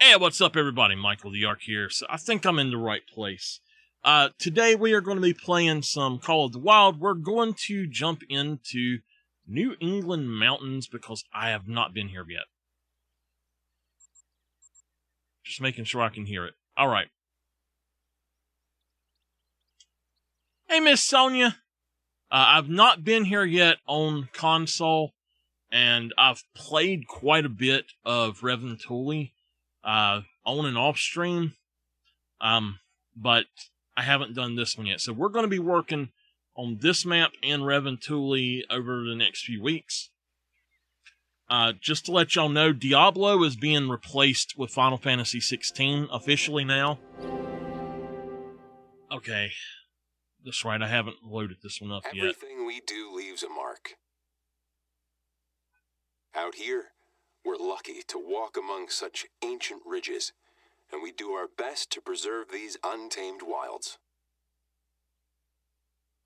Hey, what's up everybody? MichaelTheArch here. So I think I'm in the right place. Today we are going to be playing some Call of the Wild. We're going to jump into New England Mountains because I have not been here yet. Just making sure I can hear it. Alright. Hey, Miss Sonia. I've not been here yet on console, and I've played quite a bit of Revan Tooley on and off stream, but I haven't done this one yet. So we're going to be working on this map and Revan Tooley over the next few weeks. Just to let y'all know, Diablo is being replaced with Final Fantasy 16 officially now. Okay, that's right, I haven't loaded this one up yet. Everything we do leaves a mark. Out here, we're lucky to walk among such ancient ridges, and we do our best to preserve these untamed wilds.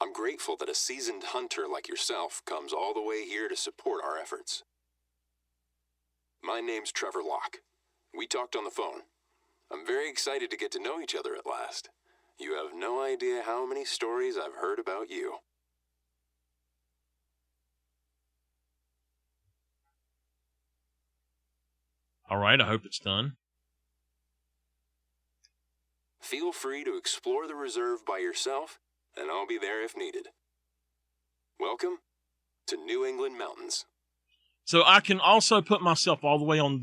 I'm grateful that a seasoned hunter like yourself comes all the way here to support our efforts. My name's Trevor Locke. We talked on the phone. I'm very excited to get to know each other at last. You have no idea how many stories I've heard about you. Alright, I hope it's done. Feel free to explore the reserve by yourself, and I'll be there if needed. Welcome to New England Mountains. So I can also put myself all the way on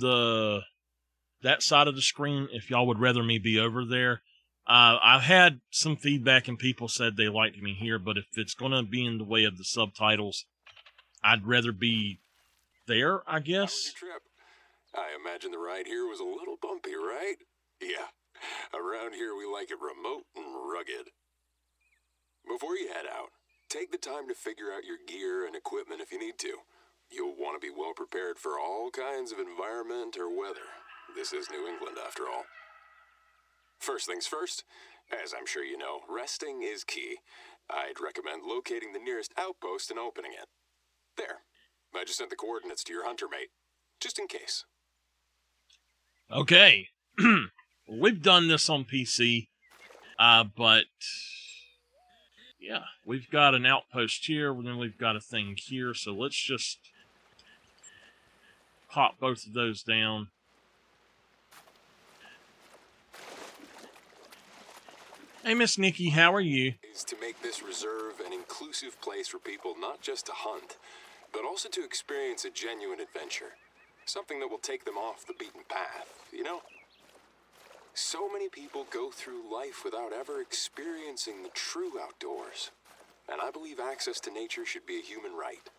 that side of the screen if y'all would rather me be over there. I've had some feedback and people said they liked me here, but if it's going to be in the way of the subtitles, I'd rather be there, I guess. How was your trip? I imagine the ride here was a little bumpy, right? Yeah, around here we like it remote and rugged. Before you head out, take the time to figure out your gear and equipment if you need to. You'll want to be well prepared for all kinds of environment or weather. This is New England, after all. First things first, as I'm sure you know, resting is key. I'd recommend locating the nearest outpost and opening it. There. I just sent the coordinates to your hunter mate, just in case. Okay. We've done this on PC, but yeah, we've got an outpost here, and then we've got a thing here, so let's just pop both of those down. Hey, Miss Nikki, how are you? Is to make this reserve an inclusive place for people not just to hunt, but also to experience a genuine adventure. Something that will take them off the beaten path, you know? So many people go through life without ever experiencing the true outdoors. And I believe access to nature should be a human right.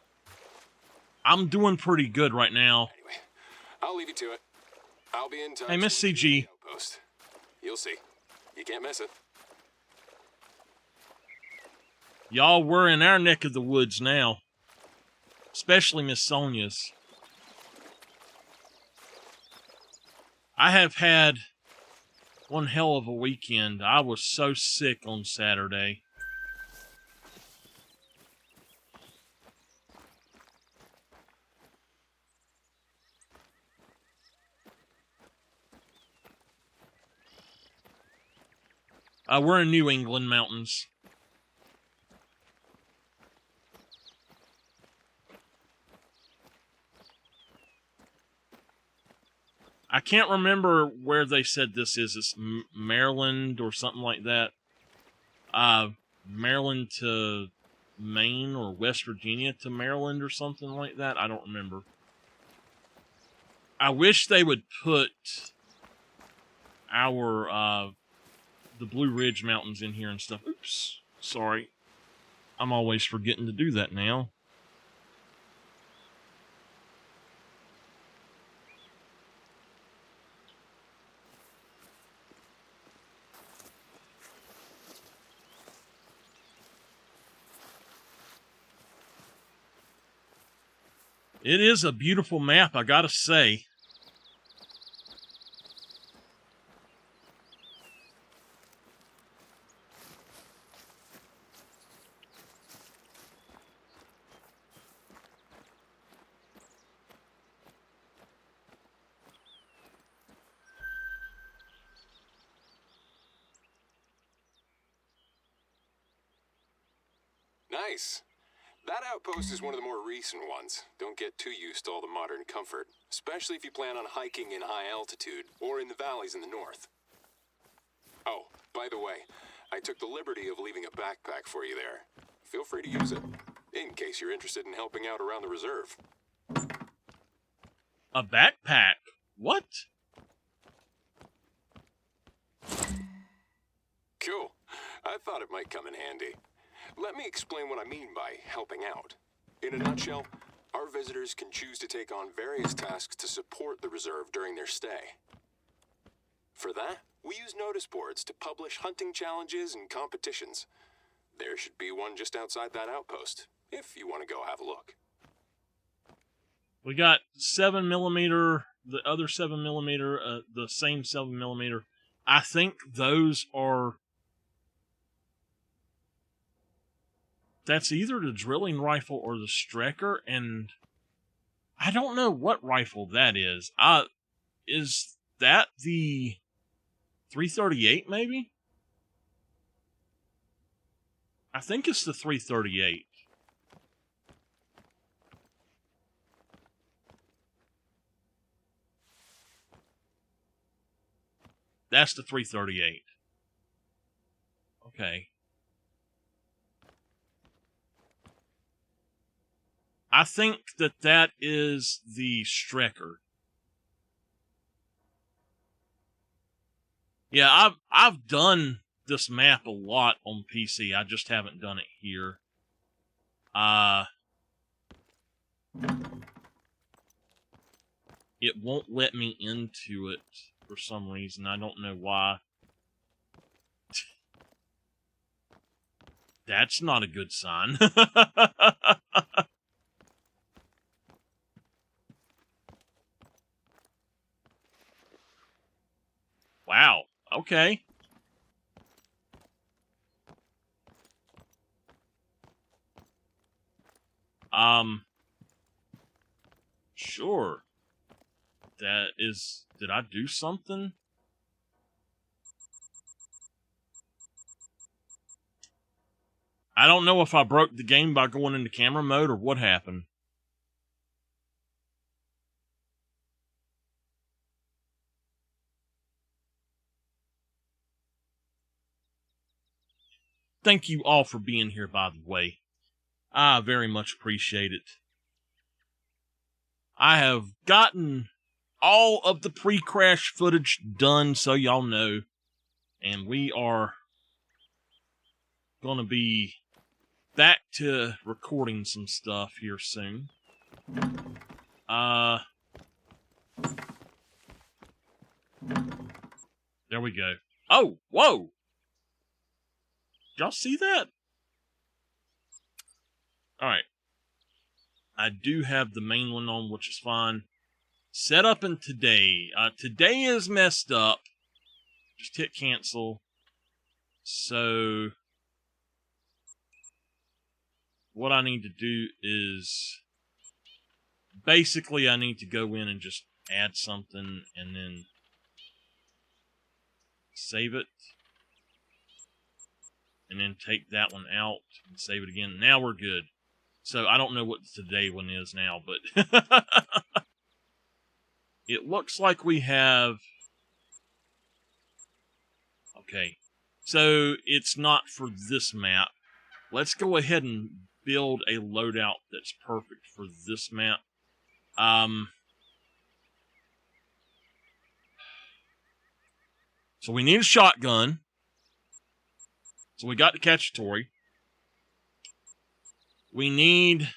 I'm doing pretty good right now. Anyway, I'll leave you to it. I'll be in touch. Hey, Miss CG. Outpost. You'll see. You can't miss it. Y'all, we're in our neck of the woods now. Especially Miss Sonia's. I have had one hell of a weekend. I was so sick on Saturday. We're in New England Mountains. I can't remember where they said this is. It's Maryland or something like that. Maryland to Maine or West Virginia to Maryland or something like that. I don't remember. I wish they would put our the Blue Ridge Mountains in here and stuff. Oops, sorry. I'm always forgetting to do that now. It is a beautiful map, I gotta say. Nice. That outpost is one of the more recent ones. Don't get too used to all the modern comfort, especially if you plan on hiking in high altitude or in the valleys in the north. Oh, by the way, I took the liberty of leaving a backpack for you there. Feel free to use it, in case you're interested in helping out around the reserve. A backpack? What? Cool. I thought it might come in handy. Let me explain what I mean by helping out. In a nutshell, our visitors can choose to take on various tasks to support the reserve during their stay. For that, we use notice boards to publish hunting challenges and competitions. There should be one just outside that outpost, if you want to go have a look. We got 7mm, the other 7mm, the same 7mm. I think those are... That's either the drilling rifle or the Strecker, and I don't know what rifle that is. Is that the 338, maybe? I think it's the 338. That's the 338. Okay. I think that is the Strecker. Yeah, I've done this map a lot on PC. I just haven't done it here. It won't let me into it for some reason. I don't know why. That's not a good sign. Wow. Okay. Sure. That is... Did I do something? I don't know if I broke the game by going into camera mode or what happened. Thank you all for being here, by the way. I very much appreciate it. I have gotten all of the pre-crash footage done, so y'all know. And we are going to be back to recording some stuff here soon. There we go. Oh, whoa! Y'all see that? Alright. I do have the main one on, which is fine. Set up in today. Today is messed up. Just hit cancel. So, what I need to do is... Basically, I need to go in and just add something and then save it. And then take that one out and save it again. Now we're good. So I don't know what the today one is now, but it looks like we have... Okay. So it's not for this map. Let's go ahead and build a loadout that's perfect for this map. So we need a shotgun. So we got the cacciatore. We need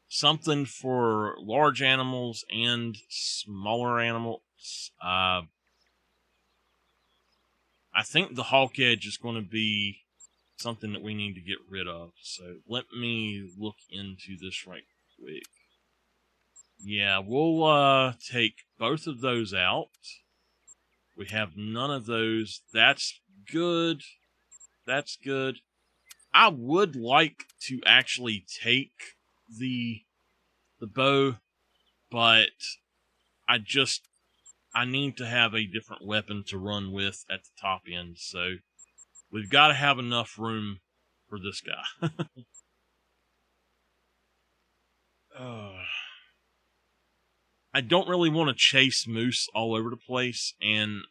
something for large animals and smaller animals. I think the hawk edge is going to be something that we need to get rid of. So let me look into this right quick. Yeah, we'll take both of those out. We have none of those. That's good. That's good. I would like to actually take the bow, but I need to have a different weapon to run with at the top end, so we've got to have enough room for this guy. I don't really want to chase moose all over the place, and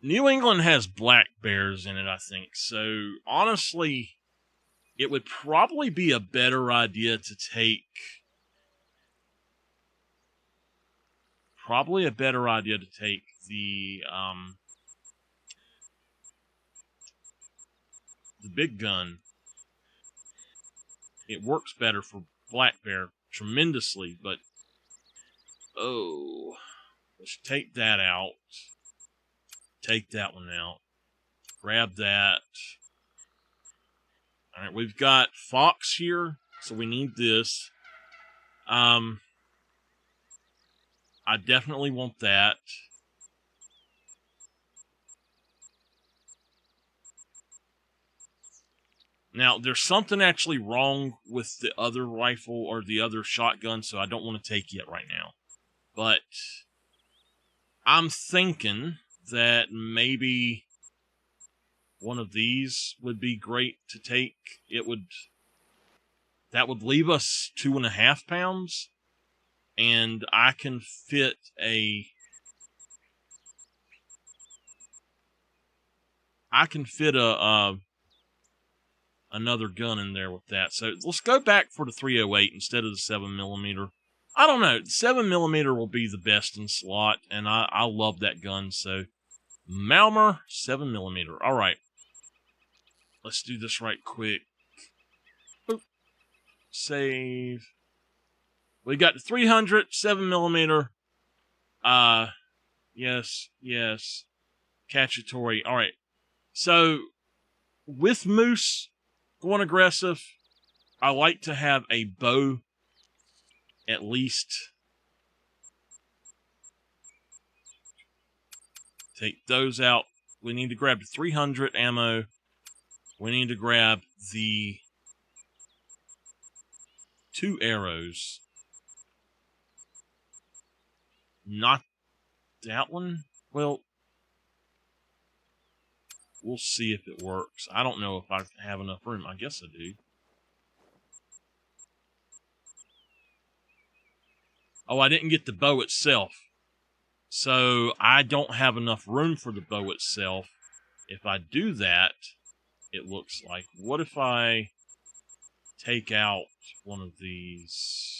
New England has black bears in it, I think. So, honestly, it would probably be a better idea to take... the big gun. It works better for black bear tremendously, but let's take that out. Take that one out. Grab that. All right, we've got fox here, so we need this. I definitely want that. Now, there's something actually wrong with the other rifle or the other shotgun, so I don't want to take it right now. But I'm thinking that maybe one of these would be great to take. That would leave us 2.5 pounds, and I can fit another gun in there with that. So let's go back for the 308 instead of the 7mm. I don't know. The 7mm will be the best in slot, and I love that gun. So Malmer 7mm. All right. Let's do this right quick. Boop. Save. We got the 300 7mm. Yes. Cacciatore. All right. So with moose going aggressive, I like to have a bow at least. Take those out. We need to grab the 300 ammo. We need to grab the 2 arrows. Not that one. Well, we'll see if it works. I don't know if I have enough room. I guess I do. Oh, I didn't get the bow itself. So I don't have enough room for the bow itself. If I do that, it looks like. What if I take out one of these?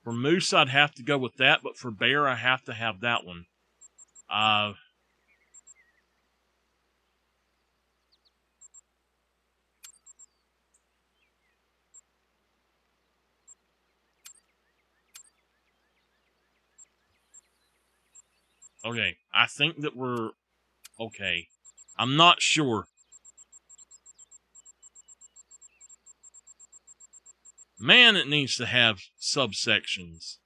For moose, I'd have to go with that, but for bear, I have to have that one. Okay, I think that we're okay. I'm not sure. Man, it needs to have subsections.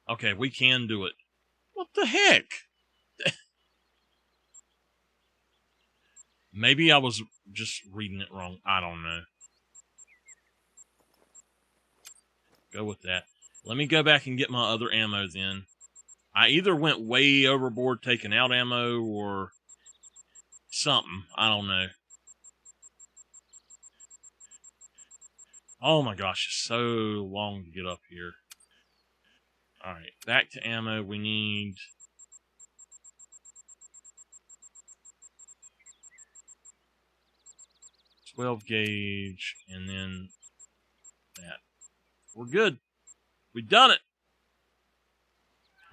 Okay, we can do it. What the heck? Maybe I was just reading it wrong. I don't know. Go with that. Let me go back and get my other ammo then. I either went way overboard taking out ammo or something. I don't know. Oh my gosh, it's so long to get up here. Alright, back to ammo. We need... .12 gauge, and then that. We're good. We've done it.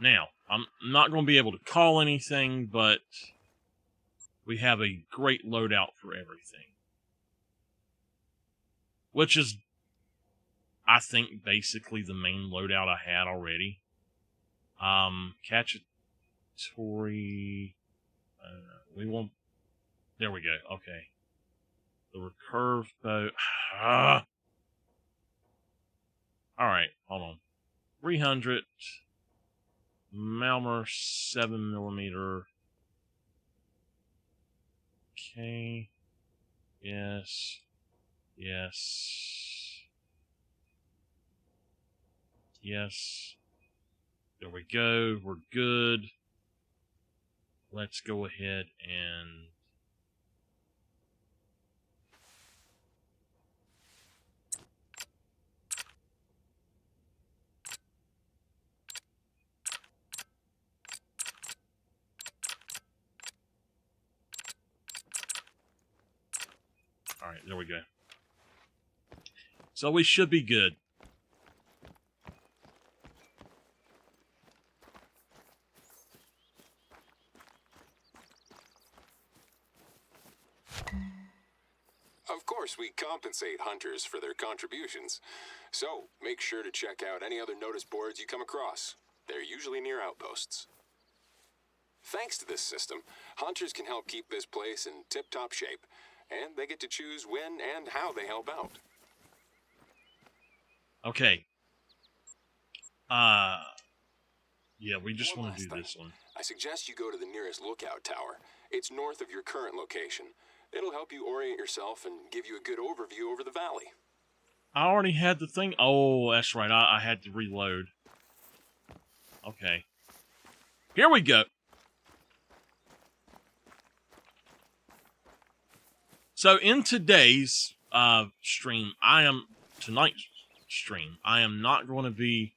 Now, I'm not going to be able to call anything, but we have a great loadout for everything. Which is, I think, basically the main loadout I had already. Cacciatore. We won't. There we go. Okay. The recurve bow. Alright, hold on. 300. Malmer 7mm. Okay. Yes. Yes. There we go. We're good. Let's go ahead and... Alright, there we go. So we should be good. Of course, we compensate hunters for their contributions. So, make sure to check out any other notice boards you come across. They're usually near outposts. Thanks to this system, hunters can help keep this place in tip-top shape, and they get to choose when and how they help out. Okay. Yeah, we just want to do this one. I suggest you go to the nearest lookout tower. It's north of your current location. It'll help you orient yourself and give you a good overview over the valley. I already had the thing. Oh, that's right. I had to reload. Okay. Here we go. So in today's stream, tonight's stream, I am not going to be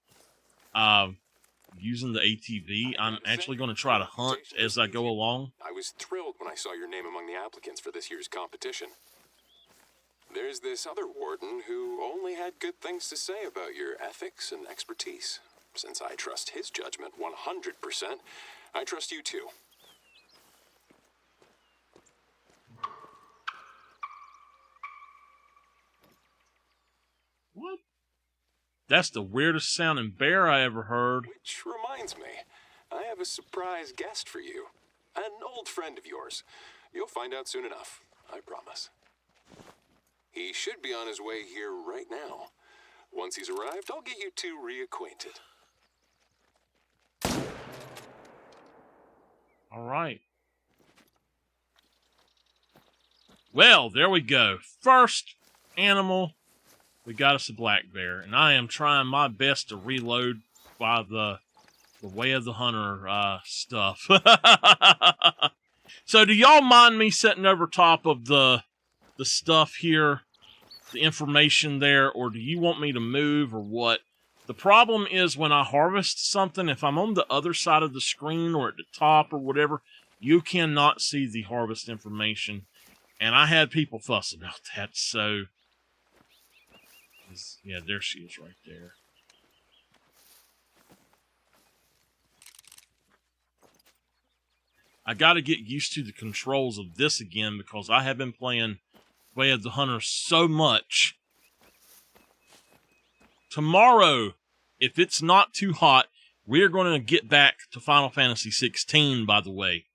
using the ATV. I'm actually going to try to hunt as I go along. I was thrilled when I saw your name among the applicants for this year's competition. There's this other warden who only had good things to say about your ethics and expertise. Since I trust his judgment 100%, I trust you too. What? That's the weirdest sounding bear I ever heard. Which reminds me, I have a surprise guest for you. An old friend of yours. You'll find out soon enough, I promise. He should be on his way here right now. Once he's arrived, I'll get you two reacquainted. All right. Well, there we go. First animal, we got us a black bear, and I am trying my best to reload by the Way of the Hunter stuff. So, do y'all mind me sitting over top of the stuff here, the information there, or do you want me to move or what? The problem is when I harvest something, if I'm on the other side of the screen or at the top or whatever, you cannot see the harvest information. And I had people fuss about that, so... Yeah, there she is right there. I gotta get used to the controls of this again because I have been playing Way of the Hunter so much. Tomorrow, if it's not too hot, we're going to get back to Final Fantasy 16, by the way.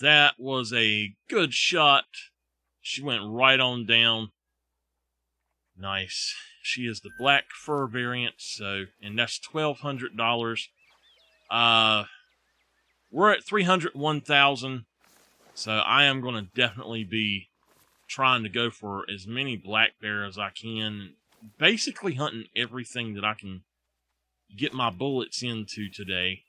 That was a good shot. She went right on down. Nice. She is the black fur variant, so, and that's $1,200. We're at 301,000, so I am going to definitely be trying to go for as many black bear as I can. Basically hunting everything that I can get my bullets into today.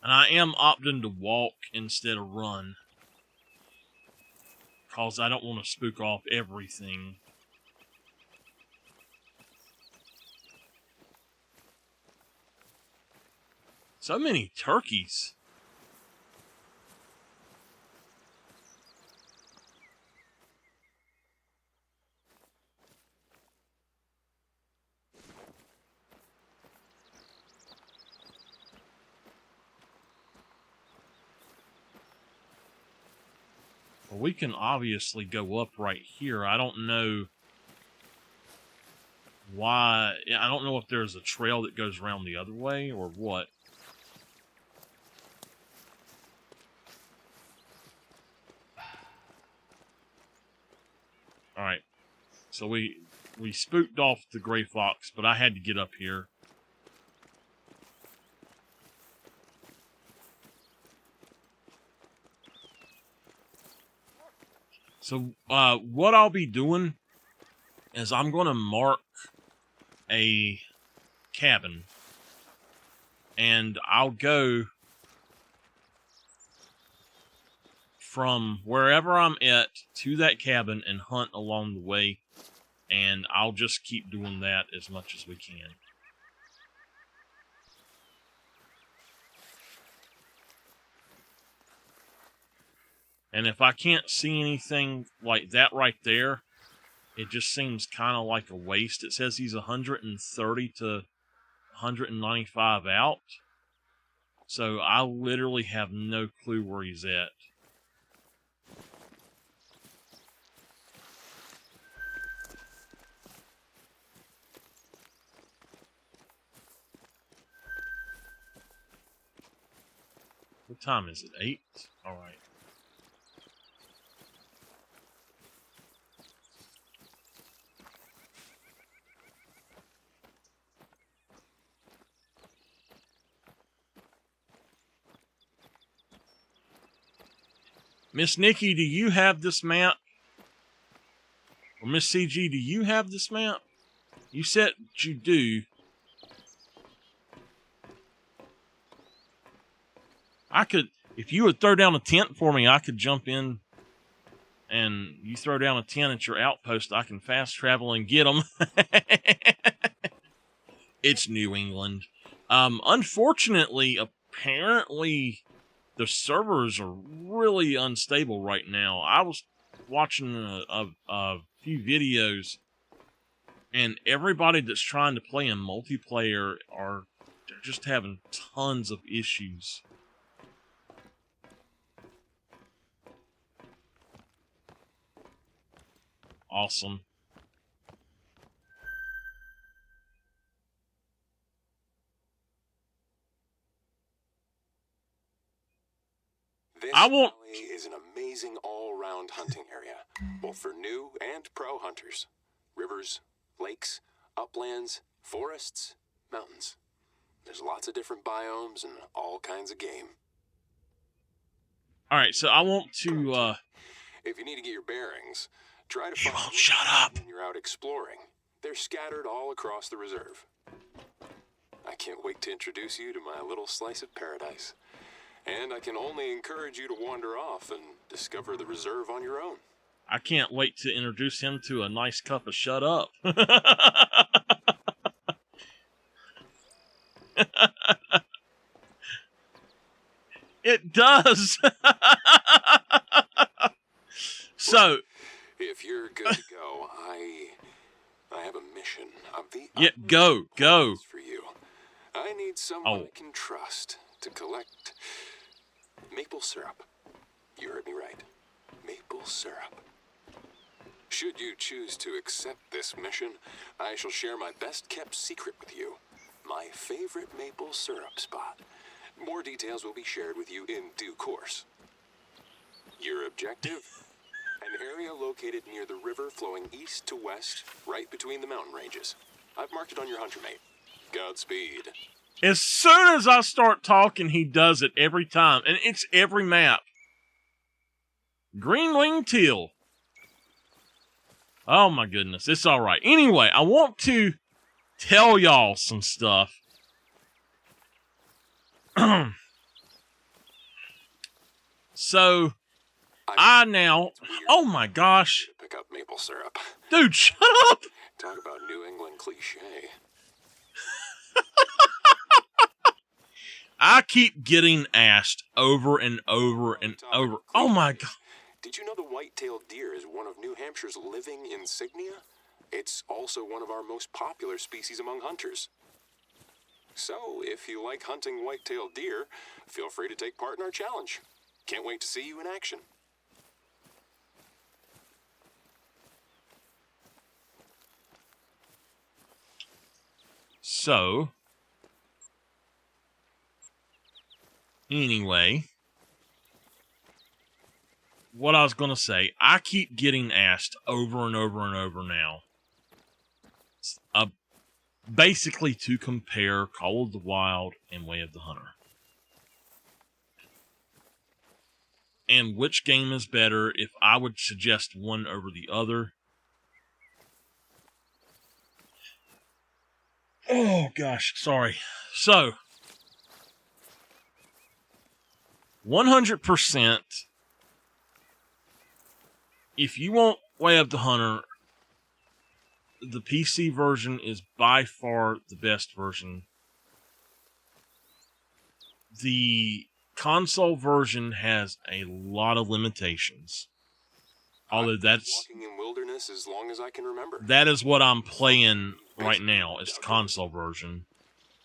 And I am opting to walk instead of run, because I don't want to spook off everything. So many turkeys. Well, we can obviously go up right here. I don't know why. I don't know if there's a trail that goes around the other way or what. Alright. So we spooked off the gray fox, but I had to get up here. So, what I'll be doing is I'm going to mark a cabin, and I'll go from wherever I'm at to that cabin and hunt along the way, and I'll just keep doing that as much as we can. And if I can't see anything like that right there, it just seems kind of like a waste. It says he's 130 to 195 out. So I literally have no clue where he's at. What time is it? 8? Alright. Miss Nikki, do you have this map? Or Miss CG, do you have this map? You said you do. I could, if you would throw down a tent for me, I could jump in, and you throw down a tent at your outpost, I can fast travel and get them. It's New England. Unfortunately, apparently, the servers are really unstable right now. I was watching a few videos, and everybody that's trying to play in multiplayer they're just having tons of issues. Awesome. This I won't. valley is an amazing all-round hunting area, both for new and pro hunters. Rivers, lakes, uplands, forests, mountains. There's lots of different biomes and all kinds of game. Alright, so I want to, If you need to get your bearings, try to You find won't shut up. when you're out exploring. They're scattered all across the reserve. I can't wait to introduce you to my little slice of paradise. And I can only encourage you to wander off and discover the reserve on your own. I can't wait to introduce him to a nice cup of shut up. It does. So, if you're good to go, I have a mission of the yeah, go. utmost for you. I need someone Oh. I can trust to collect maple syrup. You heard me right. Maple syrup. Should you choose to accept this mission, I shall share my best-kept secret with you. My favorite maple syrup spot. More details will be shared with you in due course. Your objective? An area located near the river flowing east to west, right between the mountain ranges. I've marked it on your hunter mate. Godspeed. As soon as I start talking, he does it every time. And it's every map. Green-winged teal. Oh my goodness, it's alright. Anyway, I want to tell y'all some stuff. So I now, oh my gosh, Pick up maple syrup. dude, shut up. Talk about New England cliche. I keep getting asked over and over and over. Oh my God. Did you know the white-tailed deer is one of New Hampshire's living insignia? It's also one of our most popular species among hunters. So, if you like hunting white-tailed deer, feel free to take part in our challenge. Can't wait to see you in action. So, anyway, what I was going to say, I keep getting asked over and over and over now, basically to compare Call of the Wild and Way of the Hunter. And which game is better, if I would suggest one over the other. Oh, gosh, sorry. So, 100%, if you want Way of the Hunter, the PC version is by far the best version. The console version has a lot of limitations. Although that's walking in wilderness as long as I can remember. That is what I'm playing right now. It's the console version.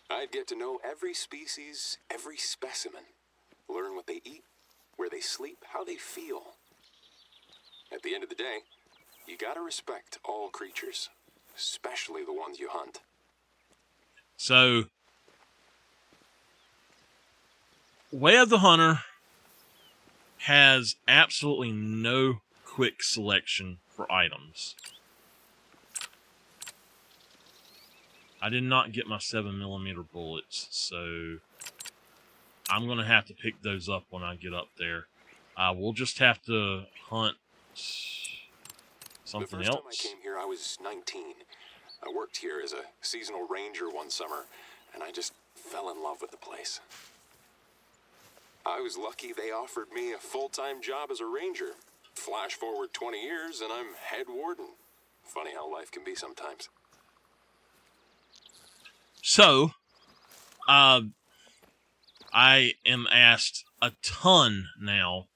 I'd get to know every species, every specimen. Learn what they eat, where they sleep, how they feel. At the end of the day, you gotta respect all creatures, especially the ones you hunt. So, Way of the Hunter has absolutely no quick selection for items. I did not get my 7mm bullets, so I'm going to have to pick those up when I get up there. We'll just have to hunt something else. The first time I came here, I was 19. I worked here as a seasonal ranger one summer, and I just fell in love with the place. I was lucky they offered me a full-time job as a ranger. Flash forward 20 years, and I'm head warden. Funny how life can be sometimes. So, I am asked a ton now,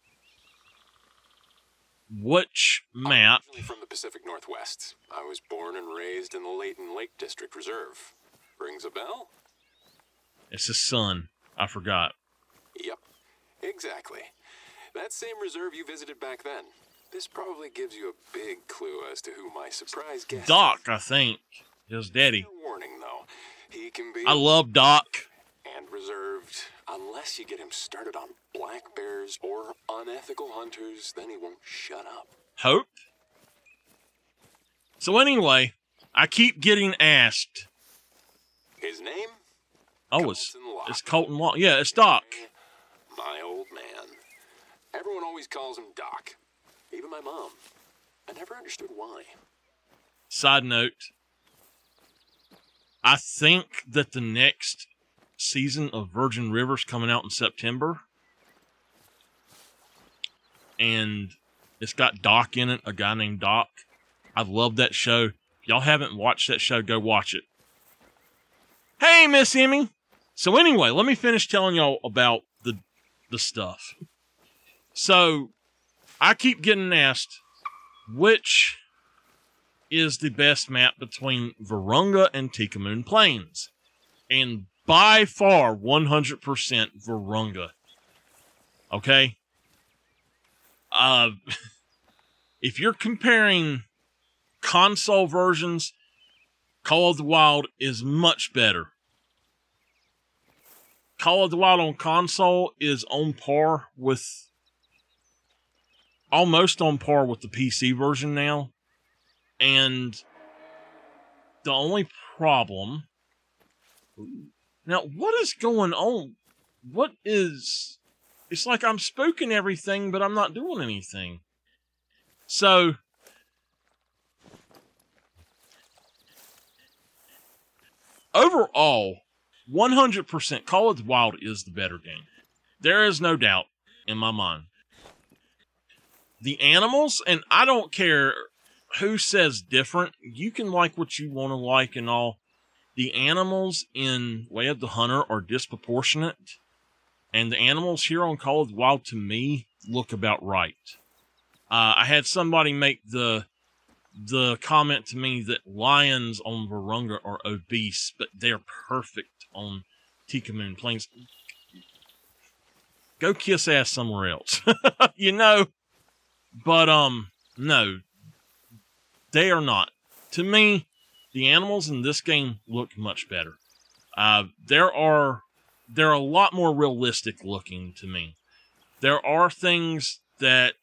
which map... I'm originally from the Pacific Northwest. I was born and raised in the Layton Lake District Reserve. Rings a bell? It's his son. I forgot. Yep, exactly. That same reserve you visited back then. This probably gives you a big clue as to who my surprise guest is. Doc, I think. His daddy. Warning, though. He can be... I love Doc. And reserved. Unless you get him started on black bears or unethical hunters, then he won't shut up. Hope? So anyway, I keep getting asked. His name? Oh, it's Colton Locke. Yeah, it's Doc. My old man. Everyone always calls him Doc. Even my mom. I never understood why. Side note. I think that the next season of Virgin River's coming out in September. And it's got Doc in it, a guy named Doc. I love that show. If y'all haven't watched that show, go watch it. Hey, Miss Emmy. So anyway, let me finish telling y'all about the stuff. So, I keep getting asked, which is the best map between Virunga and Tikamoon Plains? And by far, 100% Virunga. Okay? If you're comparing console versions, Call of the Wild is much better. Call of the Wild on console is on par with... almost on par with the PC version now. And the only problem... Now, what is going on? What is... It's like I'm spoken everything, but I'm not doing anything. So... overall, 100% Call of the Wild is the better game. There is no doubt in my mind. The animals, and I don't care who says different, you can like what you want to like and all. The animals in Way of the Hunter are disproportionate, and the animals here on Call of the Wild, to me, look about right. I had somebody make the comment to me that lions on Virunga are obese, but they're perfect on Tikamoon Plains. Go kiss ass somewhere else. You know? But, no. They are not. To me, the animals in this game look much better. They're a lot more realistic looking to me. There are things that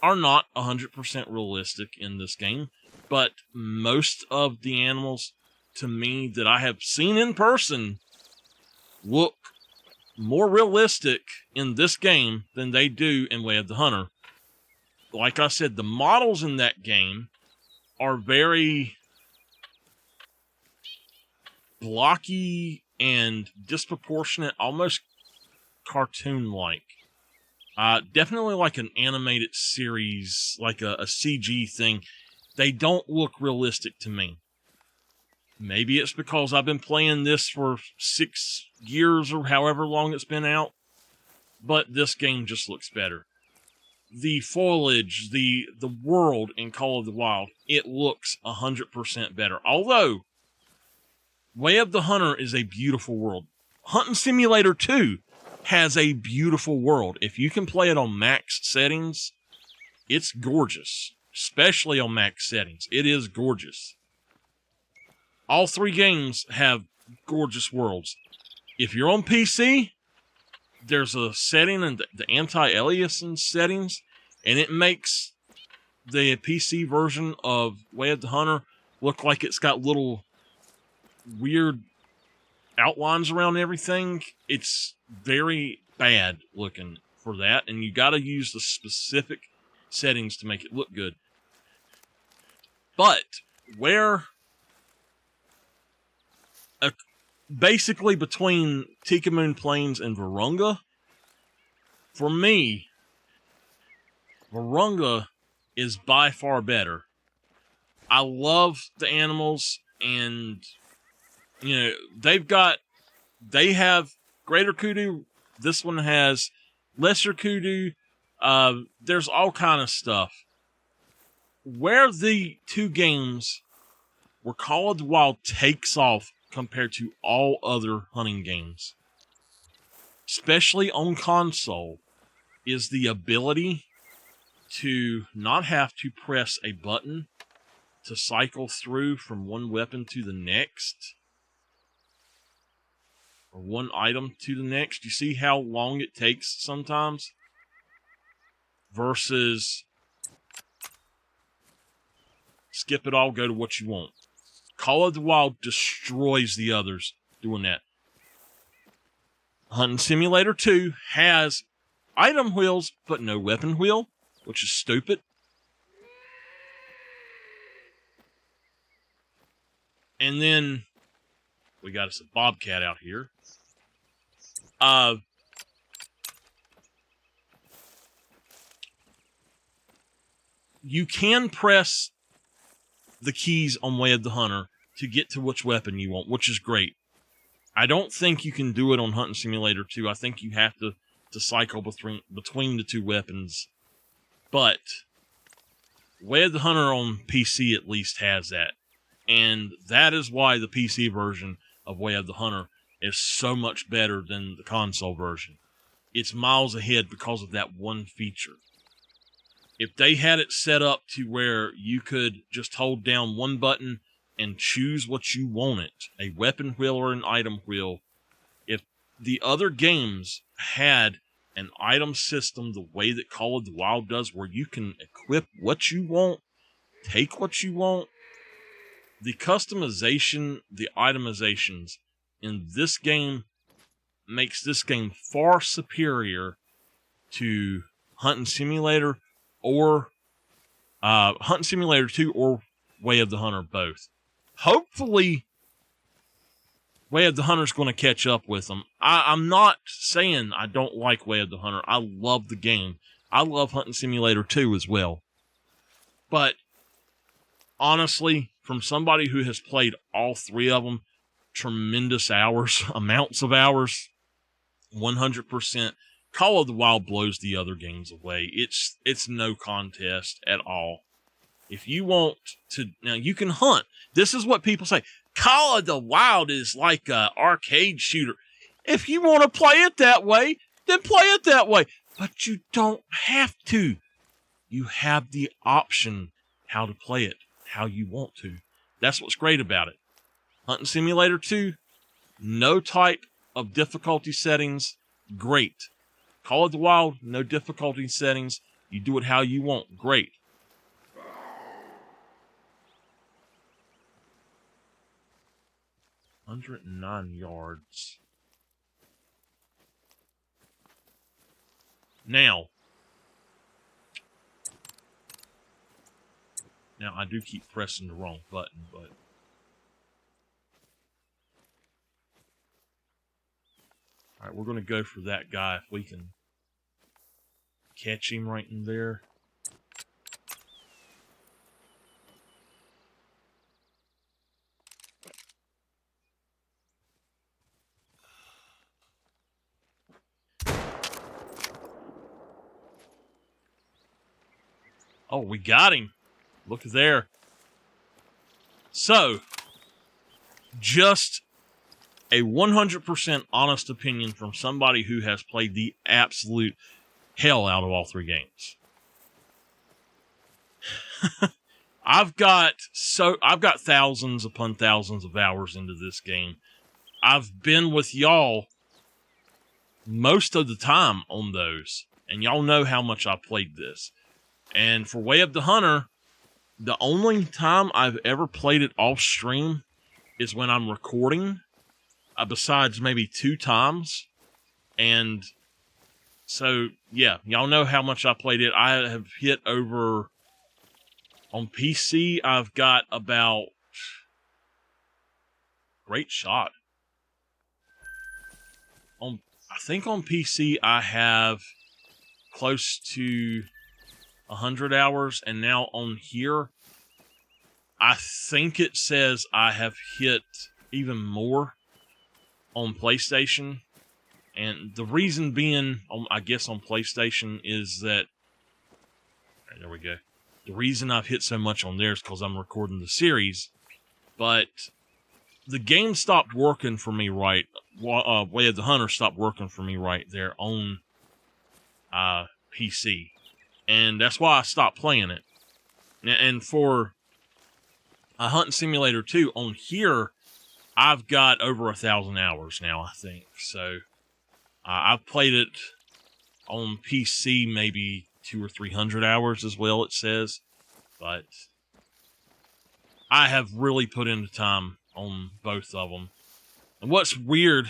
are not 100% realistic in this game, but most of the animals, to me, that I have seen in person look more realistic in this game than they do in Way of the Hunter. Like I said, the models in that game are very blocky and disproportionate, almost cartoon-like. Definitely like an animated series, like a CG thing. They don't look realistic to me. Maybe it's because I've been playing this for 6 years or however long it's been out, but this game just looks better. The foliage, the world in Call of the Wild, it looks 100% better. Although, Way of the Hunter is a beautiful world. Hunting Simulator 2 has a beautiful world. If you can play it on max settings, it's gorgeous. Especially on max settings. It is gorgeous. All 3 games have gorgeous worlds. If you're on PC, there's a setting in the anti-aliasing settings, and it makes the PC version of Way of the Hunter look like it's got little weird outlines around everything. It's very bad looking for that, and you got to use the specific settings to make it look good. But where basically between Tikamoon Plains and Virunga, for me, Virunga is by far better. I love the animals, and you know, they have greater kudu. This one has lesser kudu. There's all kind of stuff. Where the 2 games, where Call of the Wild takes off compared to all other hunting games, especially on console, is the ability to not have to press a button to cycle through from one weapon to the next, or one item to the next. You see how long it takes sometimes? Versus skip it all, go to what you want. Call of the Wild destroys the others doing that. Hunting Simulator 2 has item wheels, but no weapon wheel, which is stupid. And then we got us a bobcat out here. You can press the keys on Way of the Hunter to get to which weapon you want, which is great. I don't think you can do it on Hunting Simulator 2. I think you have to cycle between the 2 weapons. But Way of the Hunter on PC at least has that. And that is why the PC version of Way of the Hunter is so much better than the console version. It's miles ahead because of that one feature. If they had it set up to where you could just hold down one button and choose what you wanted, a weapon wheel or an item wheel, if the other games had an item system the way that Call of the Wild does, where you can equip what you want, take what you want, the customization, the itemizations in this game makes this game far superior to Hunting Simulator or Hunting Simulator 2 or Way of the Hunter, both. Hopefully, Way of the Hunter is going to catch up with them. I'm not saying I don't like Way of the Hunter. I love the game. I love Hunting Simulator 2 as well. But honestly, from somebody who has played all three of them, tremendous hours, amounts of hours, 100%, Call of the Wild blows the other games away. It's no contest at all. If you want to, now you can hunt. This is what people say. Call of the Wild is like an arcade shooter. If you want to play it that way, then play it that way. But you don't have to. You have the option how to play it, how you want to. That's what's great about it. Hunting Simulator 2, no type of difficulty settings, great. Call of the Wild, no difficulty settings. You do it how you want, great. "109 yards. Now, I do keep pressing the wrong button, but all right, we're going to go for that guy if we can catch him right in there. Oh, we got him. Look there. So, just a 100% honest opinion from somebody who has played the absolute hell out of all three games. I've got thousands upon thousands of hours into this game. I've been with y'all most of the time on those, and y'all know how much I played this. And for Way of the Hunter, the only time I've ever played it off stream is when I'm recording, besides maybe 2 times. And so, yeah, y'all know how much I played it. I have hit over, on PC, I've got about, great shot. I think on PC I have close to 100 hours, and now on here, I think it says I have hit even more on PlayStation. And the reason being, I guess on PlayStation, is that, right, there we go. The reason I've hit so much on there is because I'm recording the series, but the game stopped working for me right. Way of the Hunter stopped working for me right there on PC. And that's why I stopped playing it. And for a Hunting Simulator 2, on here, I've got over 1,000 hours now, I think. So, I've played it on PC maybe 200 or 300 hours as well, it says. But I have really put in the time on both of them. And what's weird,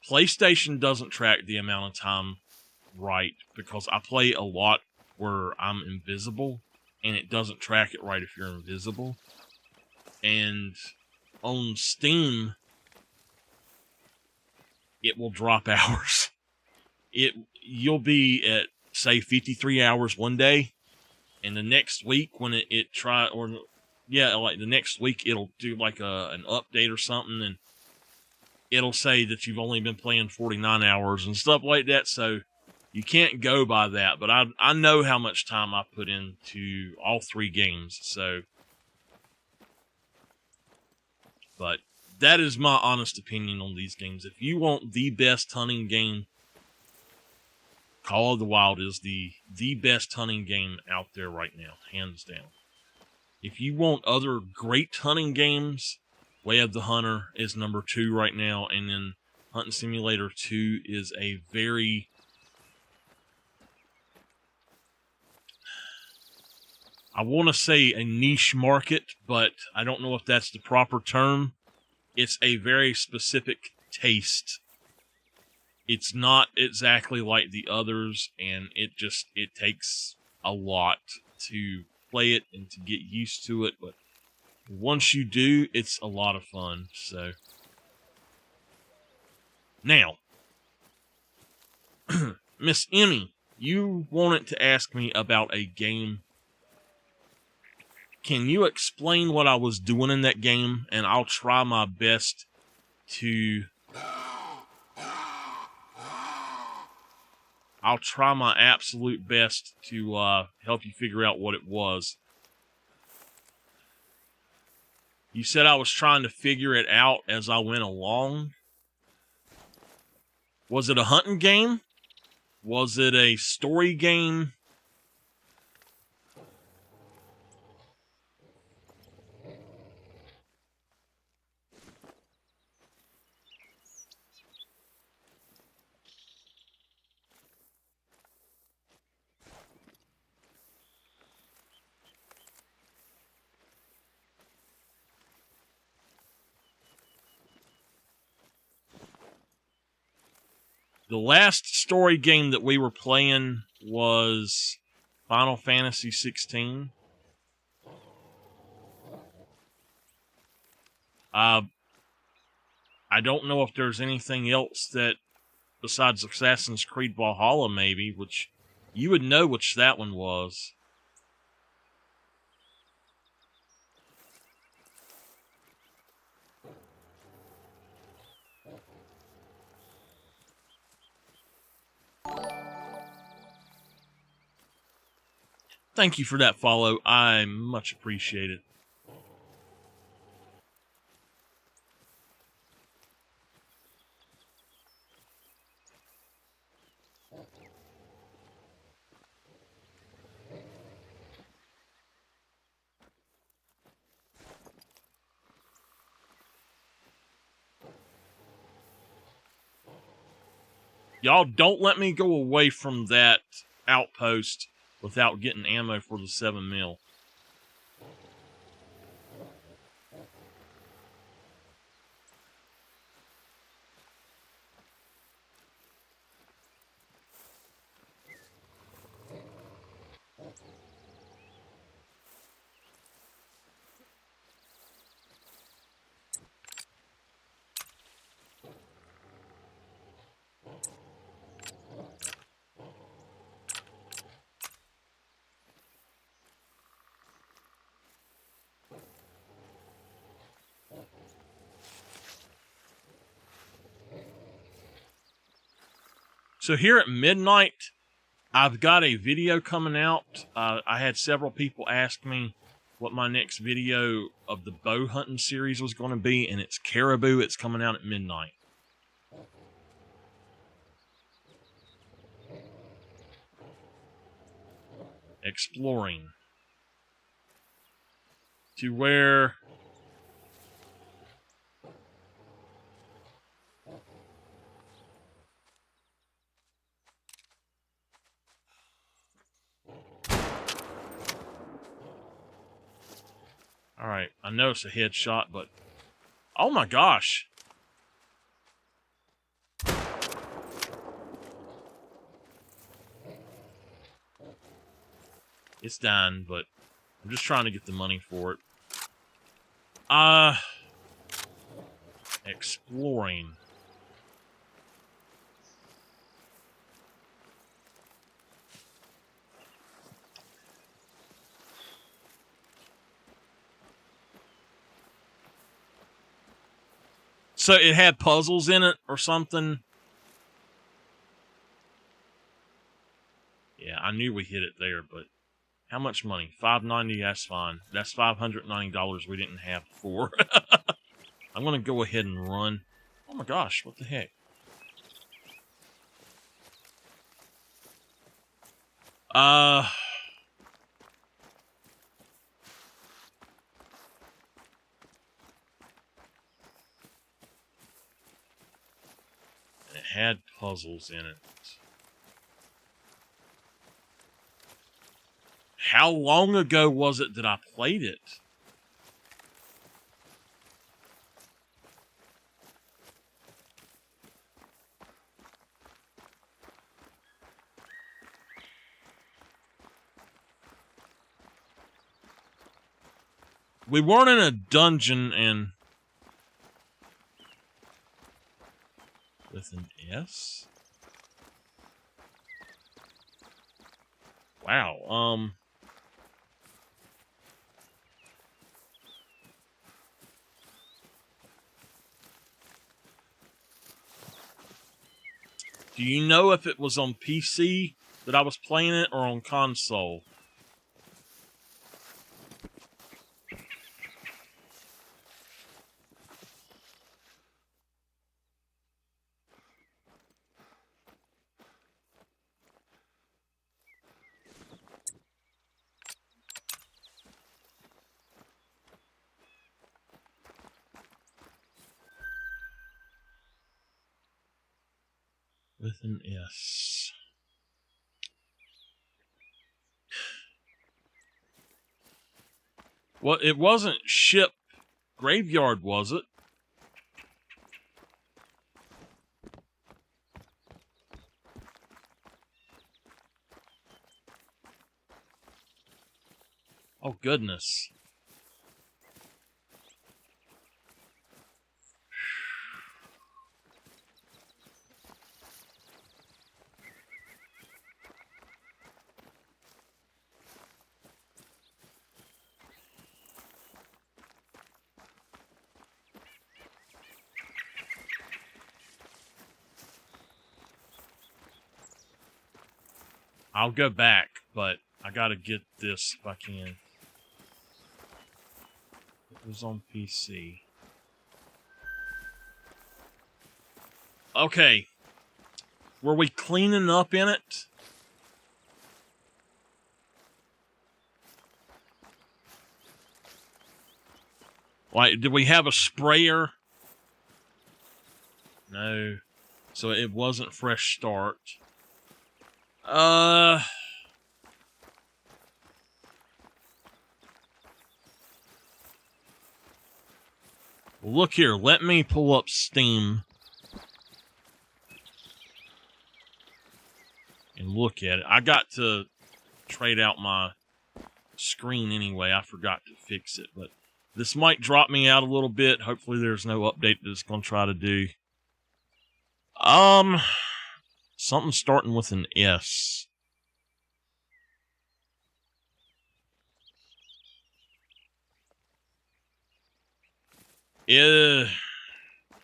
PlayStation doesn't track the amount of time right, because I play a lot where I'm invisible, and it doesn't track it right if you're invisible. And on Steam, it will drop hours. You'll be at, say, 53 hours one day, and the next week when the next week it'll do like an update or something, and it'll say that you've only been playing 49 hours and stuff like that. So you can't go by that, but I know how much time I put into all three games. So, but that is my honest opinion on these games. If you want the best hunting game, Call of the Wild is the best hunting game out there right now, hands down. If you want other great hunting games, Way of the Hunter is number 2 right now, and then Hunting Simulator 2 is a very, I want to say a niche market, but I don't know if that's the proper term. It's a very specific taste. It's not exactly like the others, and it takes a lot to play it and to get used to it, but once you do, it's a lot of fun. So, now, Miss Emmy you wanted to ask me about a game. Can you explain what I was doing in that game? And I'll try my best to... I'll try my absolute best to help you figure out what it was. You said I was trying to figure it out as I went along. Was it a hunting game? Was it a story game? The last story game that we were playing was Final Fantasy 16. I don't know if there's anything else that, besides Assassin's Creed Valhalla maybe, which you would know which that one was. Thank you for that follow. I much appreciate it. Y'all don't let me go away from that outpost without getting ammo for the 7mm. So here at midnight, I've got a video coming out. I had several people ask me what my next video of the bow hunting series was going to be, and it's Caribou. It's coming out at midnight. Exploring. To where... Alright, I know it's a headshot, but... Oh my gosh! It's dying, but I'm just trying to get the money for it. Exploring. So it had puzzles in it or something? Yeah, I knew we hit it there, but how much money? $590, that's fine. That's $590 we didn't have before. I'm going to go ahead and run. Oh my gosh, what the heck? It had puzzles in it. How long ago was it that I played it? We weren't in a dungeon and... With an S? Wow. Do you know if it was on PC that I was playing it or on console? With an S. Well, it wasn't ship graveyard, was it? Oh, goodness. I'll go back, but I gotta get this if I can. It was on PC. Okay. Were we cleaning up in it? Like, did we have a sprayer? No. So it wasn't fresh start. Look here, let me pull up Steam and look at it. I got to trade out my screen anyway. I forgot to fix it, but this might drop me out a little bit. Hopefully there's no update that it's going to try to do. Something starting with an S.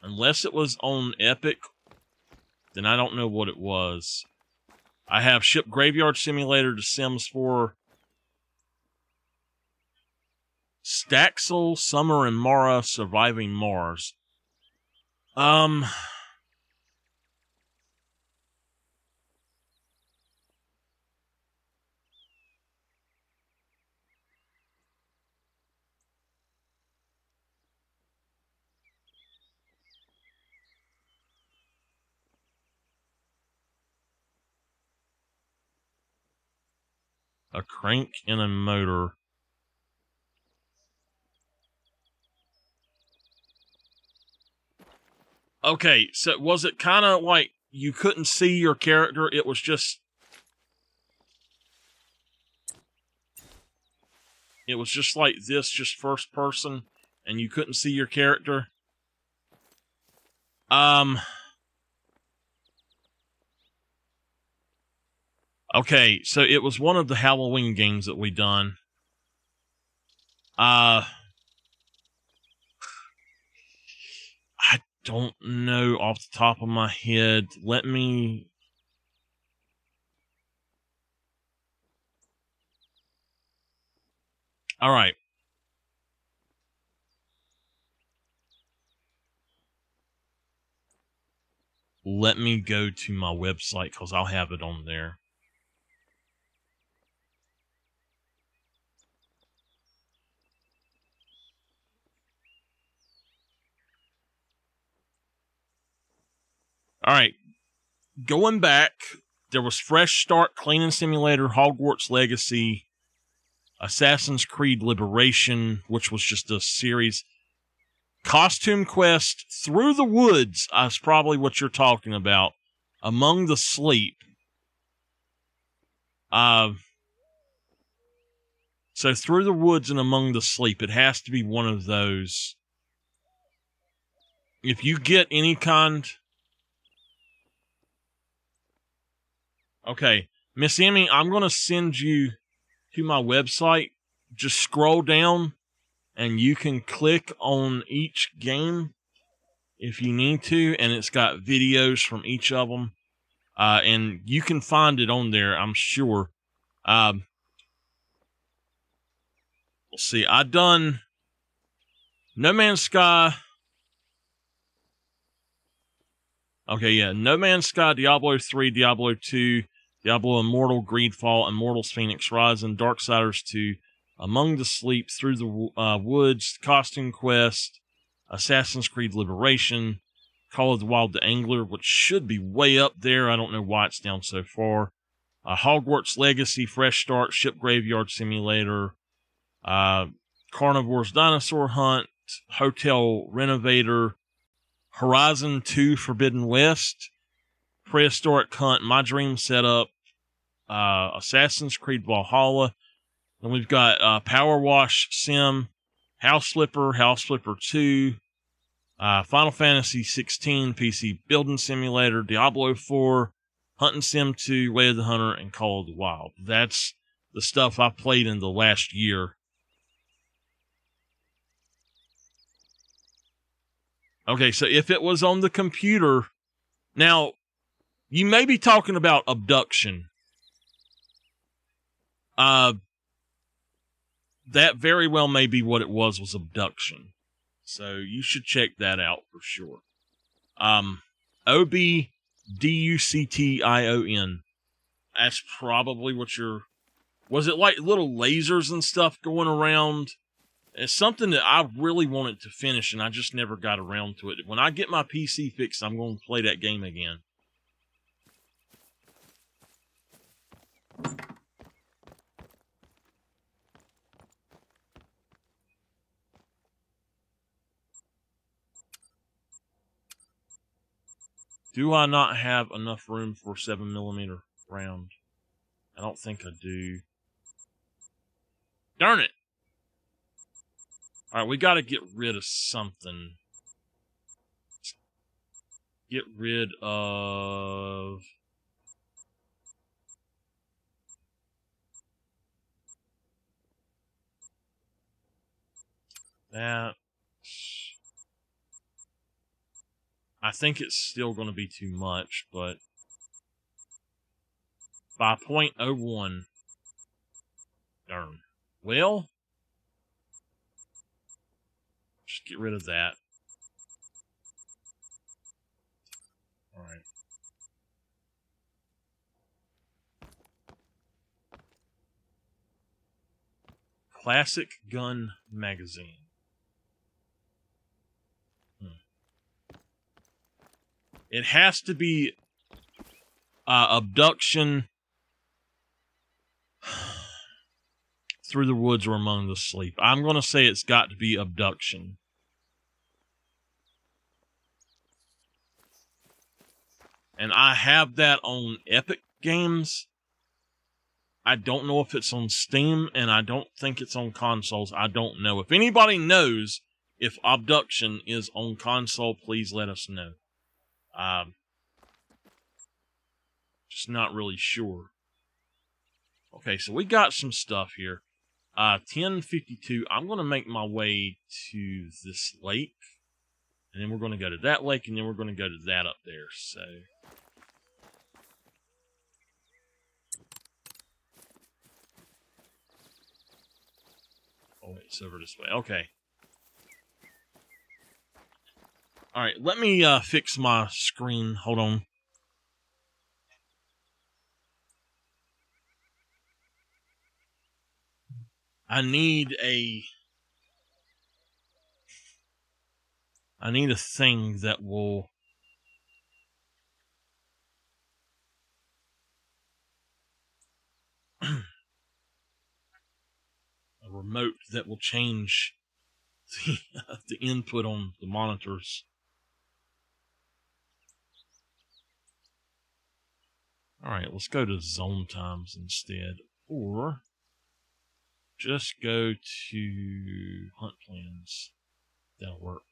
Unless it was on Epic, then I don't know what it was. I have Ship Graveyard Simulator, The Sims 4, Staxel, Summer and Mara, Surviving Mars. A crank and a motor. Okay, so was it kind of like you couldn't see your character? It was just... It was just like this, just first person, and you couldn't see your character? Okay, so it was one of the Halloween games that we done. I don't know off the top of my head. Let me... All right. Let me go to my website because I'll have it on there. All right. Going back, there was Fresh Start, Cleaning Simulator, Hogwarts Legacy, Assassin's Creed Liberation, which was just a series. Costume Quest, Through the Woods is probably what you're talking about. Among the Sleep. So Through the Woods and Among the Sleep, it has to be one of those. If you get any kind... Okay, Miss Emmy, I'm going to send you to my website. Just scroll down and you can click on each game if you need to, and it's got videos from each of them. And you can find it on there, I'm sure. Let's see. I done No Man's Sky. Okay, yeah. No Man's Sky, Diablo 3, Diablo 2, Diablo Immortal, Greedfall, Immortals Phoenix Rising, Darksiders 2, Among the Sleep, Through the Woods, Costume Quest, Assassin's Creed Liberation, Call of the Wild the Angler, which should be way up there. I don't know why it's down so far. Hogwarts Legacy, Fresh Start, Ship Graveyard Simulator, Carnivore's Dinosaur Hunt, Hotel Renovator, Horizon 2 Forbidden West, Prehistoric Hunt, My Dream Setup, Assassin's Creed Valhalla. Then we've got Power Wash Sim, House Flipper 2, Final Fantasy 16 PC Building Simulator, Diablo 4, Hunting Sim 2, Way of the Hunter, and Call of the Wild. That's the stuff I played in the last year. Okay, so if it was on the computer, now, you may be talking about Abduction. That very well may be what it was Abduction. So you should check that out for sure. OBDUCTION. That's probably what you're... Was it like little lasers and stuff going around? It's something that I really wanted to finish, and I just never got around to it. When I get my PC fixed, I'm going to play that game again. Do I not have enough room for 7mm round? I don't think I do. Darn it! Alright, we gotta get rid of something. Get rid of... that. I think it's still going to be too much, but by 0.01. Darn. Well, just get rid of that. Alright. Classic Gun Magazine. It has to be Abduction, Through the Woods or Among the Sleep. I'm going to say it's got to be Abduction. And I have that on Epic Games. I don't know if it's on Steam, and I don't think it's on consoles. I don't know. If anybody knows if Abduction is on console, please let us know. Just not really sure. Okay, so we got some stuff here. 1052. I'm going to make my way to this lake. And then we're going to go to that lake, and then we're going to go to that up there. So... oh, it's over this way. Okay. Alright, let me fix my screen. Hold on. I need a thing that will a remote that will change the input on the monitors. Alright, let's go to zone times instead. Or just go to hunt plans. That'll work.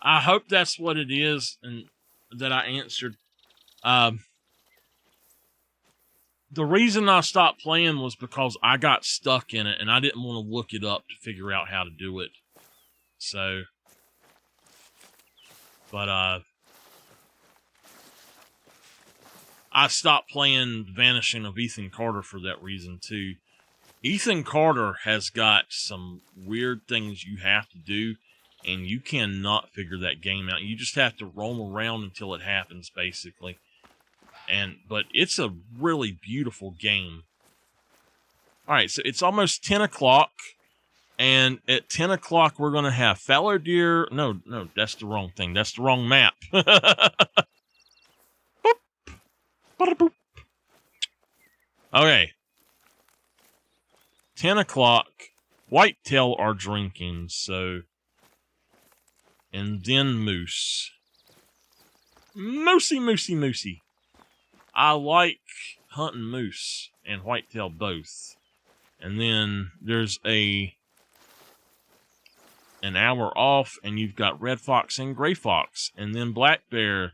I hope that's what it is and that I answered. The reason I stopped playing was because I got stuck in it and I didn't want to look it up to figure out how to do it. So, but I stopped playing Vanishing of Ethan Carter for that reason too. Ethan Carter has got some weird things you have to do, and you cannot figure that game out. You just have to roam around until it happens, basically. But it's a really beautiful game. Alright, so it's almost 10 o'clock, and at 10 o'clock we're going to have fallow deer. No, that's the wrong thing. That's the wrong map. Okay. 10 o'clock, whitetail are drinking, so... And then moose. Moosey. I like hunting moose and whitetail both. And then there's an hour off, and you've got red fox and gray fox, and then black bear,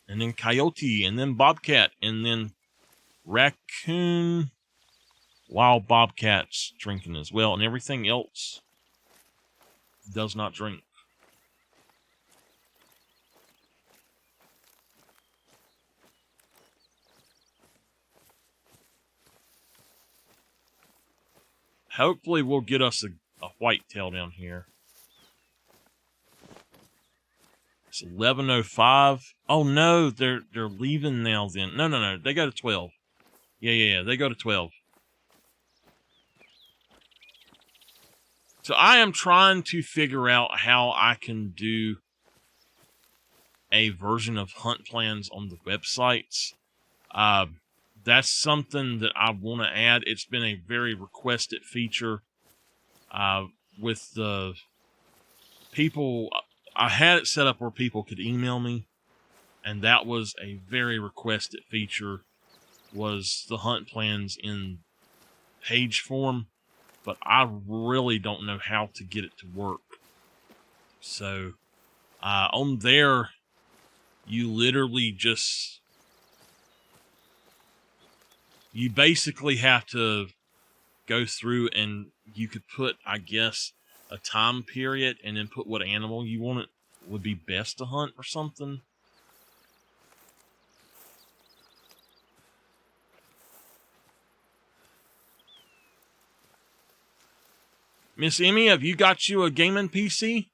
and then coyote, and then bobcat, and then raccoon, wild bobcats drinking as well, and everything else does not drink. Hopefully we'll get us a whitetail down here. It's 11:05. Oh no, they're leaving now then. No. They go to 12. Yeah. They go to 12. So I am trying to figure out how I can do a version of hunt plans on the websites. That's something that I want to add. It's been a very requested feature with the people. I had it set up where people could email me, and that was a very requested feature, was the hunt plans in page form, but I really don't know how to get it to work. So on there, you literally just... You basically have to go through, and you could put, I guess, a time period and then put what animal you want it would be best to hunt or something. Miss Emmy, have you got you a gaming PC?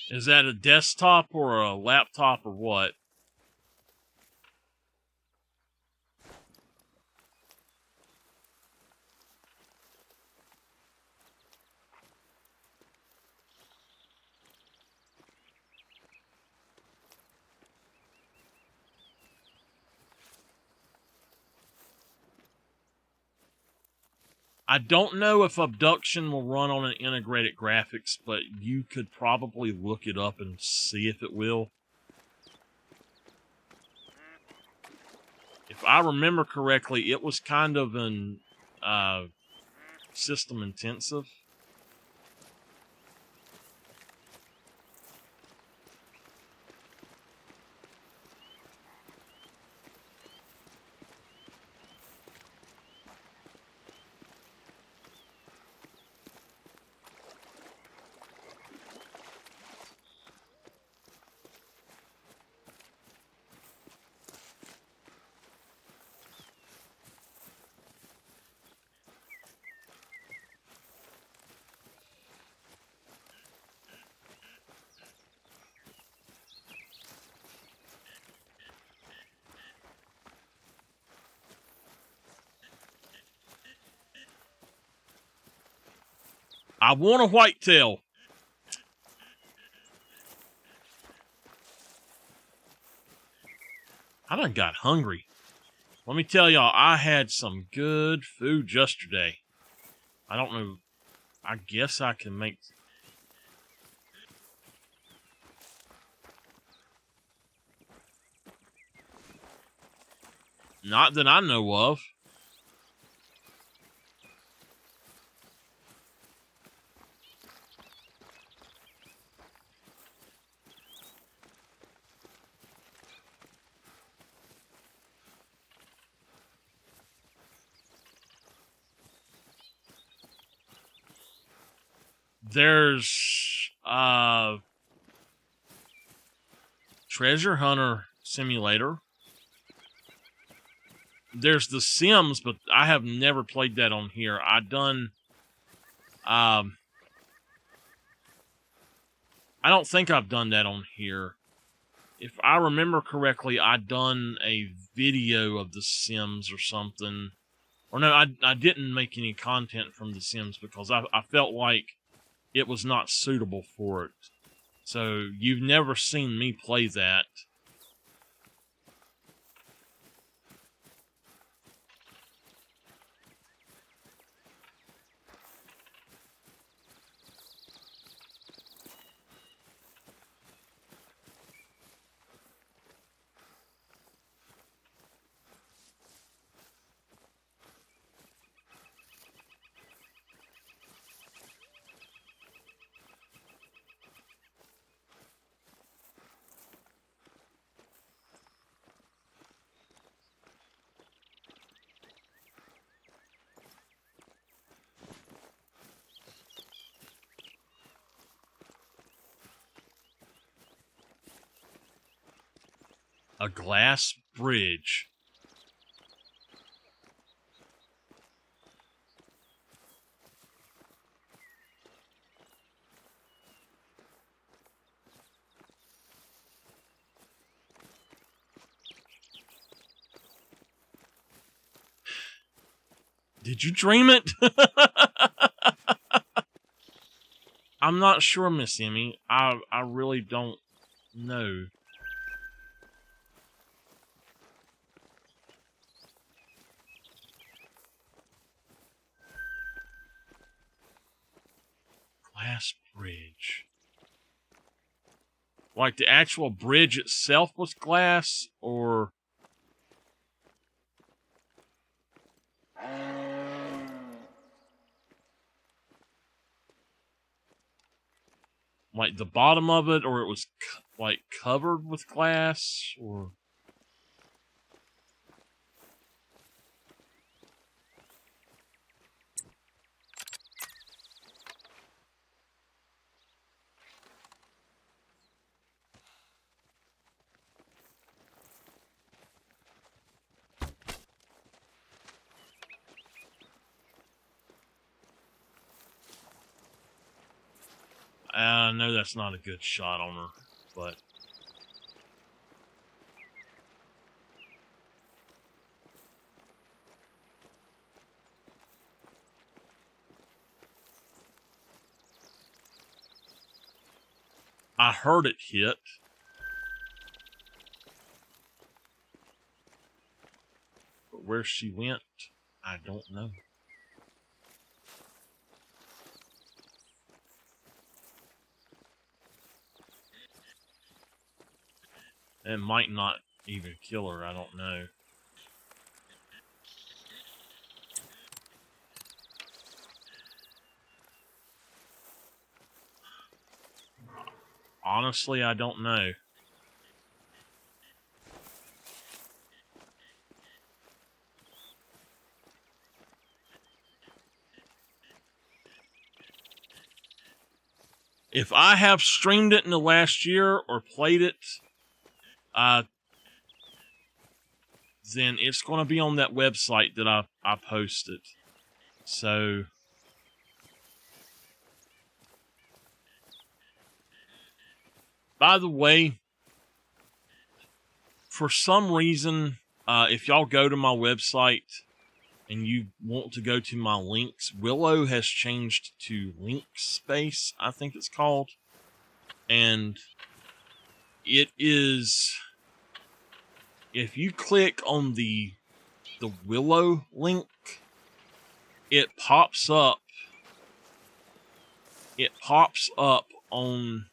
Is that a desktop or a laptop or what? I don't know if Abduction will run on an integrated graphics, but you could probably look it up and see if it will. If I remember correctly, it was kind of an system intensive. I want a whitetail. I done got hungry. Let me tell y'all, I had some good food yesterday. I don't know. I guess I can make... Not that I know of. There's Treasure Hunter Simulator. There's The Sims, but I have never played that on here. I done I don't think I've done that on here. If I remember correctly, I done a video of The Sims or something. Or no, I didn't make any content from The Sims because I felt like it was not suitable for it. So you've never seen me play that. A glass bridge. Did you dream it? I'm not sure, Miss Emmy. I really don't know. Glass bridge. Like the actual bridge itself was glass, or... like the bottom of it, or it was like covered with glass, or... I know that's not a good shot on her, but... I heard it hit. But where she went, I don't know. It might not even kill her, I don't know. Honestly, I don't know. If I have streamed it in the last year or played it, then it's going to be on that website that I posted. So... by the way, for some reason, if y'all go to my website, and you want to go to my links, Willow has changed to Link Space, I think it's called. And it is, if you click on the Willow link, it pops up on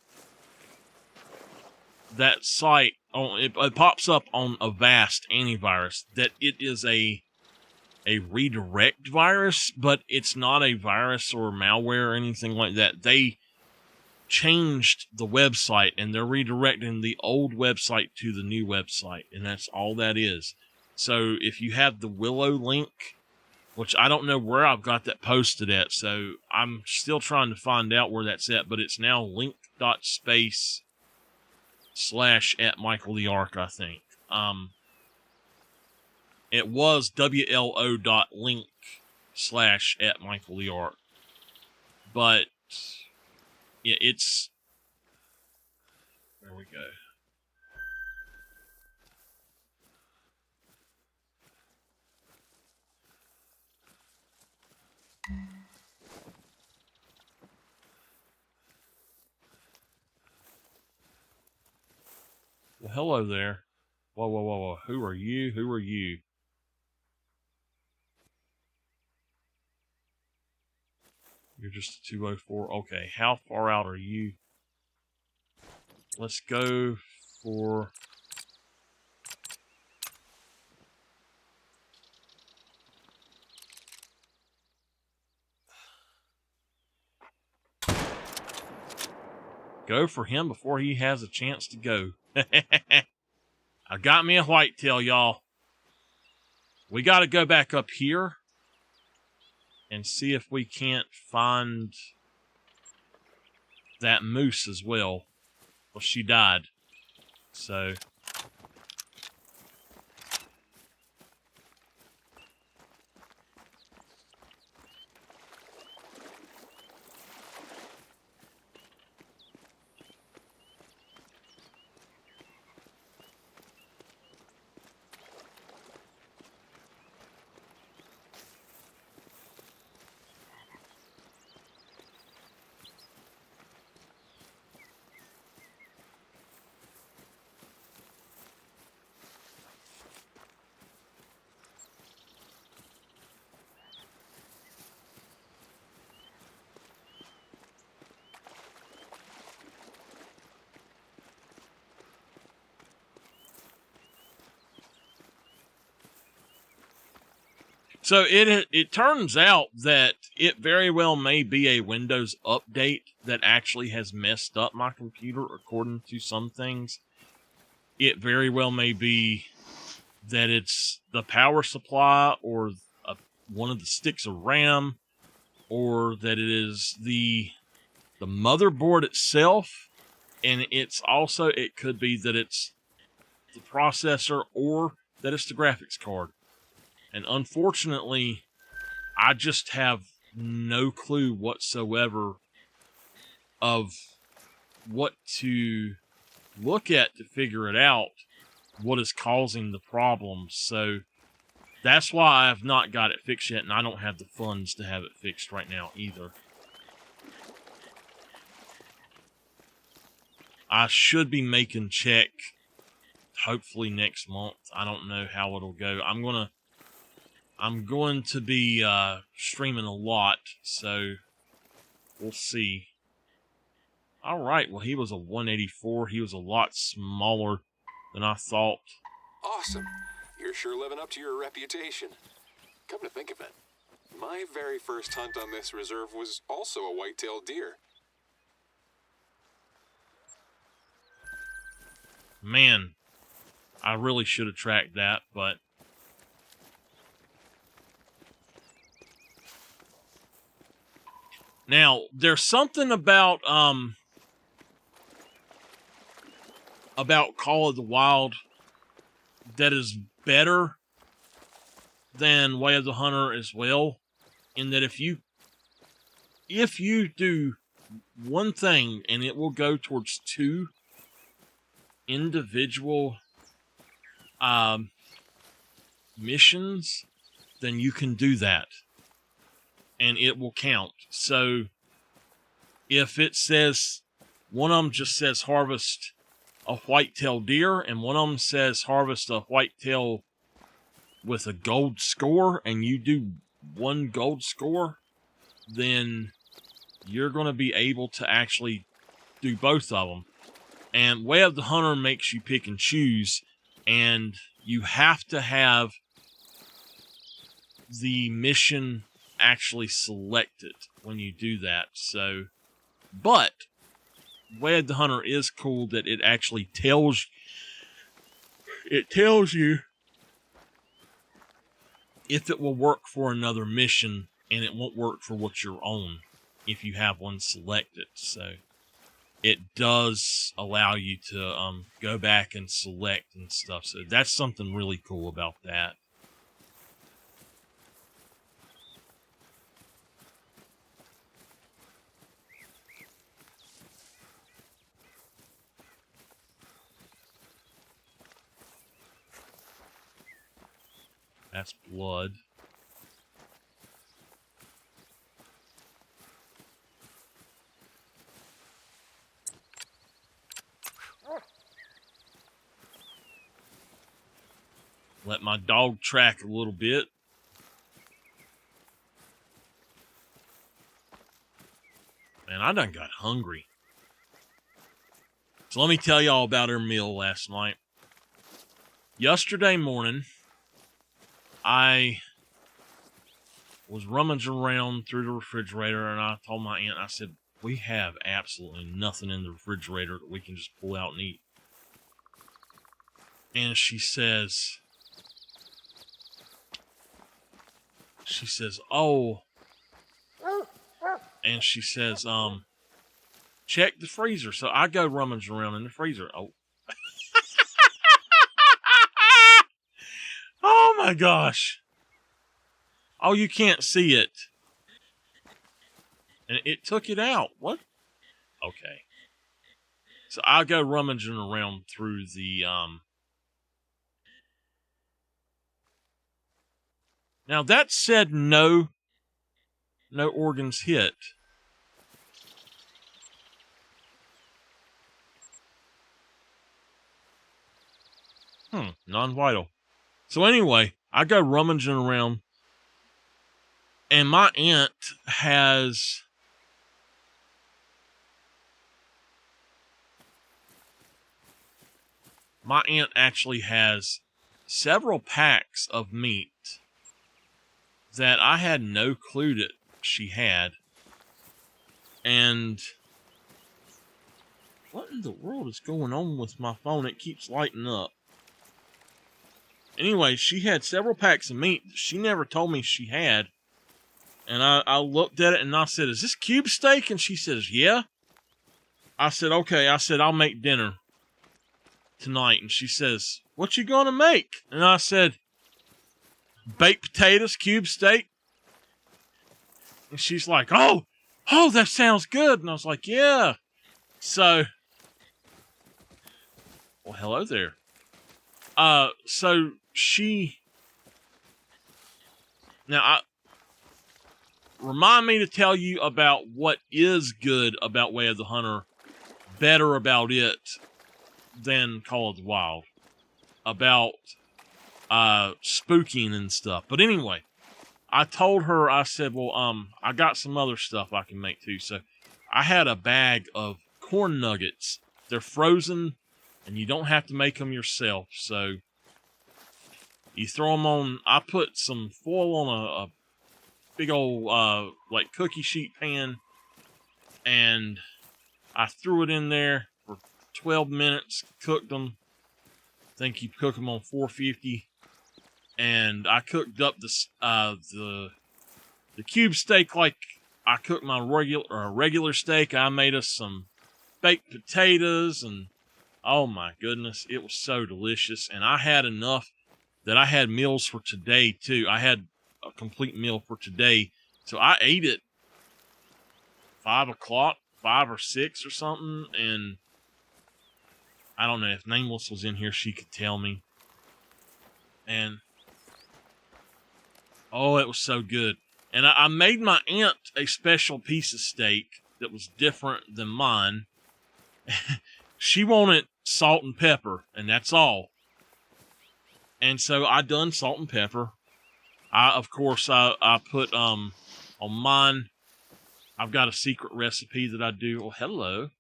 that site. It pops up on Avast antivirus that it is a redirect virus, but it's not a virus or malware or anything like that. They changed the website and they're redirecting the old website to the new website, and that's all that is. So if you have the Willow link, which I don't know where I've got that posted at, so I'm still trying to find out where that's at, but it's now link.space/ at MichaelTheArch, I think. It was WLO.link/ at MichaelTheArch. But yeah, it's, there we go. Well, hello there. Whoa, whoa, whoa, whoa. Who are you? Who are you? You're just a 204. Okay, how far out are you? Let's go for... Go for him before he has a chance to go. I got me a whitetail, y'all. We got to go back up here and see if we can't find that moose as well. Well, she died. So... So it turns out that it very well may be a Windows update that actually has messed up my computer, according to some things. It very well may be that it's the power supply or one of the sticks of RAM, or that it is the motherboard itself, and it's also, it could be that it's the processor or that it's the graphics card. And unfortunately, I just have no clue whatsoever of what to look at to figure it out, what is causing the problems. So that's why I have not got it fixed yet, and I don't have the funds to have it fixed right now either. I should be making check hopefully next month. I don't know how it'll go. I'm going to be streaming a lot, so we'll see. All right, well, he was a 184. He was a lot smaller than I thought. Awesome. You're sure living up to your reputation. Come to think of it, my very first hunt on this reserve was also a white-tailed deer. Man, I really should have tracked that, but... Now, there's something about Call of the Wild that is better than Way of the Hunter as well, in that if you do one thing and it will go towards two individual missions, then you can do that. And it will count. So if it says, one of them just says harvest a whitetail deer, and one of them says harvest a whitetail with a gold score, and you do one gold score, then you're going to be able to actually do both of them. And Way of the Hunter makes you pick and choose, and you have to have the mission actually selected when you do that. So, but Way of the Hunter is cool that it actually tells you if it will work for another mission, and it won't work for what you're on if you have one selected. So it does allow you to go back and select and stuff. So that's something really cool about that. That's blood. Let my dog track a little bit. Man, I done got hungry. So let me tell y'all about our meal last night. Yesterday morning, I was rummaging around through the refrigerator, and I told my aunt, I said, we have absolutely nothing in the refrigerator that we can just pull out and eat. And she says, oh, and she says, check the freezer. So I go rummaging around in the freezer. Oh. Oh my gosh. Oh, you can't see it. And it took it out. What? Okay. So I go rummaging around through the, now that said no organs hit. Non-vital. So anyway, I go rummaging around, and my aunt actually has several packs of meat that I had no clue that she had. And what in the world is going on with my phone? It keeps lighting up. Anyway, she had several packs of meat that she never told me she had. And I looked at it and I said, is this cube steak? And she says, yeah. I said, okay. I said, I'll make dinner tonight. And she says, what you gonna make? And I said, baked potatoes, cube steak. And she's like, oh, that sounds good. And I was like, yeah. So, well, hello there. So remind me to tell you about what is good about Way of the Hunter, better about it than Call of the Wild, about spooking and stuff. But anyway, I told her, I said, well, I got some other stuff I can make too. So I had a bag of corn nuggets. They're frozen, and you don't have to make them yourself. So you throw them on. I put some foil on a big old like cookie sheet pan, and I threw it in there for 12 minutes, cooked them. I think you cook them on 450, and I cooked up the cube steak like I cooked my regular steak. I made us some baked potatoes, and oh my goodness, it was so delicious. And I had enough that I had meals for today too. I had a complete meal for today. So I ate it 5 o'clock, 5 or 6 or something. And I don't know if Nameless was in here, she could tell me. And Oh, it was so good. And I made my aunt a special piece of steak that was different than mine. She wanted salt and pepper, and that's all. And so I done salt and pepper. Of course, I put on mine. I've got a secret recipe that I do. Oh, hello.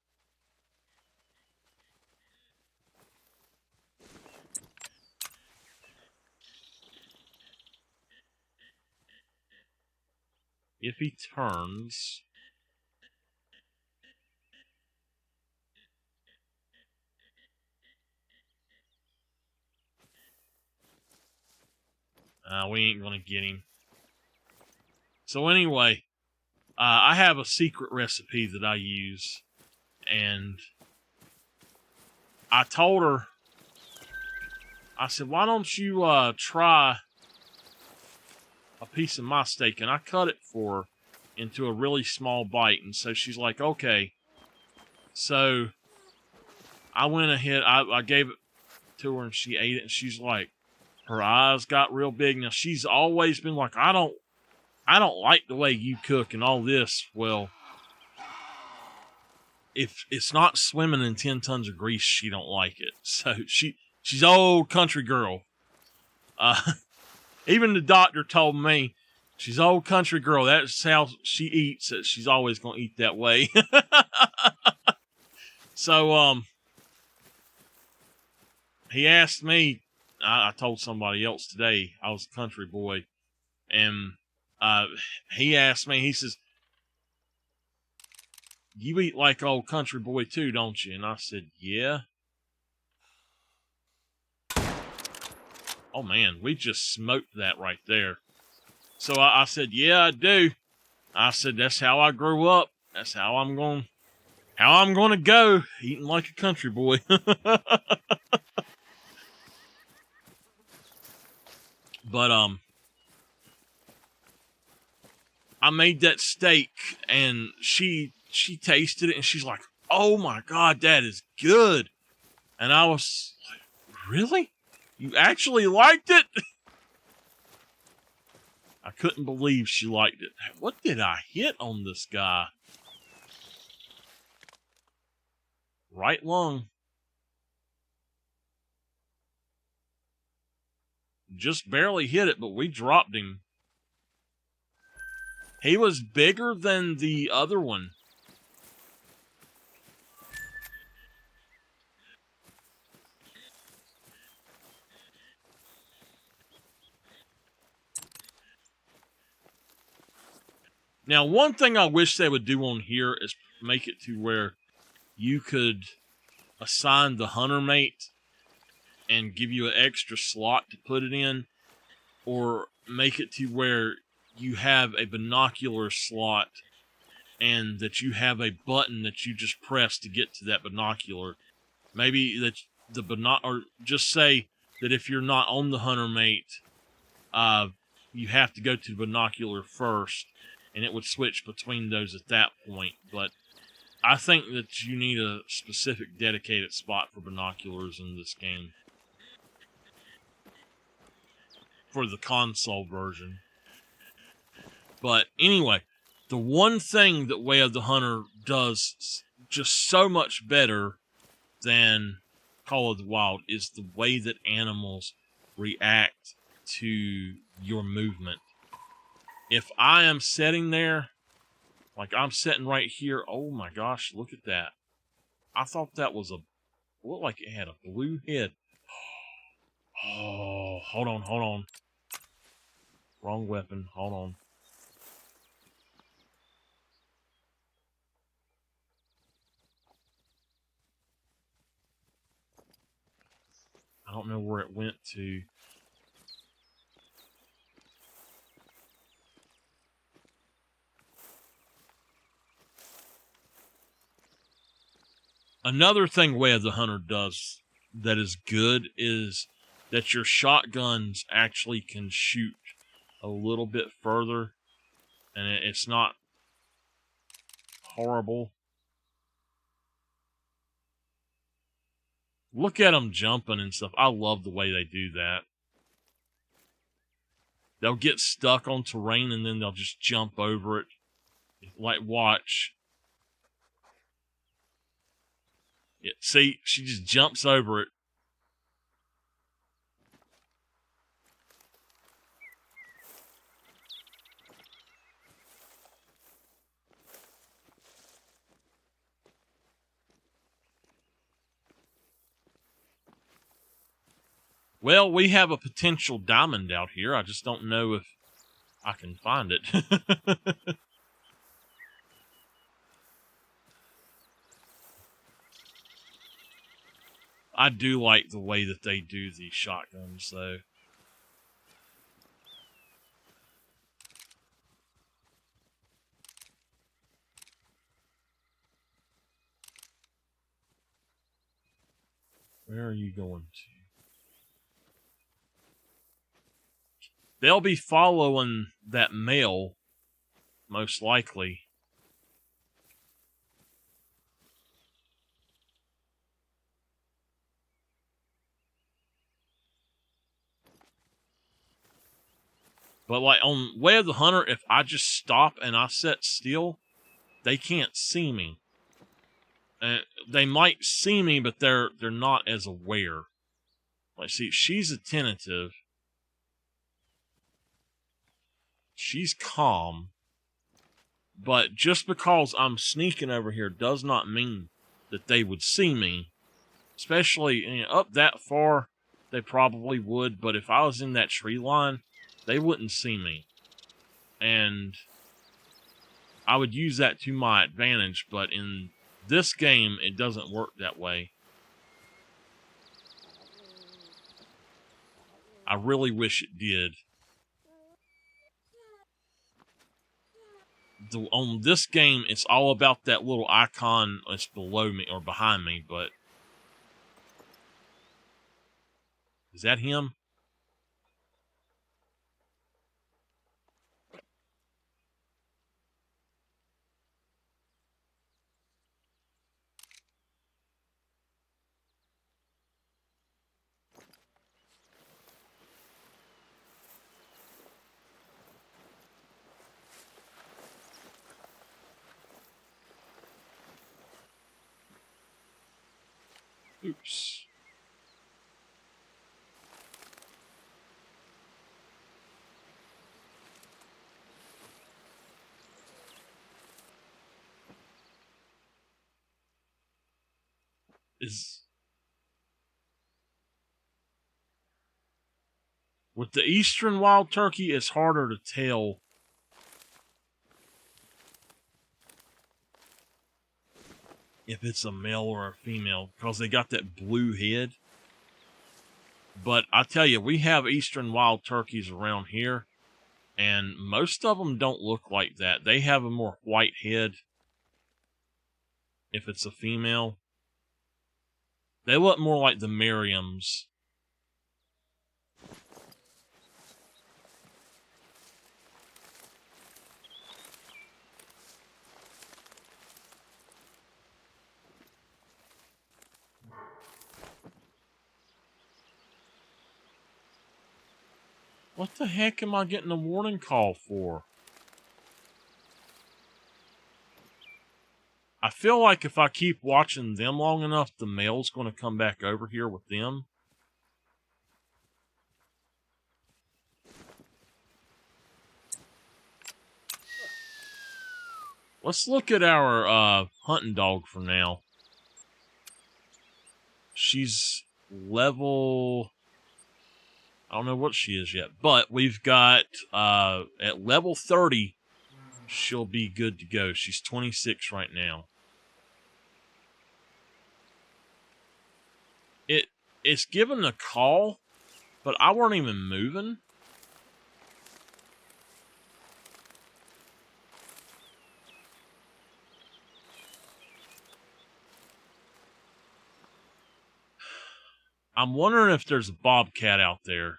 If he turns, we ain't gonna get him. So anyway, I have a secret recipe that I use, and I told her, I said, why don't you try a piece of my steak? And I cut it for her into a really small bite. And so she's like, okay. So I went ahead, I gave it to her, and she ate it, and she's like, her eyes got real big. Now, she's always been like, I don't like the way you cook and all this. Well, if it's not swimming in 10 tons of grease, she don't like it. So she's old country girl. Even the doctor told me she's old country girl. That's how she eats. That she's always gonna eat that way. So he asked me. I told somebody else today I was a country boy, and he asked me. He says, "You eat like old country boy too, don't you?" And I said, "Yeah." Oh man, we just smoked that right there. So I said, "Yeah, I do." I said, "That's how I grew up. That's how I'm gonna go, eating like a country boy." But I made that steak, and she tasted it, and she's like, "Oh my God, that is good." And I was like, "Really? You actually liked it?" I couldn't believe she liked it. What did I hit on this guy? Right lung. Just barely hit it, but we dropped him. He was bigger than the other one. Now, one thing I wish they would do on here is make it to where you could assign the hunter mate and give you an extra slot to put it in, or make it to where you have a binocular slot and that you have a button that you just press to get to that binocular. Maybe that or just say that if you're not on the hunter mate, you have to go to the binocular first, and it would switch between those at that point. But I think that you need a specific dedicated spot for binoculars in this game for the console version. But anyway, the one thing that Way of the Hunter does just so much better than Call of the Wild is the way that animals react to your movement. If I am sitting there, like I'm sitting right here, oh my gosh, look at that. I thought that was looked like it had a blue head. Oh, hold on. Wrong weapon, hold on. I don't know where it went to. Another thing Way of the Hunter does that is good is that your shotguns actually can shoot a little bit further, and it's not horrible. Look at them jumping and stuff. I love the way they do that. they'll get stuck on terrain and then they'll just jump over it. Like, watch. Yeah, see, she just jumps over it. Well, we have a potential diamond out here. I just don't know if I can find it. I do like the way that they do these shotguns, though. Where are you going to? They'll be following that male, most likely. But like on Way of the Hunter, if I just stop and I sit still, they can't see me. They might see me, but they're not as aware. Like, see, she's attentive. She's calm. But just because I'm sneaking over here does not mean that they would see me. Especially up that far, they probably would. But if I was in that tree line, they wouldn't see me. And I would use that to my advantage. But in this game, it doesn't work that way. I really wish it did. On this game, it's all about that little icon that's below me or behind me, but... Is that him? Oops. With the eastern wild turkey, it's harder to tell if it's a male or a female because they got that blue head. But I tell you, we have eastern wild turkeys around here, and most of them don't look like that. They have a more white head if it's a female. They look more like the Merriams. What the heck am I getting a warning call for? I feel like if I keep watching them long enough, the male's going to come back over here with them. Let's look at our hunting dog for now. She's level... I don't know what she is yet, but we've got at level 30, she'll be good to go. She's 26 right now. It's given a call, but I weren't even moving. I'm wondering if there's a bobcat out there.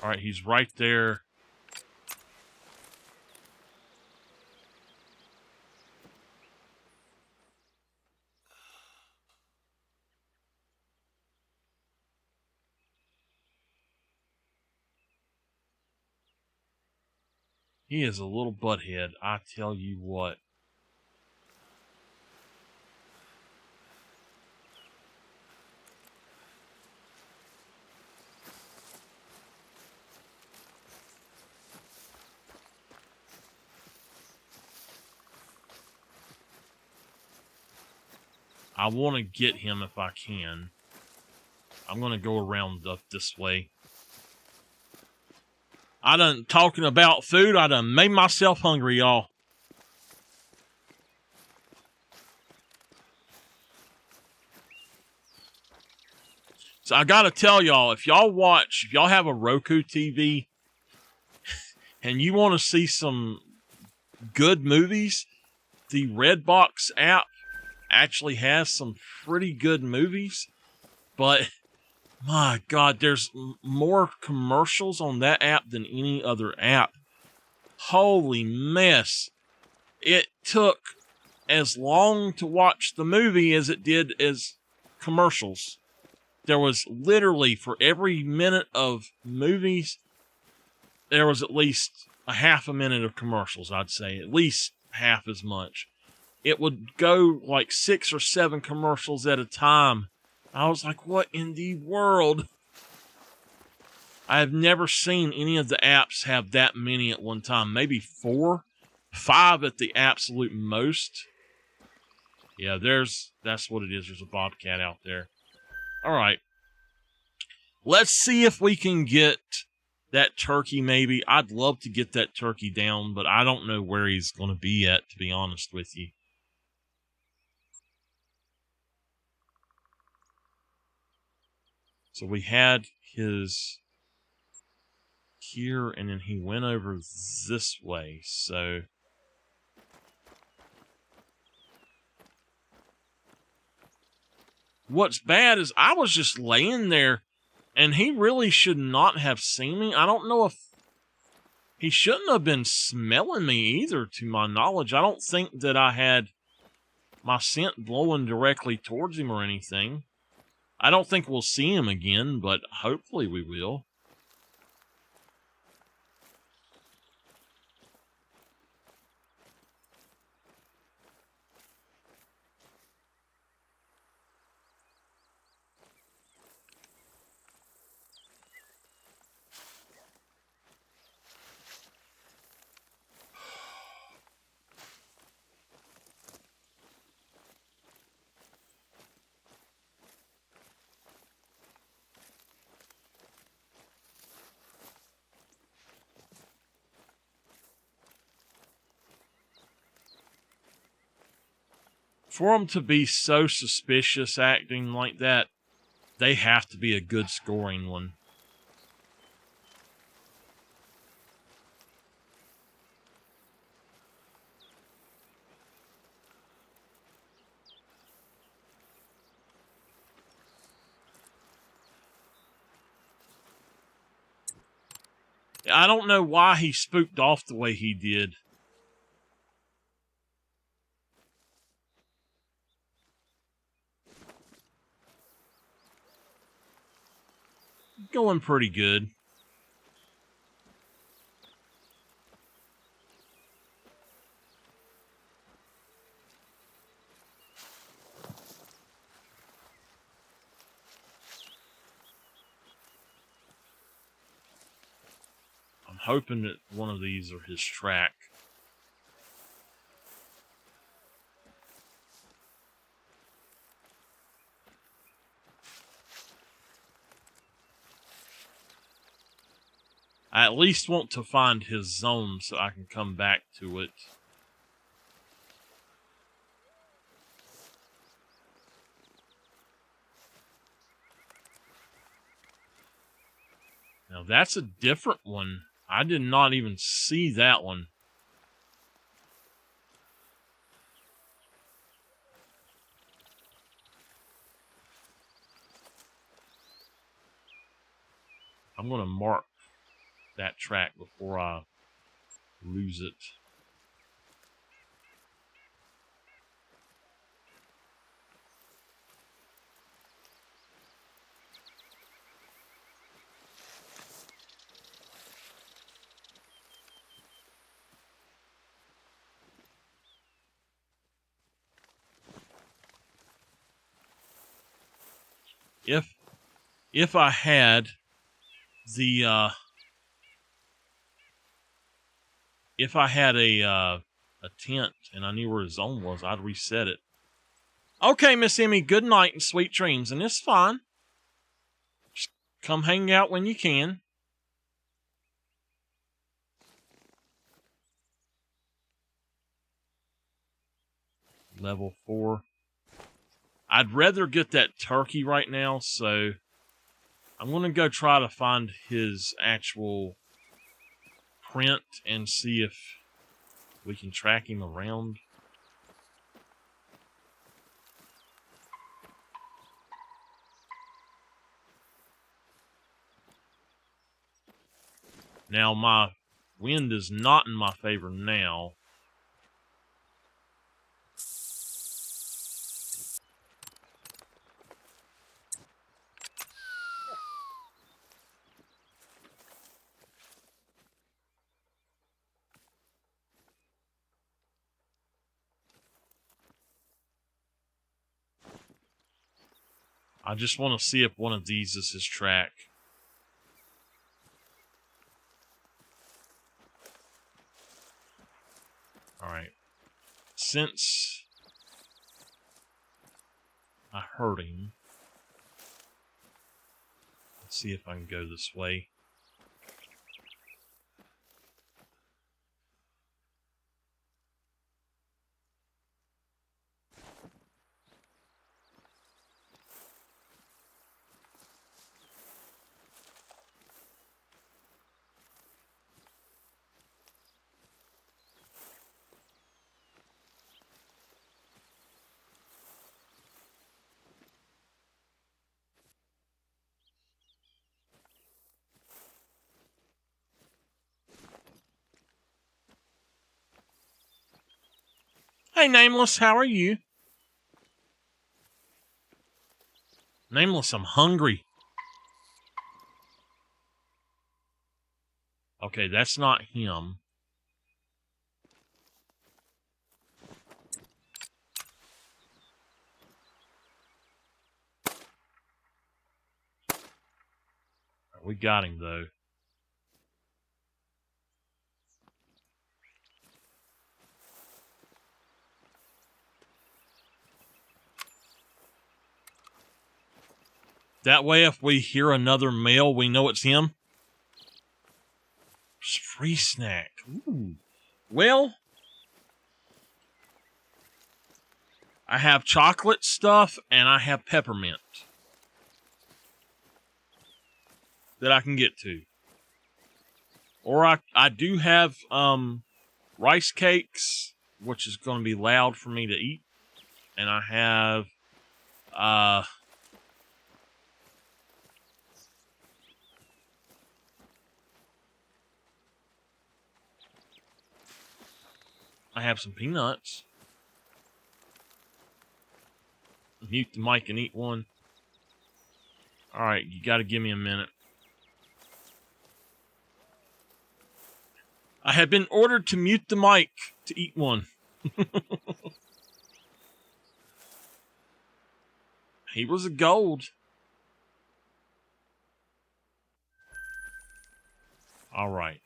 Alright, he's right there. He is a little butthead, I tell you what. I want to get him if I can. I'm going to go around up this way. Talking about food, I done made myself hungry, y'all. So I got to tell y'all, if y'all have a Roku TV and you want to see some good movies, the Redbox app actually has some pretty good movies, but my God, there's more commercials on that app than any other app. Holy mess. It took as long to watch the movie as it did as commercials. There was literally, for every minute of movies, there was at least a half a minute of commercials, I'd say. At least half as much. It would go like 6 or 7 commercials at a time. I was like, what in the world? I have never seen any of the apps have that many at one time. Maybe 4, 5 at the absolute most. Yeah, that's what it is. There's a bobcat out there. All right. Let's see if we can get that turkey maybe. I'd love to get that turkey down, but I don't know where he's going to be at, to be honest with you. So we had his here, and then he went over this way. So what's bad is I was just laying there, and he really should not have seen me. I don't know if he shouldn't have been smelling me either, to my knowledge. I don't think that I had my scent blowing directly towards him or anything. I don't think we'll see him again, but hopefully we will. For them to be so suspicious acting like that, they have to be a good scoring one. I don't know why he spooked off the way he did. Going pretty good. I'm hoping that one of these are his track. I at least want to find his zone so I can come back to it. Now that's a different one. I did not even see that one. I'm going to mark that track before I lose it. if I had the if I had a tent and I knew where the zone was, I'd reset it. Okay, Miss Emmy, good night and sweet dreams, and it's fine. Just come hang out when you can. Level 4. I'd rather get that turkey right now, so I'm going to go try to find his actual print and see if we can track him around. Now, my wind is not in my favor now. I just want to see if one of these is his track. Alright. Since I heard him, let's see if I can go this way. Hey, Nameless, how are you? Nameless, I'm hungry. Okay, that's not him. We got him, though. That way, if we hear another male, we know it's him. Free snack. Ooh. Well, I have chocolate stuff and I have peppermint that I can get to. Or I do have rice cakes, which is going to be loud for me to eat. And I have some peanuts. Mute the mic and eat one. Alright, you gotta give me a minute. I have been ordered to mute the mic to eat one. He was a gold. Alright.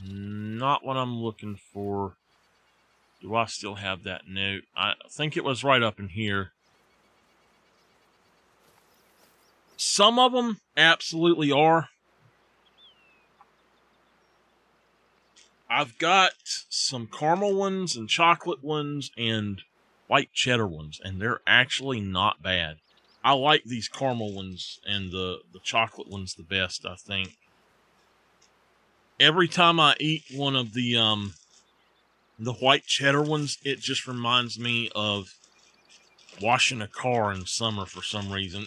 Not what I'm looking for. Do I still have that note? I think it was right up in here. Some of them absolutely are. I've got some caramel ones and chocolate ones and white cheddar ones, and they're actually not bad. I like these caramel ones and the chocolate ones the best, I think. Every time I eat one of the white cheddar ones, it just reminds me of washing a car in summer for some reason.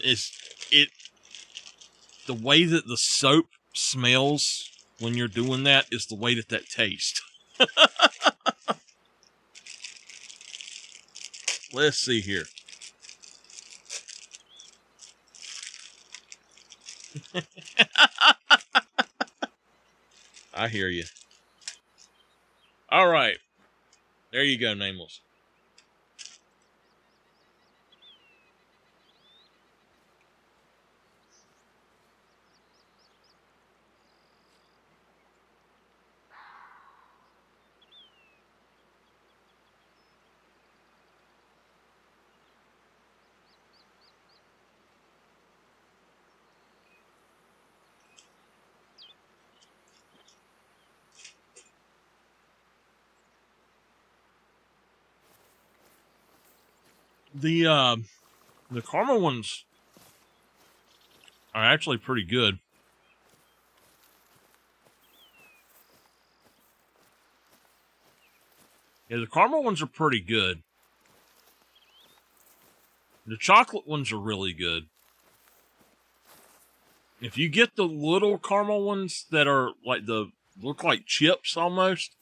The way that the soap smells when you're doing that is the way that tastes. Let's see here. I hear you. All right. There you go, Nameless. The caramel ones are actually pretty good. Yeah, the caramel ones are pretty good. The chocolate ones are really good. If you get the little caramel ones that are like look like chips almost,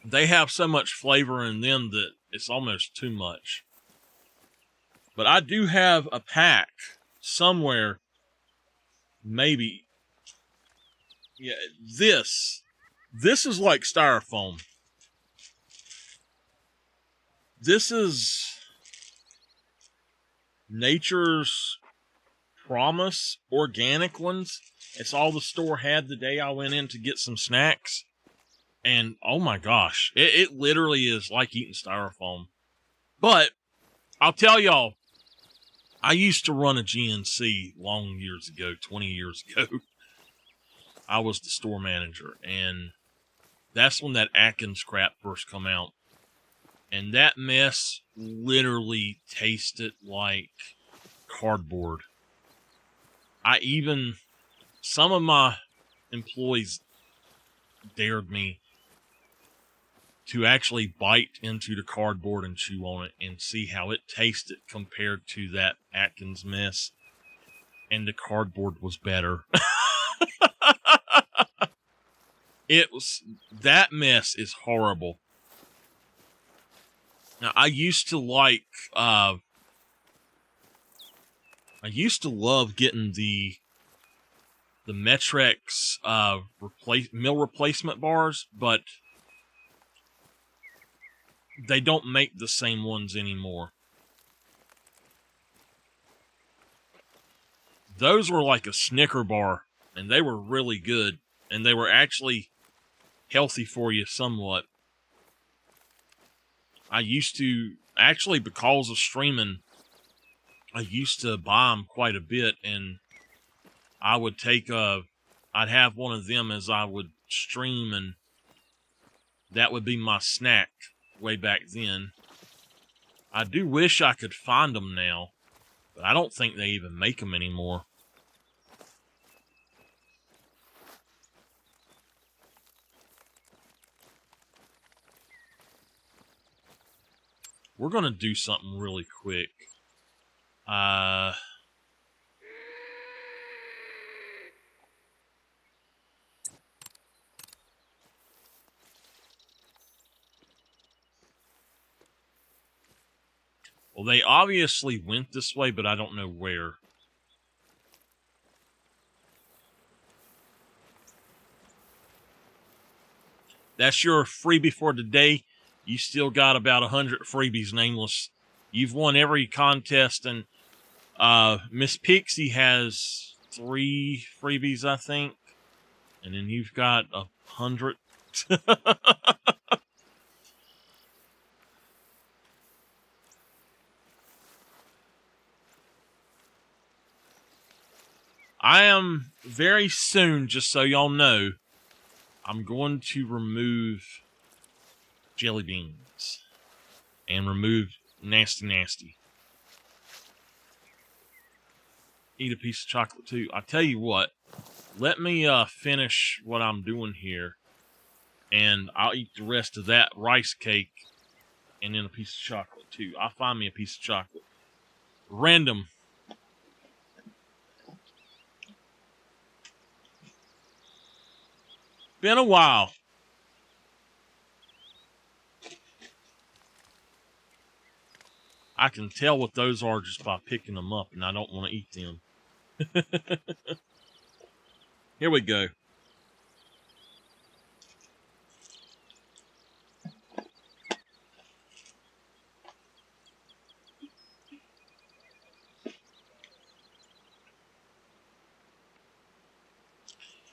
they have so much flavor in them that it's almost too much. But I do have a pack somewhere, maybe. Yeah, this is like styrofoam. This is Nature's Promise organic ones. It's all the store had the day I went in to get some snacks. And oh my gosh, it literally is like eating styrofoam. But I'll tell y'all, I used to run a GNC long years ago, 20 years ago. I was the store manager, and that's when that Atkins crap first come out. And that mess literally tasted like cardboard. Some of my employees dared me to actually bite into the cardboard and chew on it and see how it tasted compared to that Atkins mess. And the cardboard was better. That mess is horrible. Now, I used to love getting the Metrex meal replacement bars, but they don't make the same ones anymore. Those were like a Snicker bar, and they were really good, and they were actually healthy for you somewhat. I used to, actually because of streaming, I used to buy them quite a bit, and I would I'd have one of them as I would stream, and that would be my snack way back then. I do wish I could find them now, but I don't think they even make them anymore. We're going to do something really quick. Well, they obviously went this way, but I don't know where. That's your freebie for today. You still got about 100 freebies nameless. You've won every contest, and Miss Pixie has 3 freebies, I think. And then you've got 100. I am very soon, just so y'all know, I'm going to remove jelly beans and remove nasty. Eat a piece of chocolate too. I tell you what, let me finish what I'm doing here, and I'll eat the rest of that rice cake and then a piece of chocolate too. I'll find me a piece of chocolate. Random. Been a while. I can tell what those are just by picking them up, and I don't want to eat them. Here we go.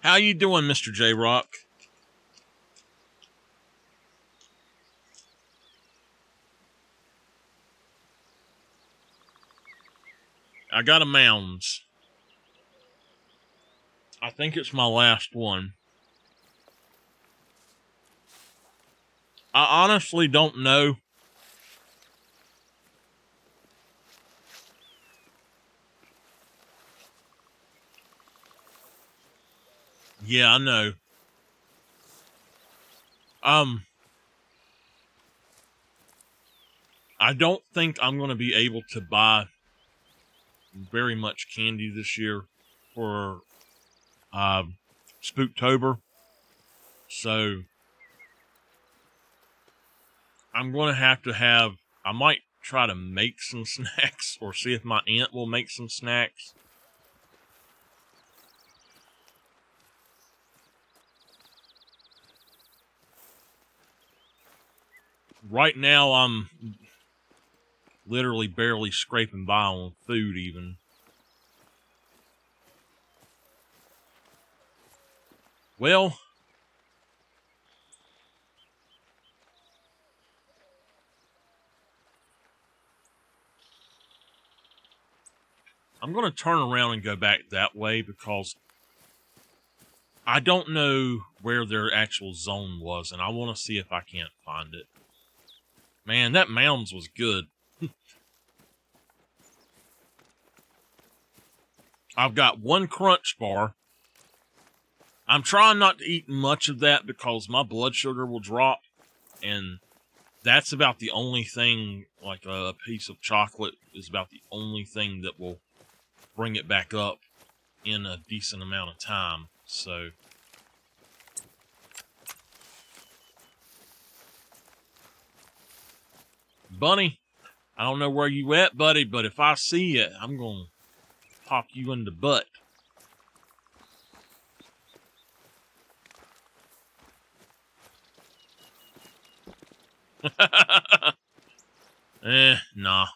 How you doing, Mr. J Rock? I got a Mounds. I think it's my last one. I honestly don't know Yeah, I know. I don't think I'm going to be able to buy very much candy this year for Spooktober. So I'm going to have, I might try to make some snacks or see if my aunt will make some snacks. Right now, I'm literally barely scraping by on food even. Well, I'm going to turn around and go back that way because I don't know where their actual zone was, and I want to see if I can't find it. Man, that Mounds was good. I've got one Crunch Bar. I'm trying not to eat much of that because my blood sugar will drop, and that's about the only thing, like a piece of chocolate is about the only thing that will bring it back up in a decent amount of time. So Bunny, I don't know where you at, buddy, but if I see you, I'm going to pop you in the butt. Nah.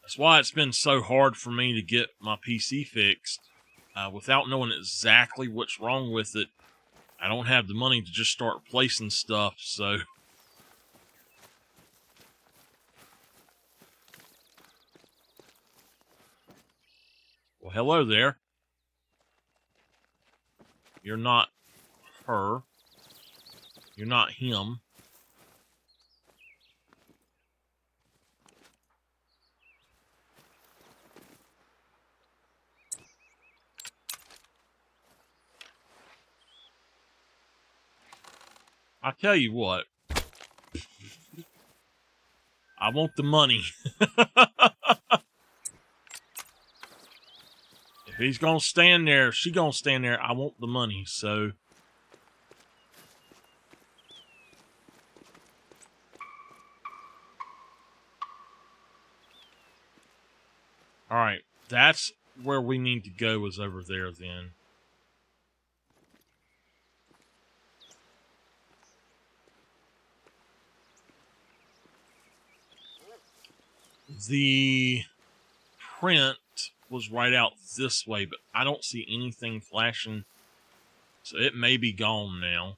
That's why it's been so hard for me to get my PC fixed. Without knowing exactly what's wrong with it, I don't have the money to just start replacing stuff, so... Well, hello there. You're not her. You're not him. I tell you what. I want the money. If he's gonna stand there, if she gonna stand there, I want the money, so... Alright, that's where we need to go, is over there then. The print was right out this way, but I don't see anything flashing, so it may be gone now.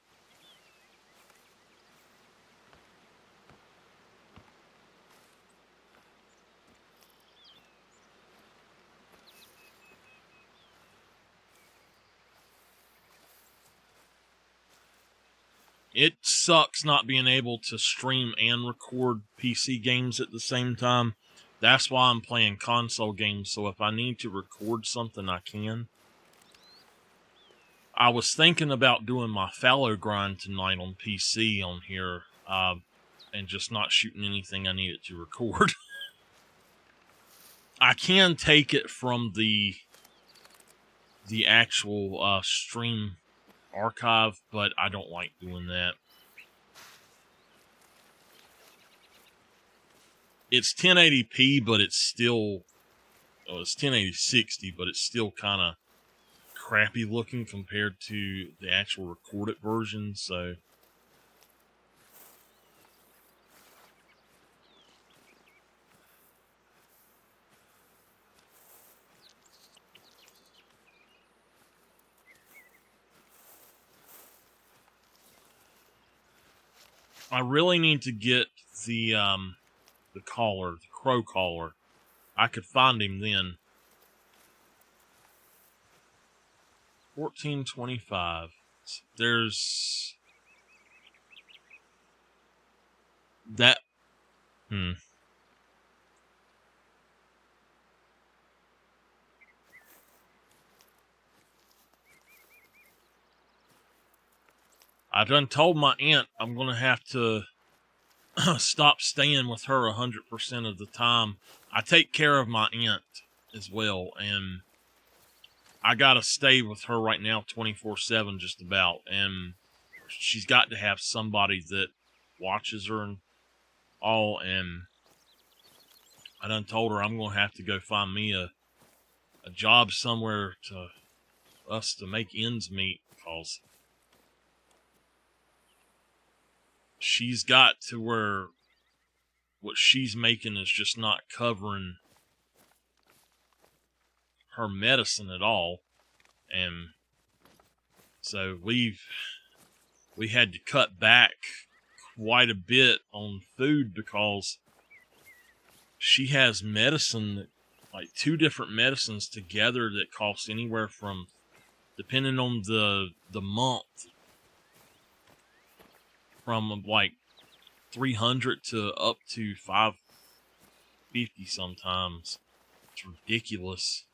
It sucks not being able to stream and record PC games at the same time. That's why I'm playing console games, so if I need to record something, I can. I was thinking about doing my fallow grind tonight on PC on here, and just not shooting anything I needed to record. I can take it from the actual stream archive, but I don't like doing that. It's 1080p, but it's still... Oh, it's 1080-60, but it's still kind of crappy looking compared to the actual recorded version, so... I really need to get the collar, the crow collar. I could find him then. 1425. There's that. I done told my aunt I'm gonna have to stop staying with her 100% of the time. I take care of my aunt as well, and I gotta stay with her right now 24/7 just about, and she's got to have somebody that watches her and all, and I done told her I'm gonna have to go find me a job somewhere to us to make ends meet, because she's got to where what she's making is just not covering her medicine at all, and so we had to cut back quite a bit on food, because she has medicine, like 2 different medicines together, that cost anywhere from, depending on the month, from like 300 to up to 550 sometimes. It's ridiculous.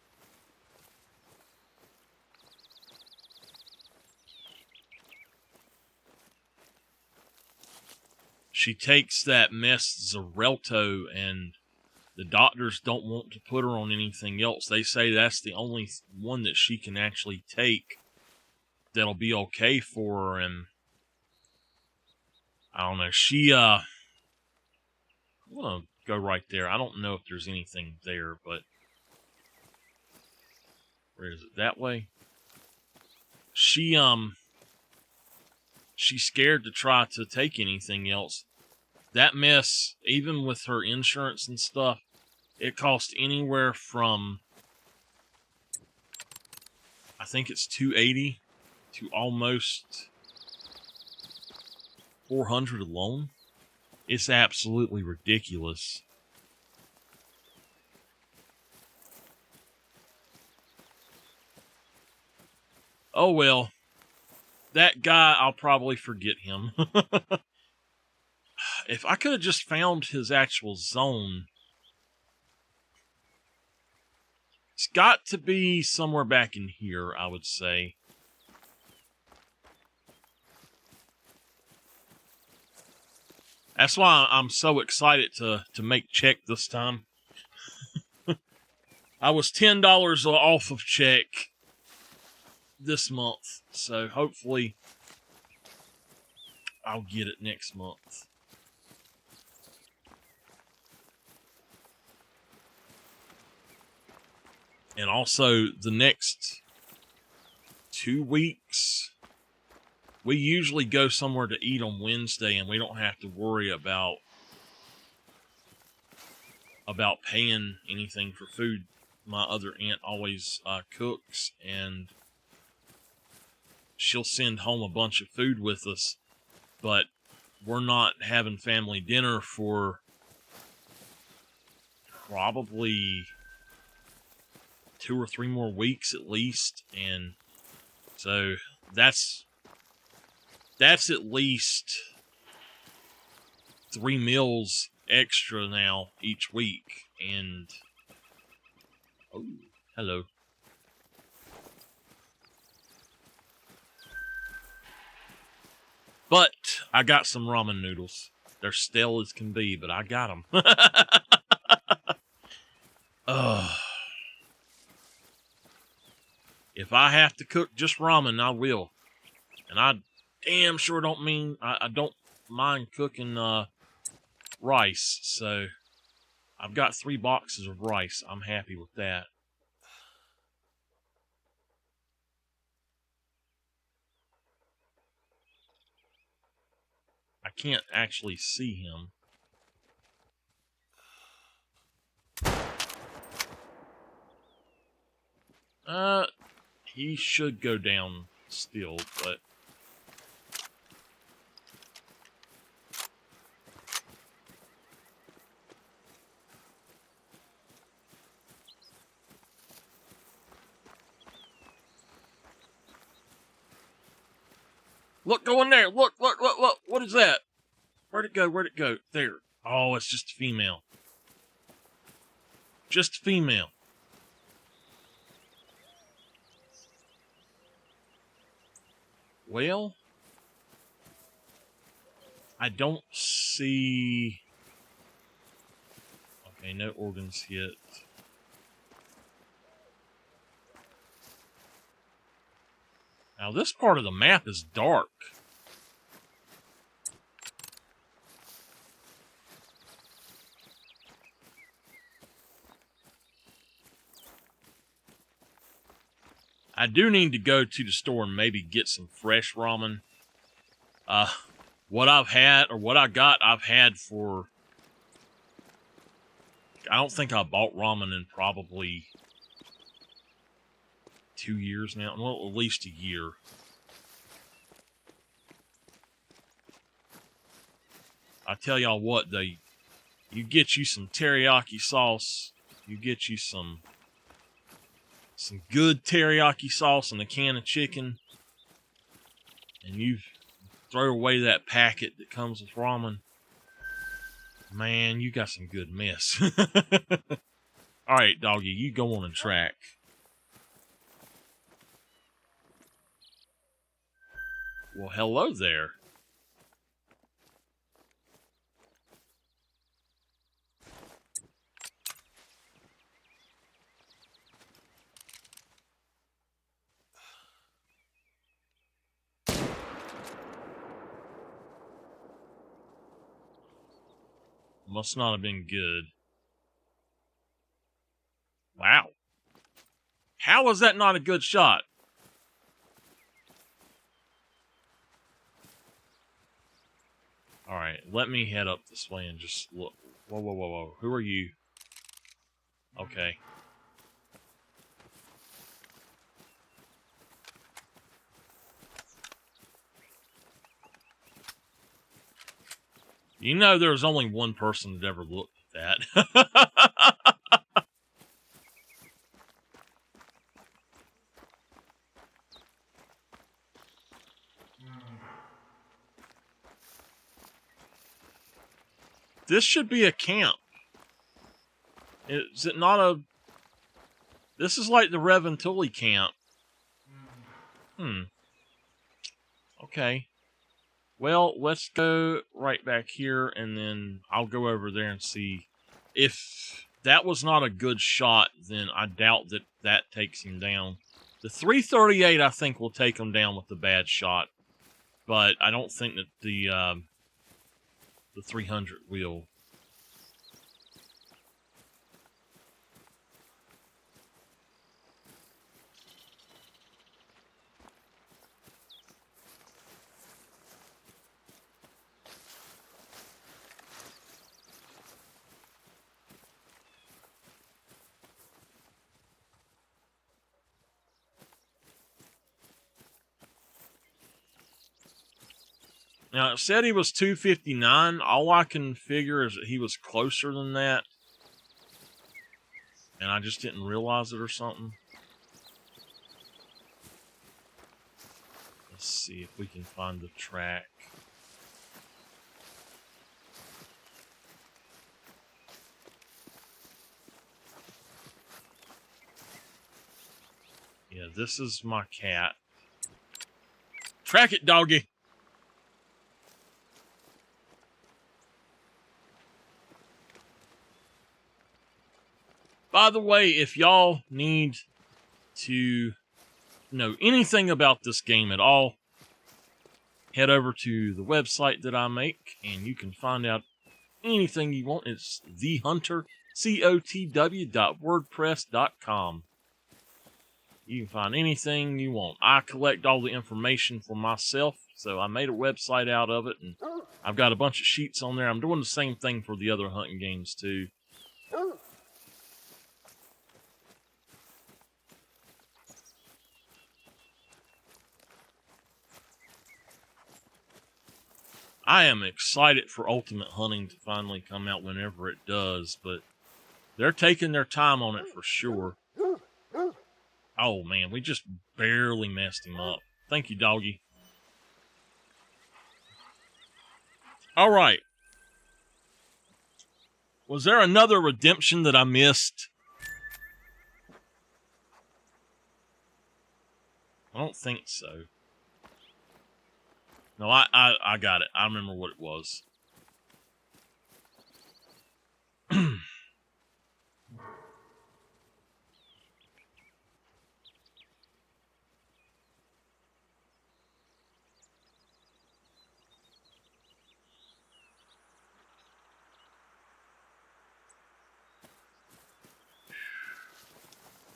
She takes that mess Xarelto, and the doctors don't want to put her on anything else. They say that's the only one that she can actually take that'll be okay for her, and I don't know. I'm gonna go right there. I don't know if there's anything there, but where is it? That way? She's scared to try to take anything else. That mess, even with her insurance and stuff, it costs anywhere from, I think it's $280 to almost $400 alone. It's absolutely ridiculous. Oh well, that guy, I'll probably forget him. If I could have just found his actual zone. It's got to be somewhere back in here, I would say. That's why I'm so excited to make check this time. I was $10 off of check this month, so hopefully I'll get it next month. And also, the next 2 weeks, we usually go somewhere to eat on Wednesday, and we don't have to worry about paying anything for food. My other aunt always cooks, and she'll send home a bunch of food with us, but we're not having family dinner for probably 2 or 3 more weeks at least, and so that's at least 3 meals extra now each week. And oh, hello. But I got some ramen noodles. They're stale as can be, but I got them. If I have to cook just ramen, I will. And I damn sure I don't mind cooking rice. So I've got 3 boxes of rice. I'm happy with that. I can't actually see him. He should go down still, but Look, go in there. Look. What is that? Where'd it go? There. Oh, it's just a female. Just a female. Well, I don't see... Okay, no organs hit. Now, this part of the map is dark. I do need to go to the store and maybe get some fresh ramen. What I've had, or what I've had for... I don't think I bought ramen in probably 2 years now. Well, at least a year. I tell y'all what, though. You get you some teriyaki sauce. You get you some good teriyaki sauce and a can of chicken. And you throw away that packet that comes with ramen. Man, you got some good mess. Alright, doggy, you go on and track. Well, hello there. Must not have been good. Wow. How was that not a good shot? Alright, let me head up this way and just look. Whoa. Who are you? Okay. You know there's only one person that ever looked at that. This should be a camp. Is it not a... This is like the Reventuli camp. Okay. Well, let's go right back here, and then I'll go over there and see. If that was not a good shot, then I doubt that that takes him down. The 338, I think, will take him down with the bad shot. But I don't think that the 300 will. Now, it said he was 259. All I can figure is that he was closer than that. And I just didn't realize it or something. Let's see if we can find the track. Yeah, this is my cat. Track it, doggy! By the way, if y'all need to know anything about this game at all, head over to the website that I make, and you can find out anything you want. It's theHunter, COTW.wordpress.com. You can find anything you want. I collect all the information for myself, so I made a website out of it, and I've got a bunch of sheets on there. I'm doing the same thing for the other hunting games, too. I am excited for Ultimate Hunting to finally come out whenever it does, but they're taking their time on it for sure. Oh man, we just barely messed him up. Thank you, doggy. All right. Was there another redemption that I missed? I don't think so. No, I got it. I remember what it was.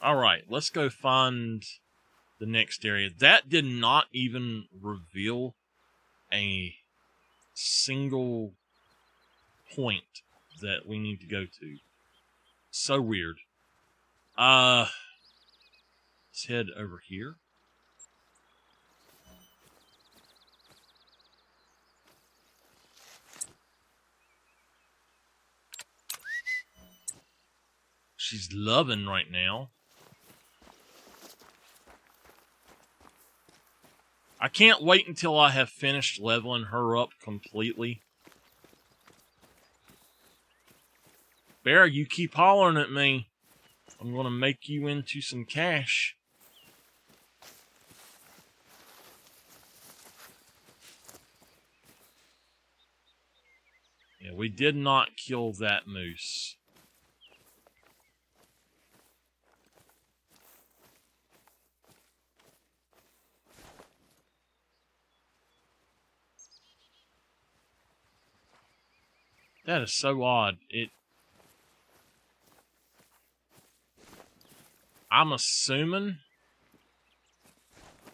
All right, let's go find the next area. That did not even reveal a single point that we need to go to. So weird. Let's head over here. She's loving right now. I can't wait until I have finished leveling her up completely. Bear, you keep hollering at me. I'm going to make you into some cash. Yeah, we did not kill that moose. That is so odd. I'm assuming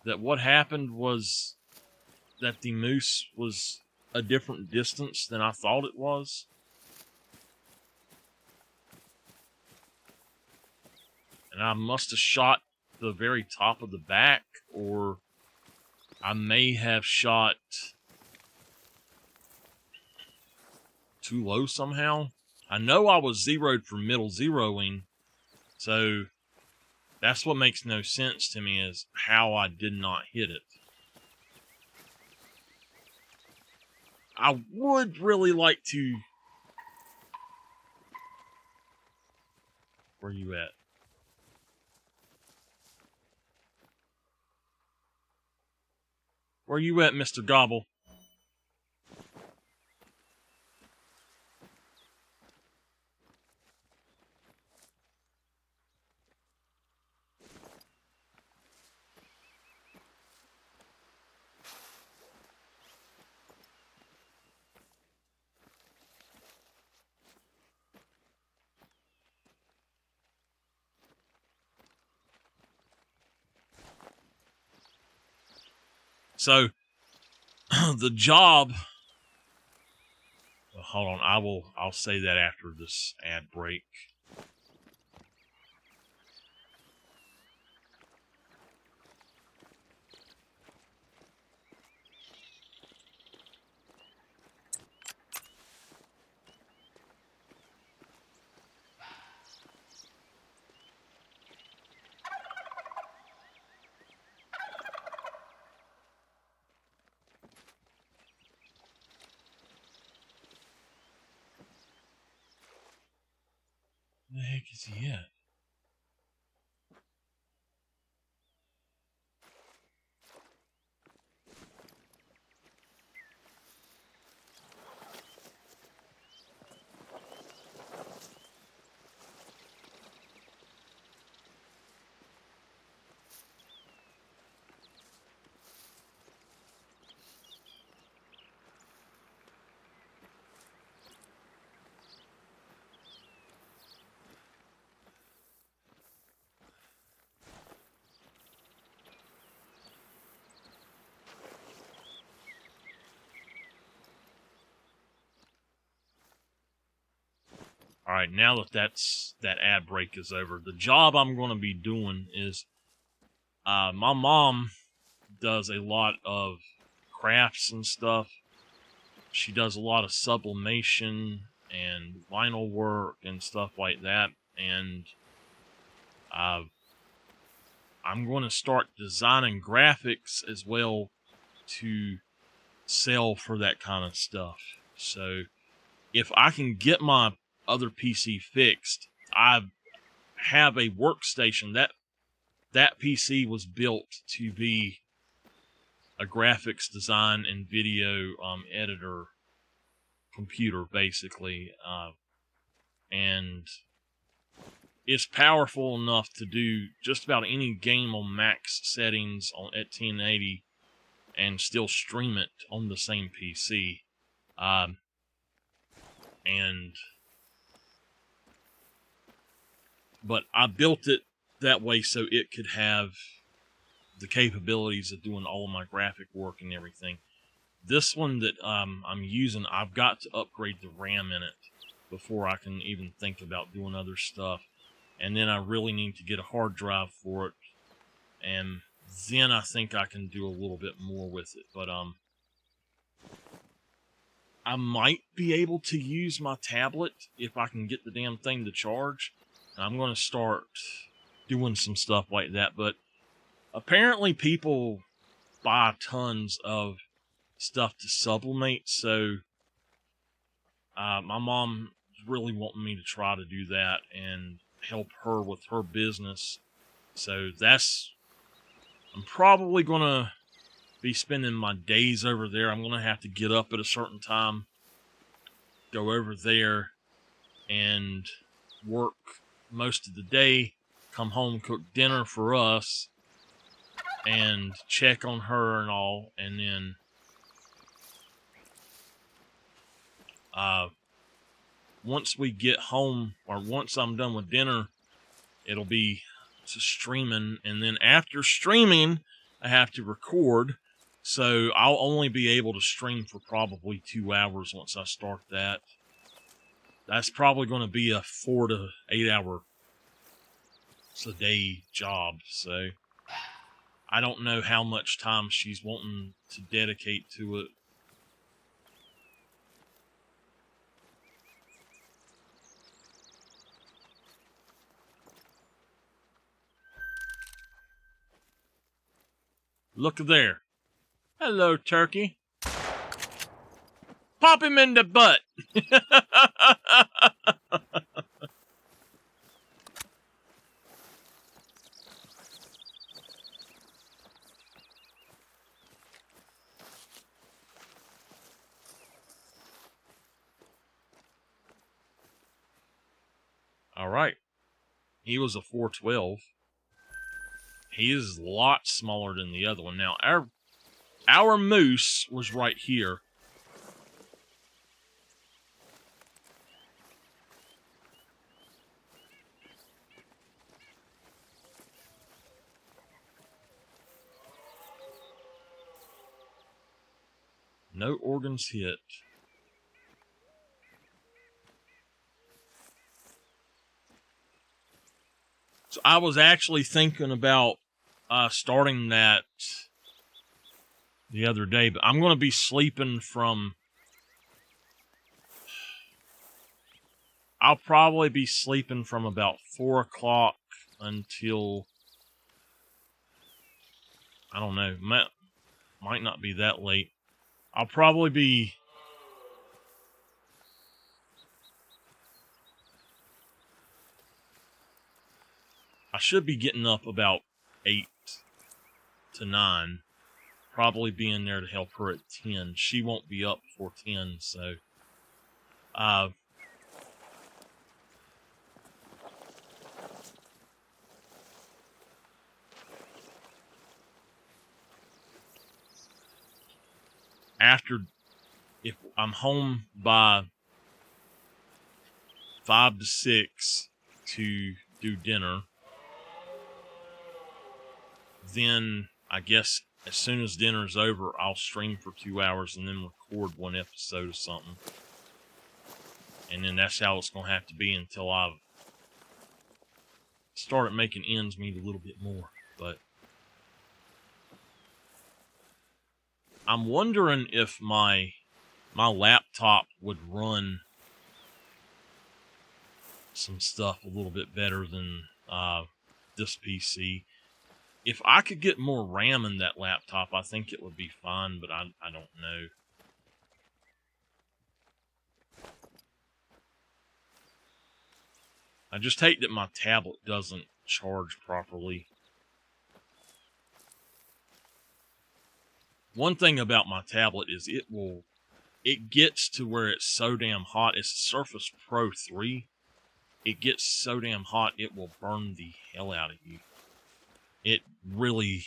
that what happened was that the moose was a different distance than I thought it was. And I must have shot the very top of the back, or I may have shot too low somehow. I know I was zeroed for middle zeroing, so that's what makes no sense to me, is how I did not hit it. I would really like to... Where are you at? Where are you at, Mr. Gobble? So, the job... Well, hold on, I'll say that after this ad break. Where the heck is he at? Alright, now that that ad break is over, the job I'm going to be doing is, my mom does a lot of crafts and stuff. She does a lot of sublimation and vinyl work and stuff like that, and I'm going to start designing graphics as well to sell for that kind of stuff. So if I can get my other PC fixed, I have a workstation. That PC was built to be a graphics design and video editor computer, basically. And it's powerful enough to do just about any game on max settings at 1080 and still stream it on the same PC. But I built it that way so it could have the capabilities of doing all of my graphic work and everything. This one that I'm using, I've got to upgrade the RAM in it before I can even think about doing other stuff. And then I really need to get a hard drive for it. And then I think I can do a little bit more with it. But I might be able to use my tablet if I can get the damn thing to charge. And I'm going to start doing some stuff like that. But apparently people buy tons of stuff to sublimate. So my mom is really wanting me to try to do that and help her with her business. So I'm probably going to be spending my days over there. I'm going to have to get up at a certain time, go over there, and work most of the day, come home, cook dinner for us, and check on her and all, and then once we get home, or once I'm done with dinner, it'll be to streaming, and then after streaming, I have to record, so I'll only be able to stream for probably 2 hours once I start that. That's probably going to be a 4 to 8 hour a day job, so I don't know how much time she's wanting to dedicate to it. Look there. Hello, turkey. Pop him in the butt. All right. He was a 412. He is a lot smaller than the other one. Now, our moose was right here. No organs hit. So I was actually thinking about starting that the other day, but I'm going to be sleeping from... I'll probably be sleeping from about 4 o'clock until... I don't know. Might not be that late. I'll probably be... I should be getting up about 8 to 9. Probably being there to help her at 10. She won't be up before 10, so... if I'm home by 5 to 6 to do dinner, then I guess as soon as dinner's over, I'll stream for 2 hours and then record one episode of something. And then that's how it's going to have to be until I've started making ends meet a little bit more. But I'm wondering if my laptop would run some stuff a little bit better than this PC. If I could get more RAM in that laptop, I think it would be fine, but I don't know. I just hate that my tablet doesn't charge properly. One thing about my tablet is it gets to where it's so damn hot. It's a Surface Pro 3. It gets so damn hot, it will burn the hell out of you. It really,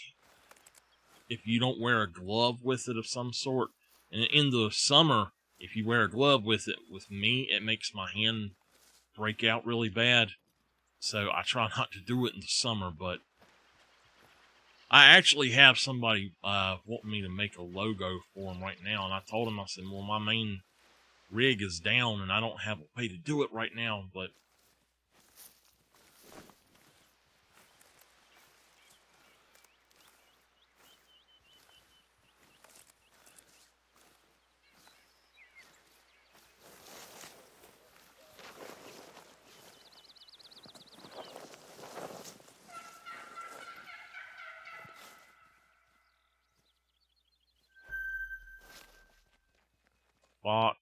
if you don't wear a glove with it of some sort, and in the summer, if you wear a glove with it, with me, it makes my hand break out really bad. So I try not to do it in the summer, but I actually have somebody wanting me to make a logo for them right now, and I told them, I said, well, my main rig is down, and I don't have a way to do it right now, but box.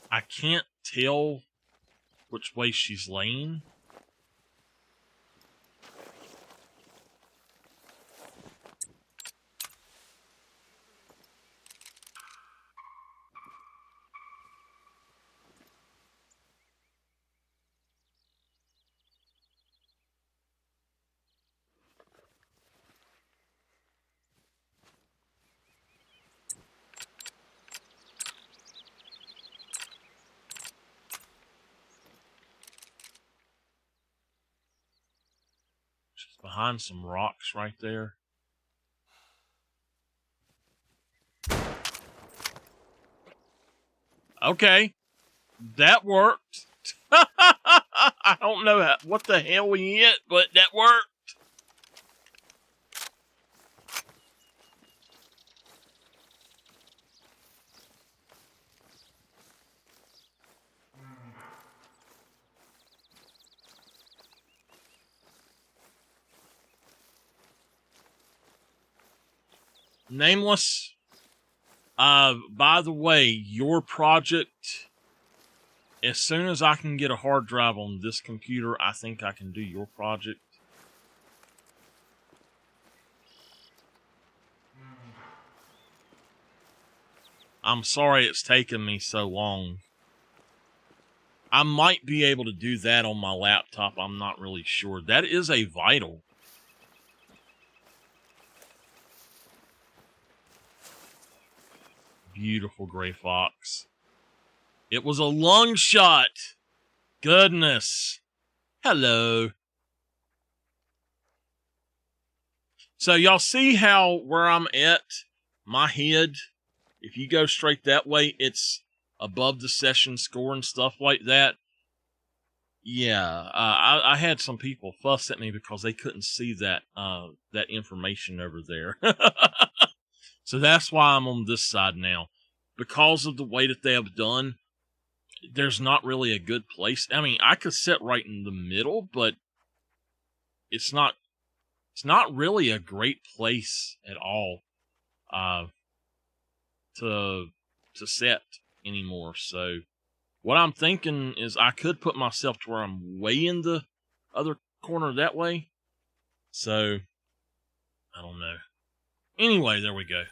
I can't tell which way she's laying. She's behind some rocks right there. Okay, that worked. I don't know what the hell we hit, but that worked. Nameless. By the way, your project, as soon as I can get a hard drive on this computer, I think I can do your project. I'm sorry it's taken me so long. I might be able to do that on my laptop. I'm not really sure. That is a vital. Beautiful gray fox. It was a lung shot. Goodness. Hello. So y'all see how where I'm at, my head, if you go straight that way, it's above the session score and stuff like that. Yeah, I had some people fuss at me because they couldn't see that that information over there. So that's why I'm on this side now. Because of the way that they have done, there's not really a good place. I mean, I could sit right in the middle, but it's not really a great place at all to set anymore. So what I'm thinking is I could put myself to where I'm way in the other corner that way. So I don't know. Anyway, there we go.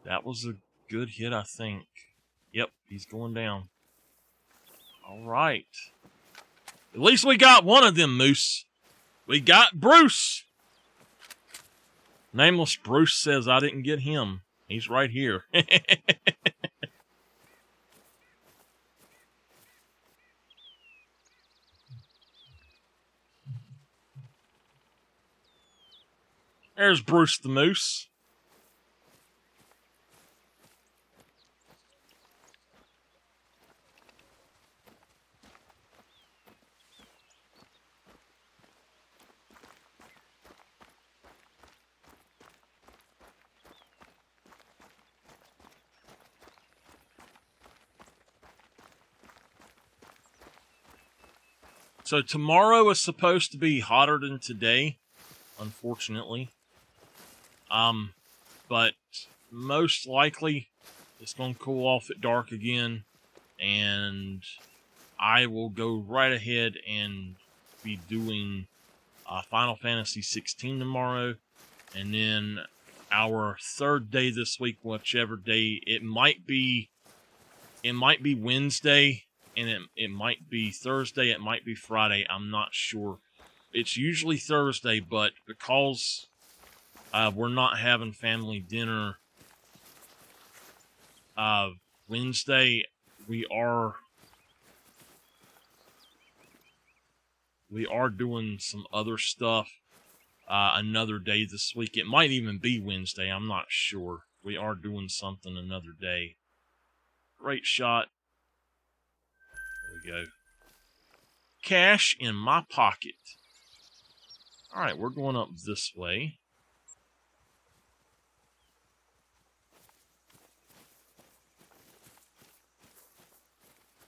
That was a good hit, I think. Yep, he's going down. All right. At least we got one of them, Moose. We got Bruce. Nameless Bruce says I didn't get him. He's right here. There's Bruce the Moose. So tomorrow is supposed to be hotter than today, unfortunately. But most likely it's going to cool off at dark again, and I will go right ahead and be doing Final Fantasy 16 tomorrow, and then our third day this week, whichever day it might be Wednesday, and it might be Thursday, it might be Friday. I'm not sure. It's usually Thursday, but because we're not having family dinner Wednesday, we are doing some other stuff another day this week. It might even be Wednesday. I'm not sure. We are doing something another day. Great shot. There we go. Cash in my pocket. All right, we're going up this way.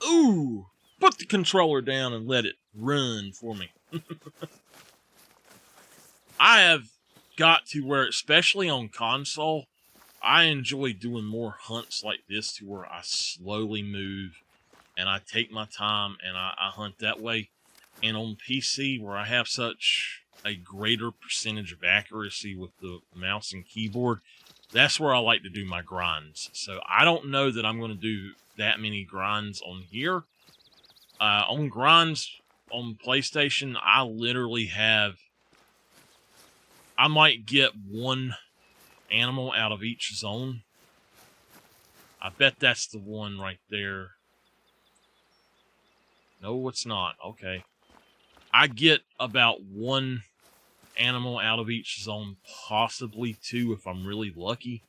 Ooh! Put the controller down and let it run for me. I have got to where, especially on console, I enjoy doing more hunts like this to where I slowly move and I take my time and I hunt that way. And on PC, where I have such a greater percentage of accuracy with the mouse and keyboard, that's where I like to do my grinds. So I don't know that I'm going to do that many grinds on here. On grinds on PlayStation, I literally have... I might get one animal out of each zone. I bet that's the one right there. No, it's not. Okay. I get about one animal out of each zone, possibly two if I'm really lucky.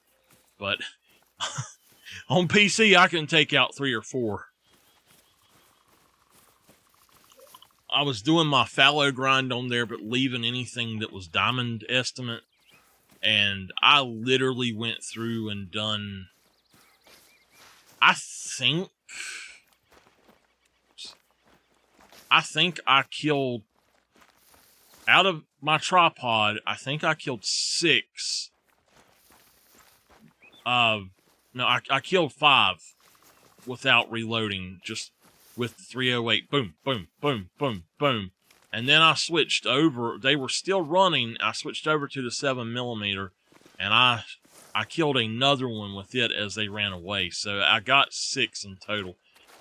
But on PC, I can take out 3 or 4. I was doing my fallow grind on there, but leaving anything that was diamond estimate. And I literally went through and done, I think I killed, out of my tripod, I think I killed 6. No, I killed 5 without reloading, just with the 308. Boom, boom, boom, boom, boom. And then I switched over. They were still running. I switched over to the 7mm, and I killed another one with it as they ran away. So I got 6 in total.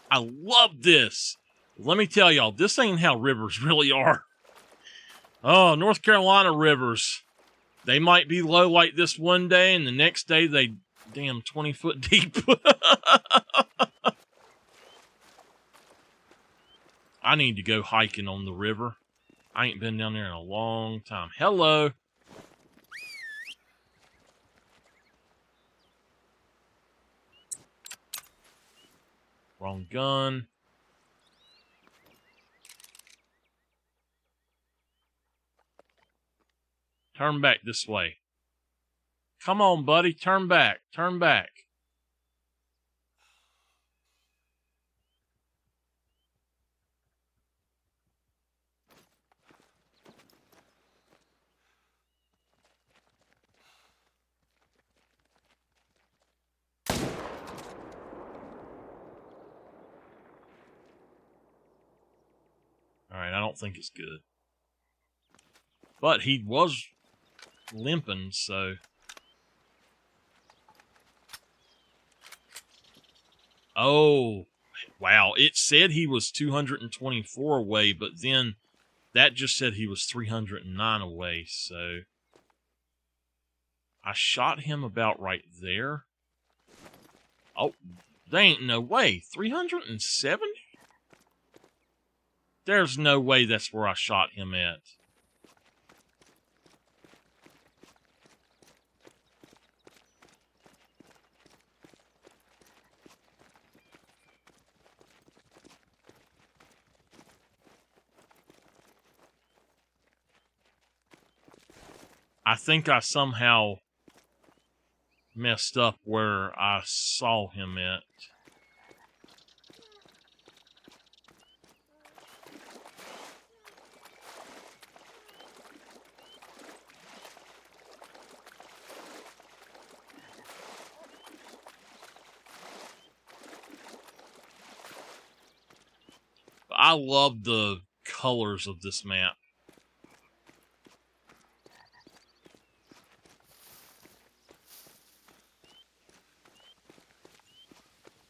I love this. Let me tell y'all, this ain't how rivers really are. Oh, North Carolina rivers. They might be low like this one day, and the next day they damn 20 foot deep. I need to go hiking on the river. I ain't been down there in a long time. Hello. Wrong gun. Turn back this way. Come on, buddy. Turn back. Turn back. Alright, I don't think it's good. But he was limping, so... Oh, wow. It said he was 224 away, but then that just said he was 309 away, so... I shot him about right there. Oh, there ain't no way. 370? There's no way that's where I shot him at. I think I somehow messed up where I saw him at. I love the colors of this map.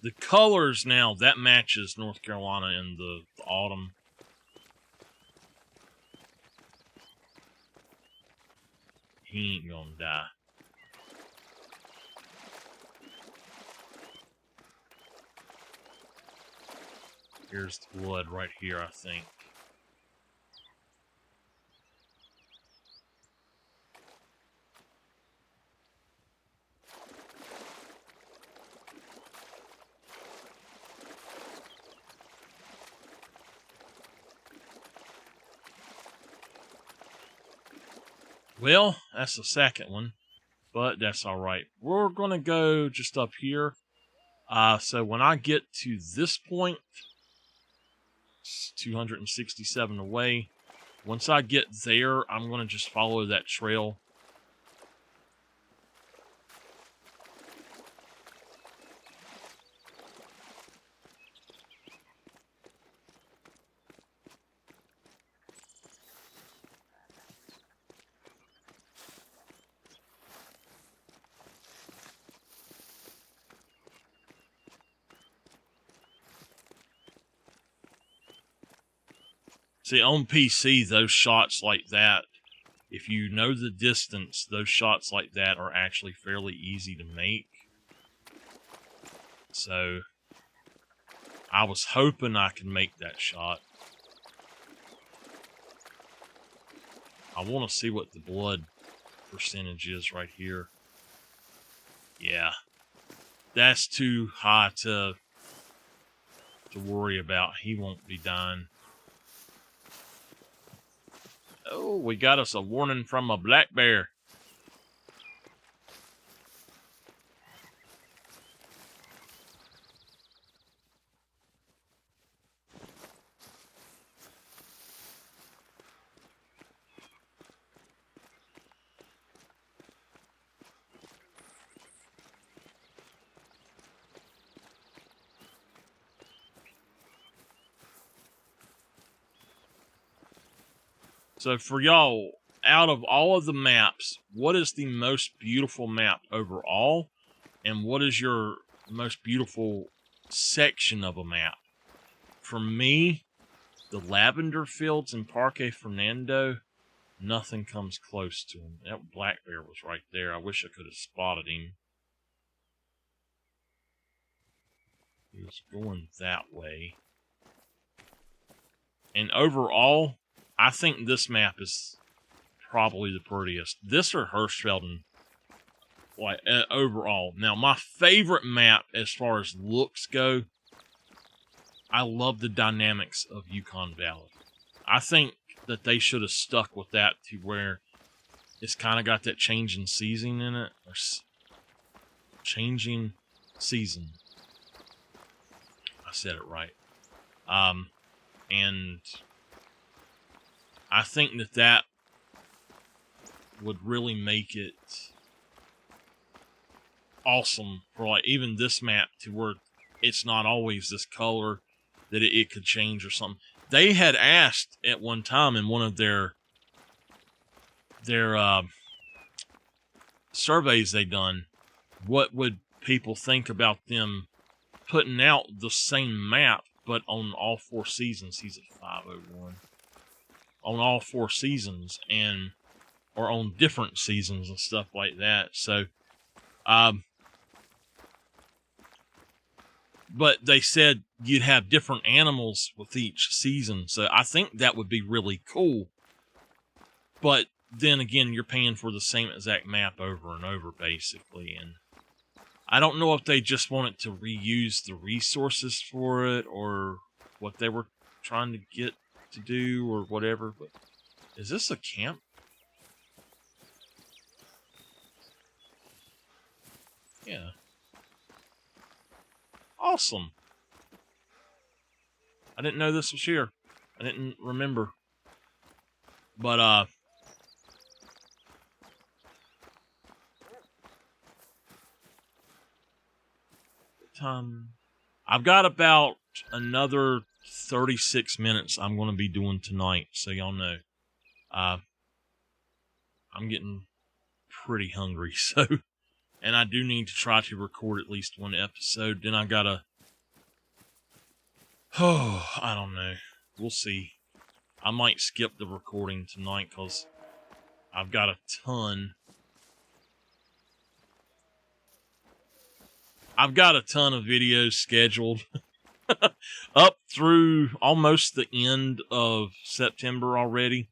The colors now, that matches North Carolina in the autumn. He ain't gonna die. Here's the blood right here, I think. Well, that's the second one, but that's all right. We're going to go just up here. So when I get to this point, it's 267 away. Once I get there, I'm going to just follow that trail. See, on PC, those shots like that, if you know the distance, those shots like that are actually fairly easy to make. So, I was hoping I could make that shot. I want to see what the blood percentage is right here. Yeah. That's too high to worry about. He won't be dying. Oh, we got us a warning from a black bear. So for y'all, out of all of the maps, what is the most beautiful map overall? And what is your most beautiful section of a map? For me, the lavender fields in Parque Fernando, nothing comes close to him. That black bear was right there. I wish I could have spotted him. He was going that way. And overall, I think this map is probably the prettiest. This or Hirschfelden, like overall. Now, my favorite map as far as looks go, I love the dynamics of Yukon Valley. I think that they should have stuck with that to where it's kind of got that changing season in it. Or changing season. I said it right. And I think that that would really make it awesome for like even this map to where it's not always this color, that it could change or something. They had asked at one time in one of their surveys they done, what would people think about them putting out the same map but on all 4 seasons. He's at 501 on all 4 seasons, and or on different seasons and stuff like that. So, but they said you'd have different animals with each season. So I think that would be really cool. But then again, you're paying for the same exact map over and over, basically. And I don't know if they just wanted to reuse the resources for it or what they were trying to get to do or whatever. But is this a camp? Yeah. Awesome. I didn't know this was here. I didn't remember. But, I've got about another 36 minutes I'm going to be doing tonight, so y'all know. I'm getting pretty hungry, so... And I do need to try to record at least one episode. Then I gotta... Oh, I don't know. We'll see. I might skip the recording tonight, because I've got a ton... I've got a ton of videos scheduled up through almost the end of September already.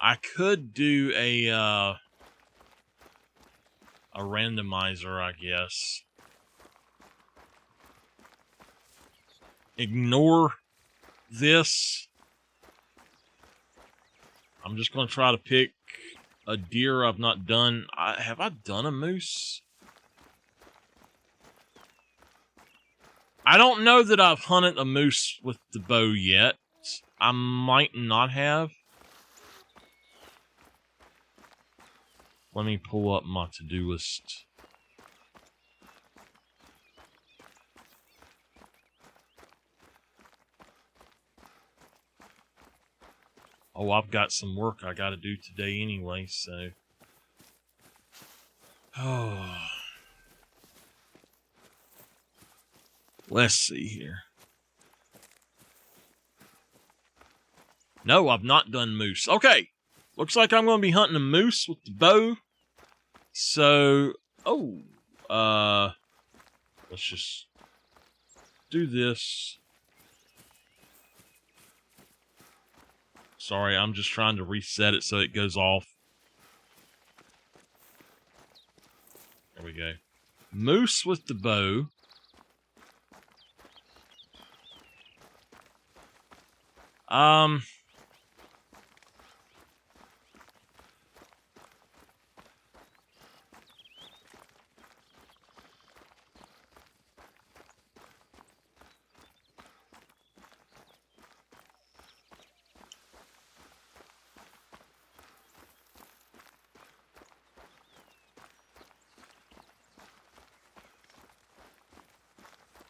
I could do a randomizer, I guess. Ignore this. I'm just going to try to pick a deer I've not done. Have I done a moose? I don't know that I've hunted a moose with the bow yet. I might not have. Let me pull up my to-do list. Oh, I've got some work I gotta do today anyway, so... Oh... Let's see here. No, I've not done moose. Okay. Looks like I'm going to be hunting a moose with the bow. So, let's just do this. Sorry, I'm just trying to reset it so it goes off. There we go. Moose with the bow.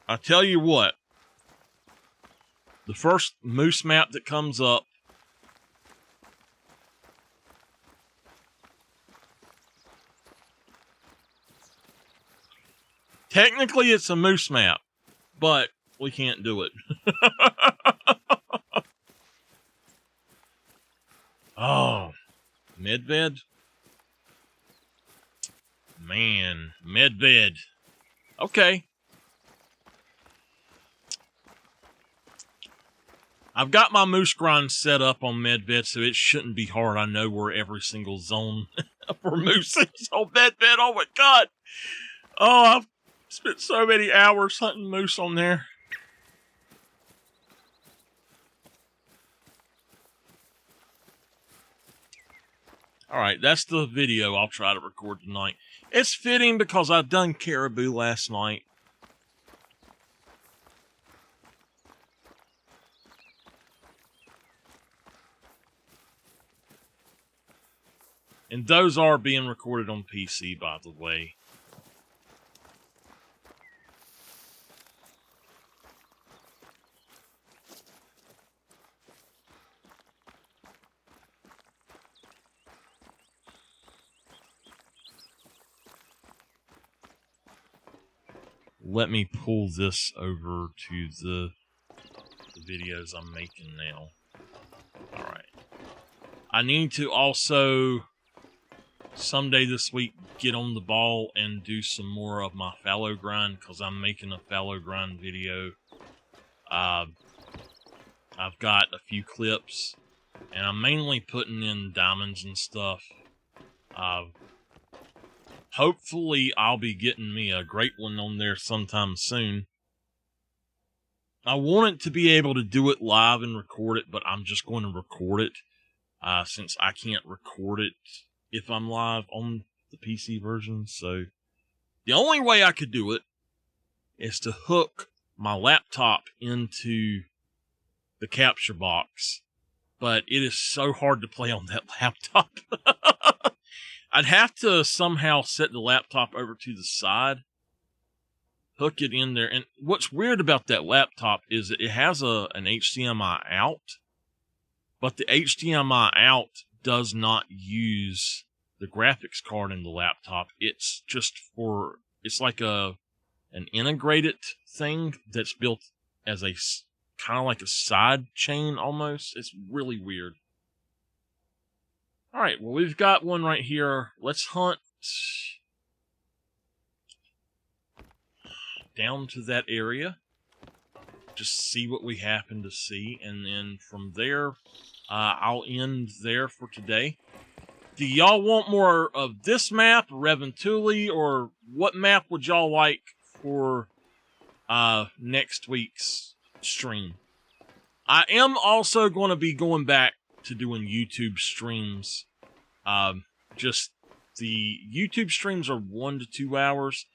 I tell you what, the first moose map that comes up, technically it's a moose map, but we can't do it. Oh, medved? Man, medved. Okay. I've got my moose grind set up on medved, so it shouldn't be hard. I know where every single zone for moose is on medved. Oh my god. Oh, I've spent so many hours hunting moose on there. Alright, that's the video I'll try to record tonight. It's fitting because I've done caribou last night. And those are being recorded on PC, by the way. Let me pull this over to the videos I'm making now. Alright. I need to also, someday this week, get on the ball and do some more of my fallow grind, because I'm making a fallow grind video. I've got a few clips, and I'm mainly putting in diamonds and stuff. Hopefully, I'll be getting me a great one on there sometime soon. I want it to be able to do it live and record it, but I'm just going to record it, since I can't record it if I'm live on the PC version. So the only way I could do it is to hook my laptop into the capture box, but it is so hard to play on that laptop. I'd have to somehow set the laptop over to the side, hook it in there. And what's weird about that laptop is that it has an HDMI out, but the HDMI out does not use the graphics card in the laptop. It's just for, it's like an integrated thing that's built as a kind of like a side chain almost. It's really weird. All right, well, we've got one right here. Let's hunt down to that area. Just see what we happen to see. And then from there, I'll end there for today. Do y'all want more of this map, Reventuli, or what map would y'all like for next week's stream? I am also going to be going back to doing YouTube streams. Just the YouTube streams are 1 to 2 hours.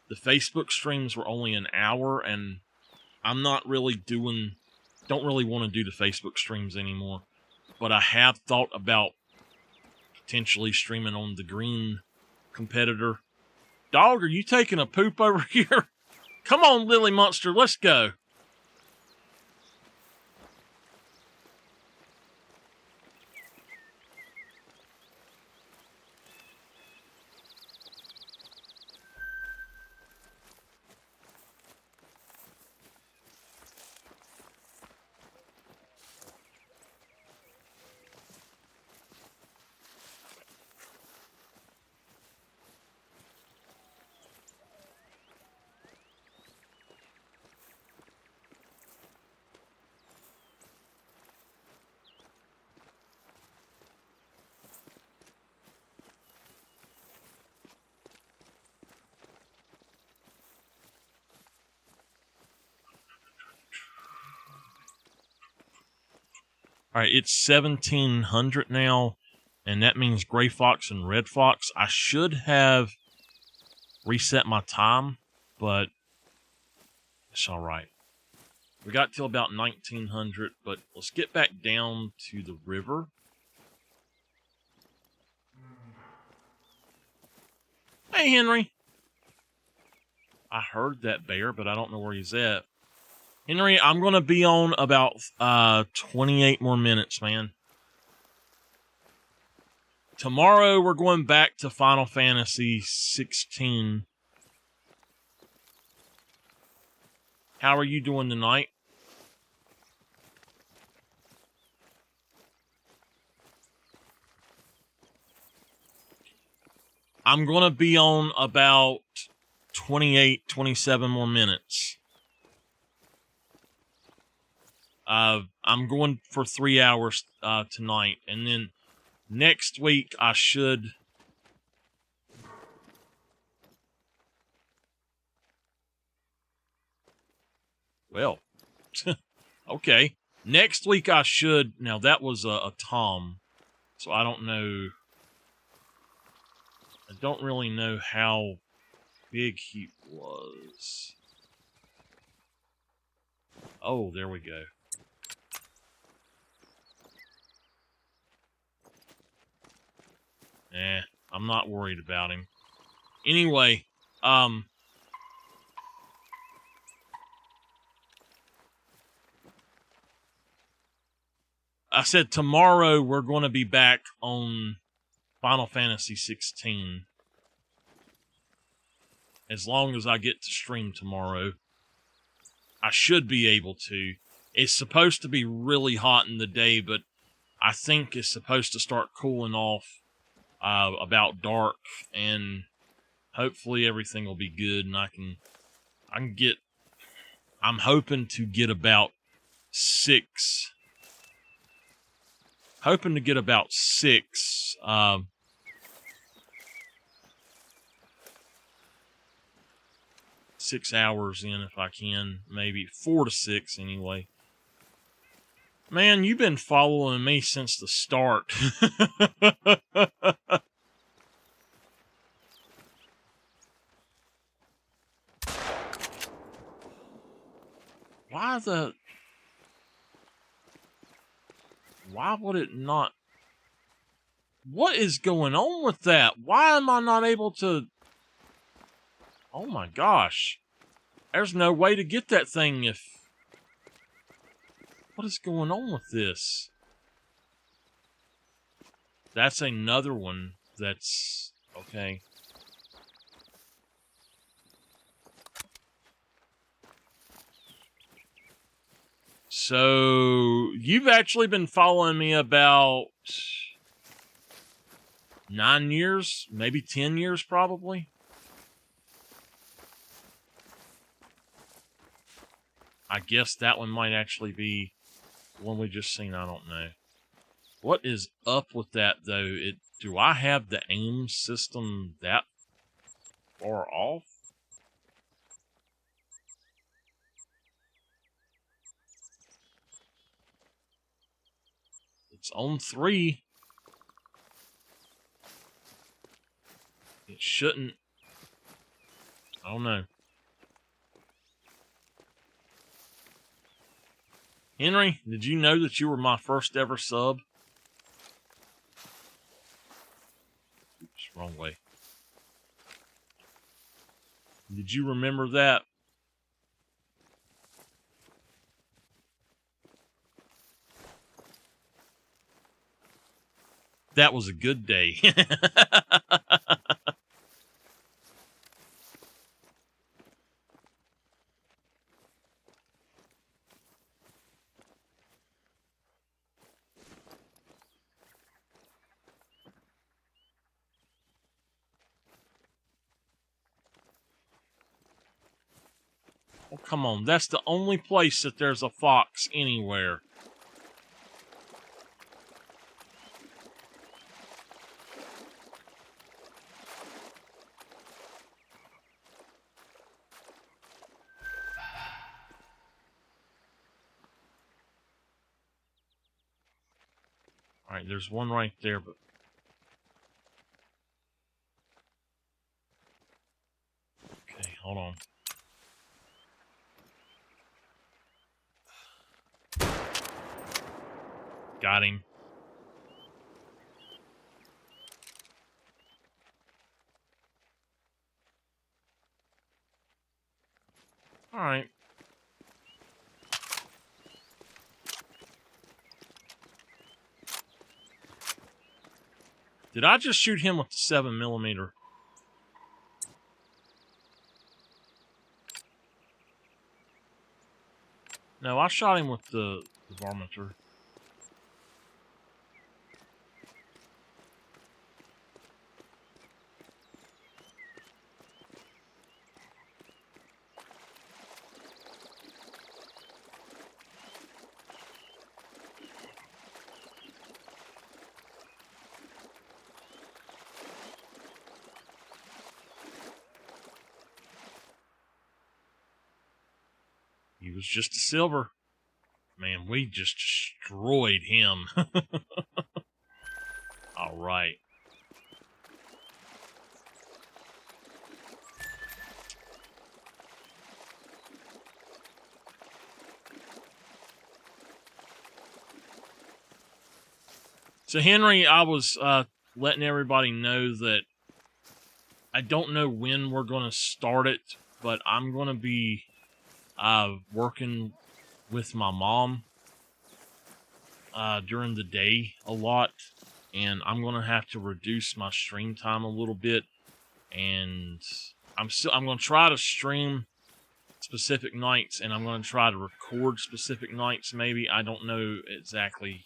The Facebook streams were only an hour, and I'm not really don't really want to do the Facebook streams anymore. But I have thought about potentially streaming on the green competitor. Dog, are you taking a poop over here? Come on, Lily Monster, let's go. Alright, it's 1700 now, and that means Gray Fox and Red Fox. I should have reset my time, but it's alright. We got till about 1900, but let's get back down to the river. Hey, Henry! I heard that bear, but I don't know where he's at. Henry, I'm going to be on about 28 more minutes, man. Tomorrow, we're going back to Final Fantasy 16. How are you doing tonight? I'm going to be on about 28, 27 more minutes. I'm going for 3 hours tonight, and then next week I should... Well, okay. Next week I should... Now, that was a Tom, so I don't know... I don't really know how big he was. Oh, there we go. I'm not worried about him. Anyway, I said tomorrow we're going to be back on Final Fantasy 16. As long as I get to stream tomorrow, I should be able to. It's supposed to be really hot in the day, but I think it's supposed to start cooling off about dark, and hopefully everything will be good, and I can get. I'm hoping to get about 6. Hoping to get about 6. 6 hours in if I can, maybe 4 to 6 anyway. Man, you've been following me since the start. Why would it not? What is going on with that? Why am I not able to? Oh my gosh. There's no way to get that thing if... What is going on with this? That's another one that's... Okay. So, you've actually been following me about 9 years, maybe 10 years probably. I guess that one might actually be the one we just seen, I don't know. What is up with that though? Do I have the aim system that far off? It's on 3. It shouldn't. I don't know. Henry, did you know that you were my first ever sub? Oops, wrong way. Did you remember that? That was a good day. Oh, come on. That's the only place that there's a fox anywhere. Alright, there's one right there, but... Okay, hold on. Got him. Alright. Did I just shoot him with the 7mm? No, I shot him with the varminter. He was just a silver. Man, we just destroyed him. Alright. So, Henry, I was letting everybody know that I don't know when we're going to start it, but I'm going to be working with my mom during the day a lot, and I'm going to have to reduce my stream time a little bit, and I'm going to try to stream specific nights, and I'm going to try to record specific nights maybe. I don't know exactly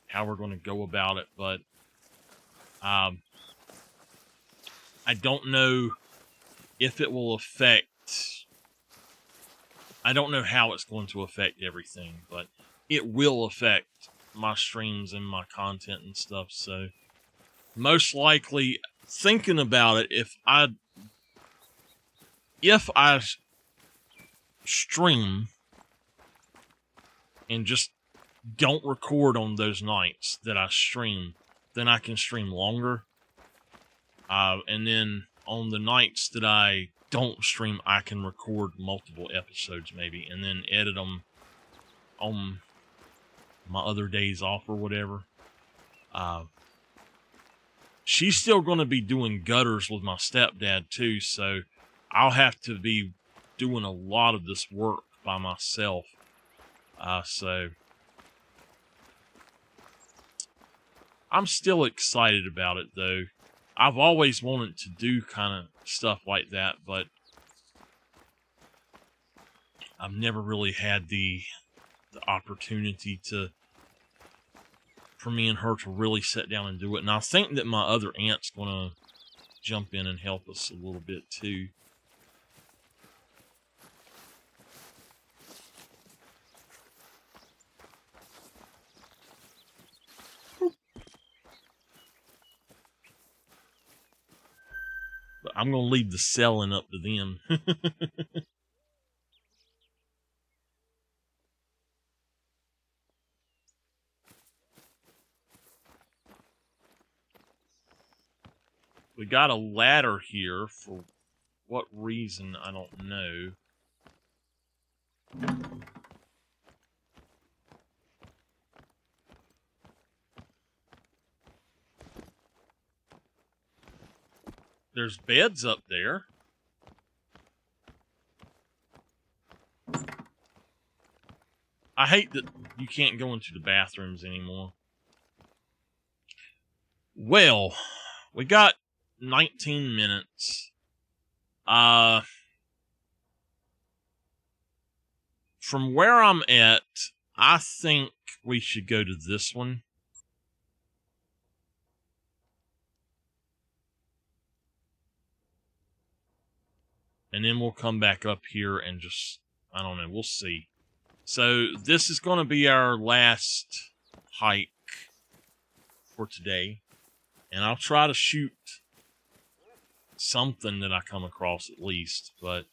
how we're going to go about it, but I don't know if it will affect... I don't know how it's going to affect everything, but it will affect my streams and my content and stuff, so most likely, thinking about it, if I stream and just don't record on those nights that I stream, then I can stream longer. And then on the nights that I don't stream, I can record multiple episodes maybe, and then edit them on my other days off or whatever. She's still going to be doing gutters with my stepdad too, so I'll have to be doing a lot of this work by myself. So I'm still excited about it though. I've always wanted to do kind of stuff like that, but I've never really had the opportunity for me and her to really sit down and do it. And I think that my other aunt's going to jump in and help us a little bit too. But I'm going to leave the selling up to them. We got a ladder here for what reason, I don't know. There's beds up there. I hate that you can't go into the bathrooms anymore. Well, we got 19 minutes. From where I'm at, I think we should go to this one. And then we'll come back up here and just, I don't know, we'll see. So this is going to be our last hike for today. And I'll try to shoot something that I come across at least, but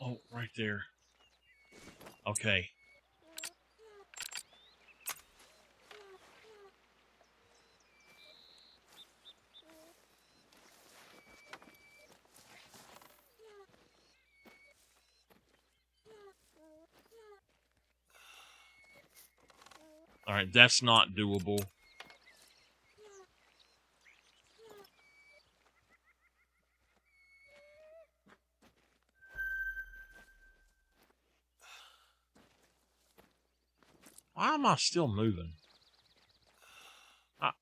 oh, right there. Okay. Alright, that's not doable. Why am I still moving?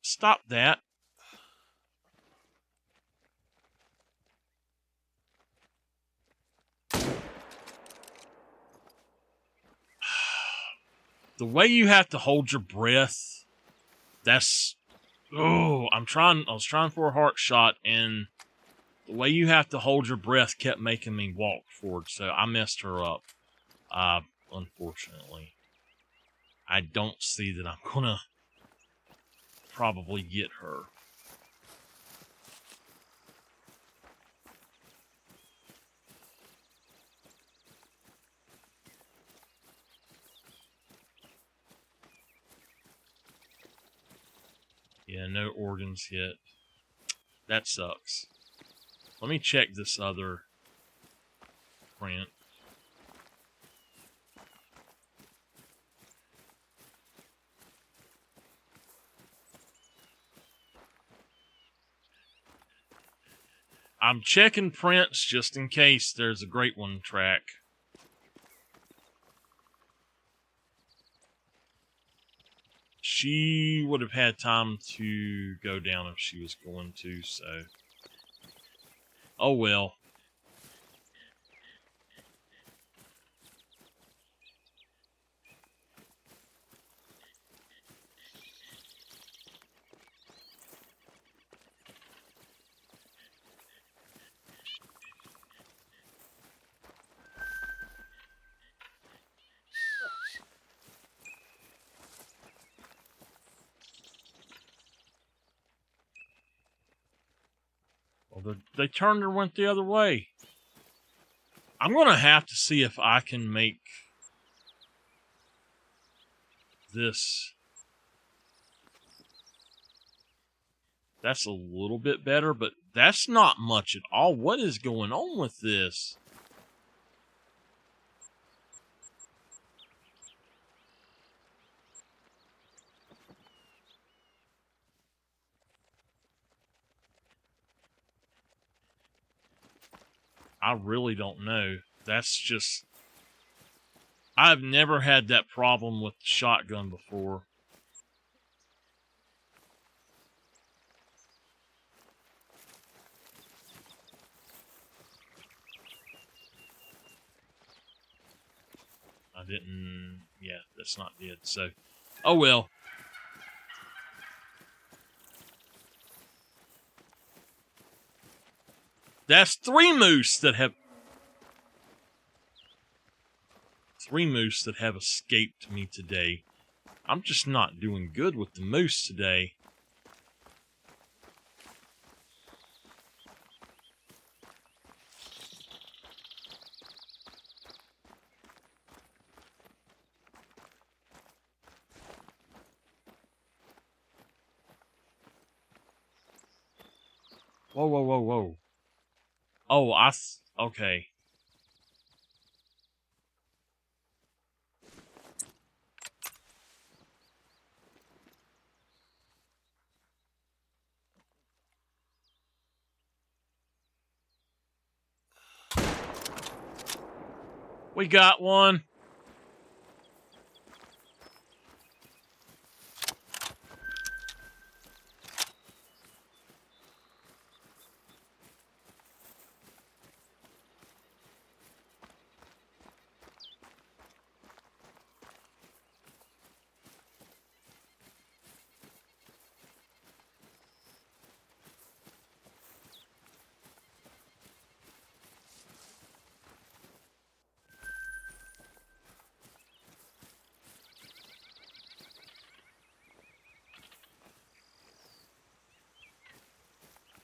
Stop that. The way you have to hold your breath, that's... Oh, I was trying for a heart shot, and the way you have to hold your breath kept making me walk forward, so I messed her up, unfortunately. I don't see that I'm gonna probably get her. Yeah, no organs hit. That sucks. Let me check this other print. I'm checking prints just in case there's a great one track. She would have had time to go down if she was going to, so. Oh well. Well, they turned and went the other way. I'm going to have to see if I can make this. That's a little bit better, but that's not much at all. What is going on with this? I really don't know. That's just... I've never had that problem with the shotgun before. I didn't... Yeah, that's not good. So, oh well. That's three moose that have escaped me today. I'm just not doing good with the moose today. Whoa, whoa, whoa, whoa. Oh, okay. We got one.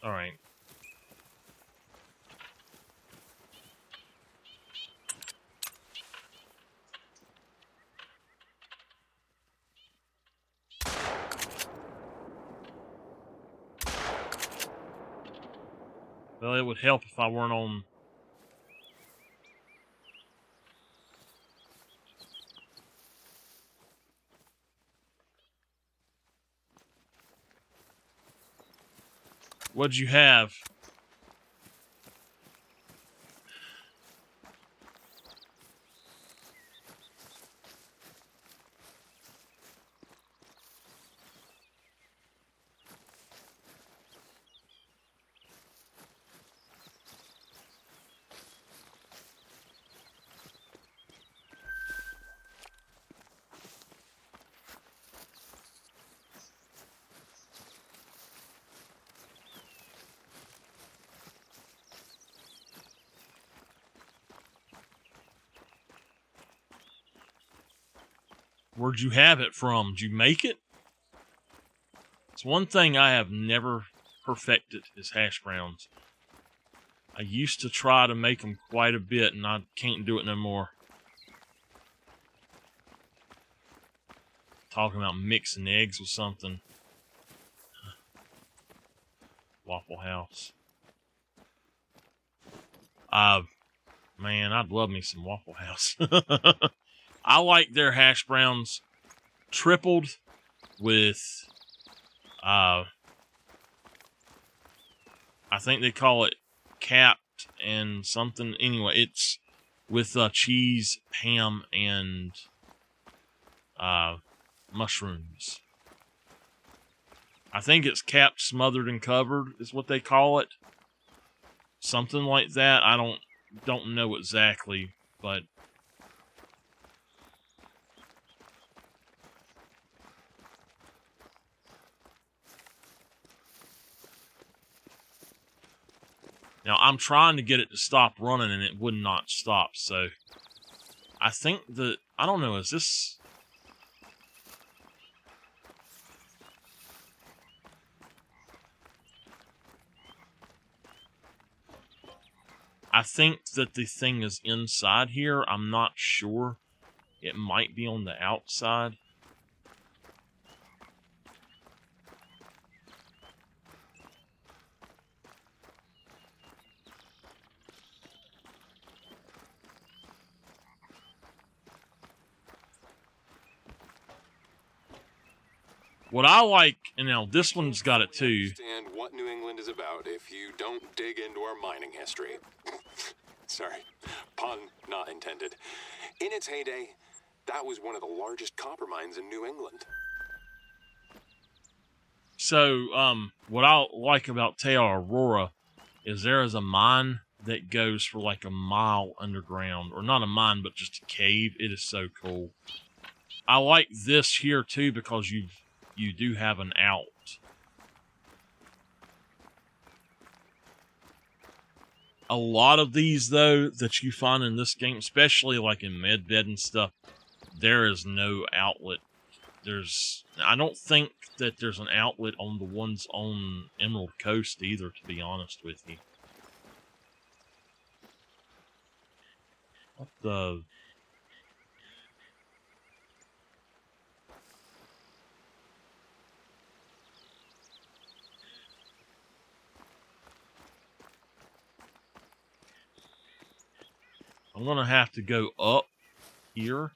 All right. Well, it would help if I weren't on... What'd you have? Where'd you have it from? Did you make it? It's one thing I have never perfected is hash browns. I used to try to make them quite a bit, and I can't do it no more. Talking about mixing eggs with something. Waffle House. Man, I'd love me some Waffle House. I like their hash browns tripled with, I think they call it capped and something. Anyway, it's with cheese, ham, and mushrooms. I think it's capped, smothered, and covered is what they call it. Something like that. I don't know exactly, but now I'm trying to get it to stop running and it would not stop. So I think that, I don't know, is this... I think that the thing is inside here. I'm not sure. It might be on the outside. What I like, and now this one's got it too. Understand what New England is about if you don't dig into our mining history. Sorry, pun not intended. In its heyday, that was one of the largest copper mines in New England. So, what I like about Teo Aurora is there is a mine that goes for like a mile underground, or not a mine, but just a cave. It is so cool. I like this here too because you do have an out. A lot of these though that you find in this game, especially like in Medbed and stuff, there is no outlet. I don't think that there's an outlet on the ones on Emerald Coast either, to be honest with you. What the... I'm gonna have to go up here.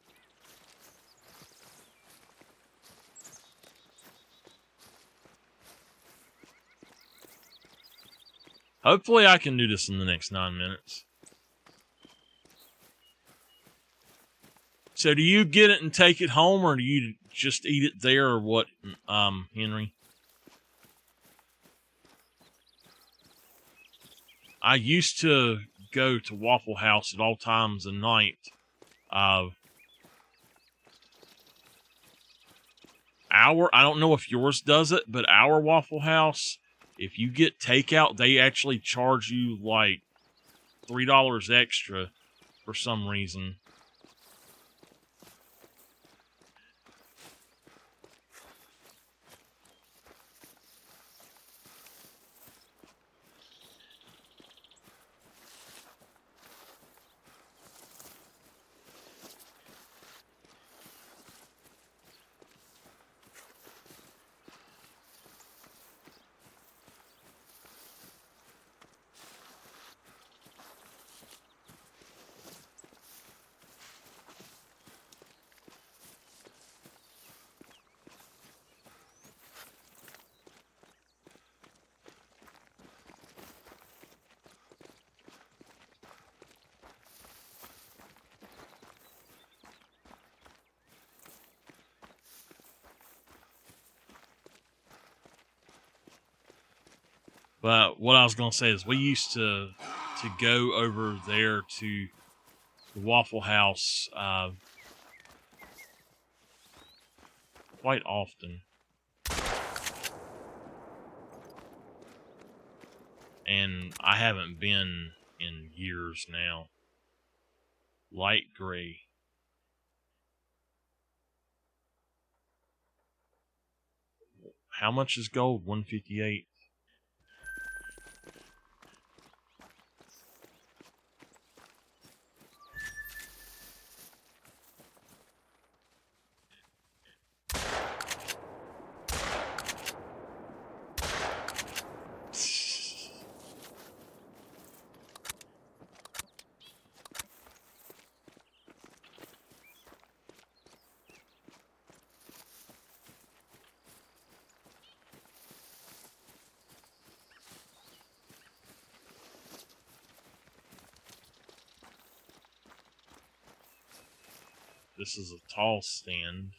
Hopefully I can do this in the next 9 minutes. So do you get it and take it home, or do you just eat it there, or what, Henry? I used to go to Waffle House at all times of night. I don't know if yours does it, but our Waffle House, if you get takeout, they actually charge you like $3 extra for some reason. But what I was going to say is we used to go over there to the Waffle House quite often. And I haven't been in years now. Light gray. How much is gold? 158. This is a tall stand.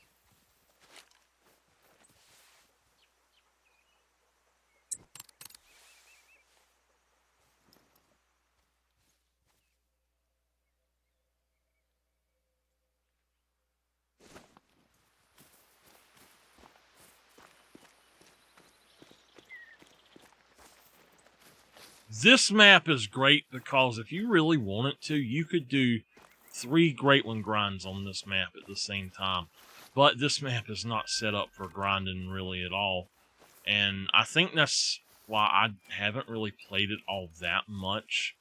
This map is great because if you really wanted to, you could do 3 Great One grinds on this map at the same time. But this map is not set up for grinding really at all. And I think that's why I haven't really played it all that much,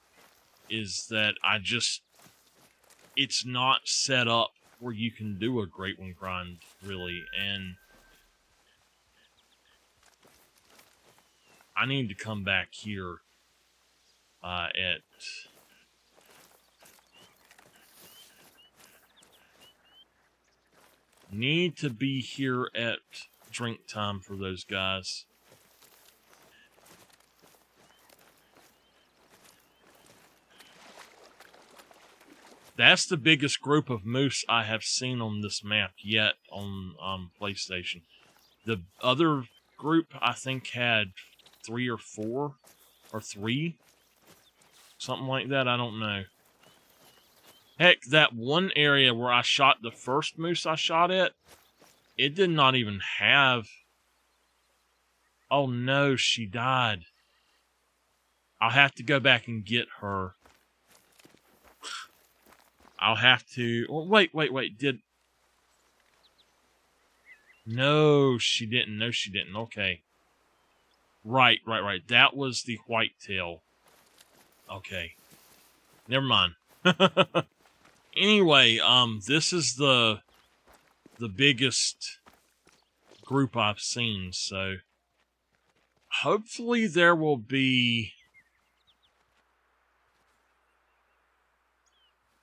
is that it's not set up where you can do a Great One grind, really. And I need to come back here need to be here at drink time for those guys. That's the biggest group of moose I have seen on this map yet on PlayStation. The other group, I think, had 3 or 4 or 3. Something like that, I don't know. Heck, that one area where I shot the first moose I shot at, it did not even have... Oh no, she died. I'll have to go back and get her. I'll have to... Oh, wait, did... No, she didn't. No, she didn't. Okay. Right. That was the whitetail. Okay. Never mind. Anyway, this is the biggest group I've seen, so hopefully there will be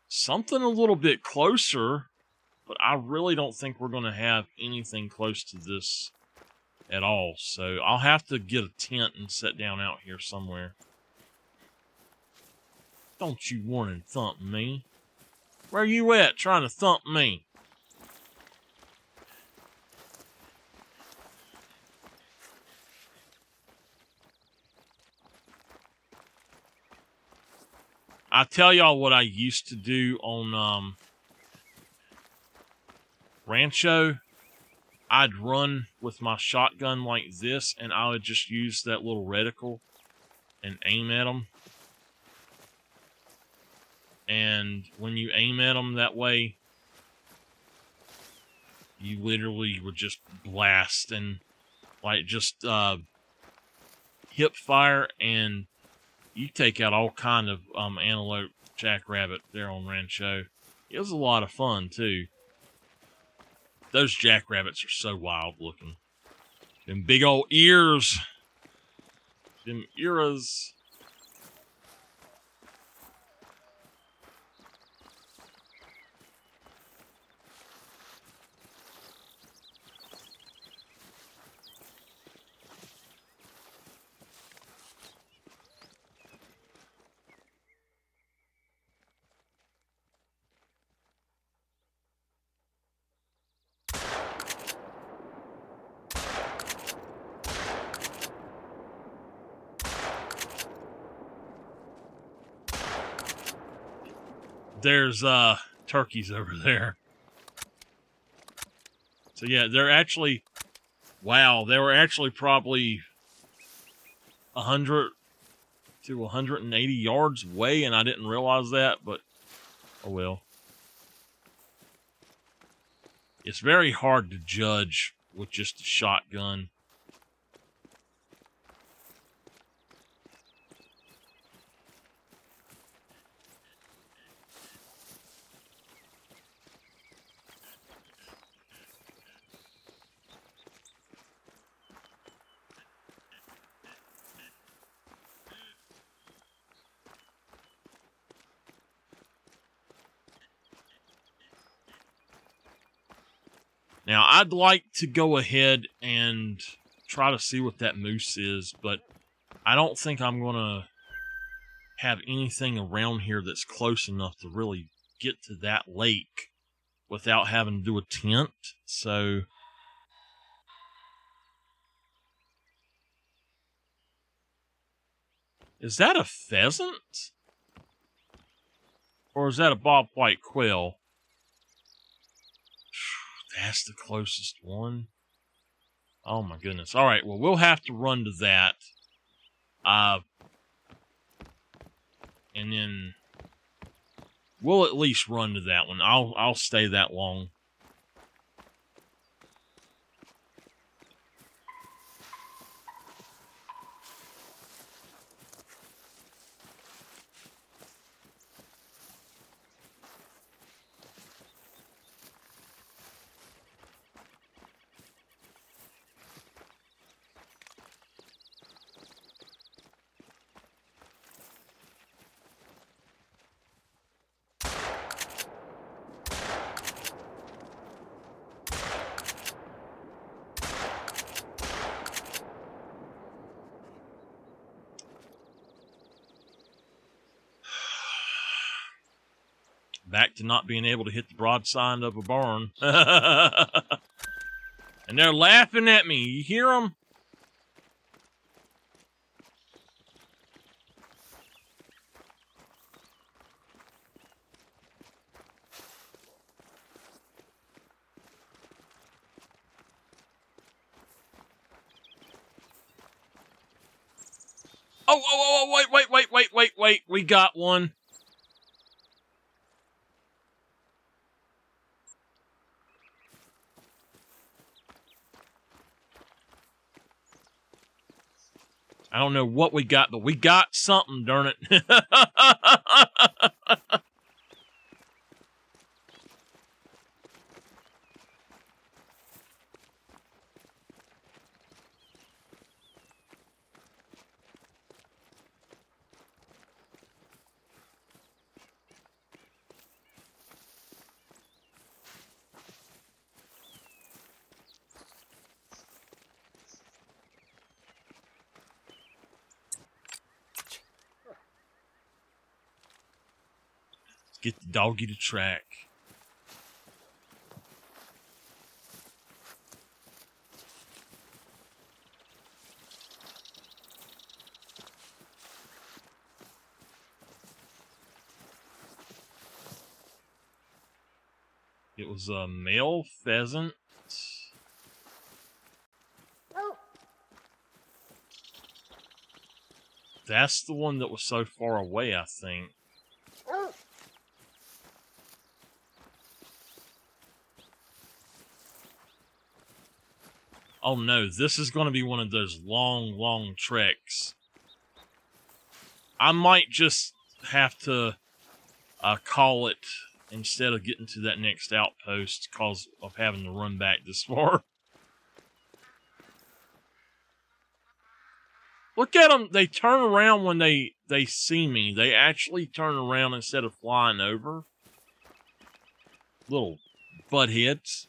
something a little bit closer, but I really don't think we're going to have anything close to this at all, so I'll have to get a tent and sit down out here somewhere. Don't you want to thump me? Where you at trying to thump me? I tell y'all what I used to do on Rancho. I'd run with my shotgun like this, and I would just use that little reticle and aim at them. And when you aim at them that way, you literally would just blast and like just hip fire, and you take out all kind of antelope, jackrabbit there on Rancho. It was a lot of fun too. Those jackrabbits are so wild looking. Them big old ears. Them ears. There's turkeys over there. So yeah, they're actually, wow, they were actually probably 100 to 180 yards away, and I didn't realize that, but oh well. It's very hard to judge with just a shotgun. Now, I'd like to go ahead and try to see what that moose is, but I don't think I'm going to have anything around here that's close enough to really get to that lake. without having to do a tent. So is that a pheasant? Or is that a bobwhite quail? That's the closest one. Oh my goodness. All right, well, we'll have to run to that. And then we'll at least run to that one. I'll stay that long. Back to not being able to hit the broadside of a barn. And they're laughing at me. You hear them? Oh, wait. We got one. I don't know what we got, but we got something, darn it. Get the doggy to track. It was a male pheasant. That's the one that was so far away, I think. Oh no, this is going to be one of those long treks. I might just have to call it instead of getting to that next outpost because of having to run back this far. Look at them. They turn around when they see me. They actually turn around instead of flying over. Little buttheads.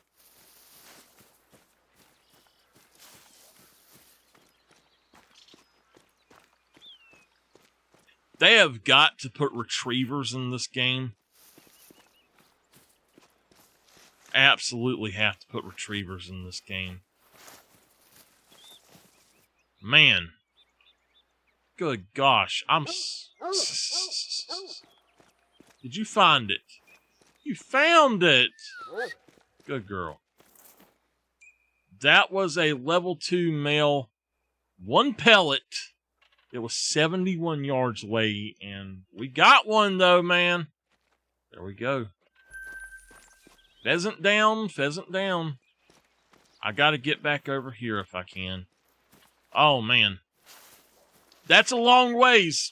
They have got to put retrievers in this game. Absolutely have to put retrievers in this game. Man. Good gosh. Did you find it? You found it! Good girl. That was a level 2 male. One pellet. It was 71 yards away, and we got one, though, man. There we go. Pheasant down, pheasant down. I got to get back over here if I can. Oh, man. That's a long ways.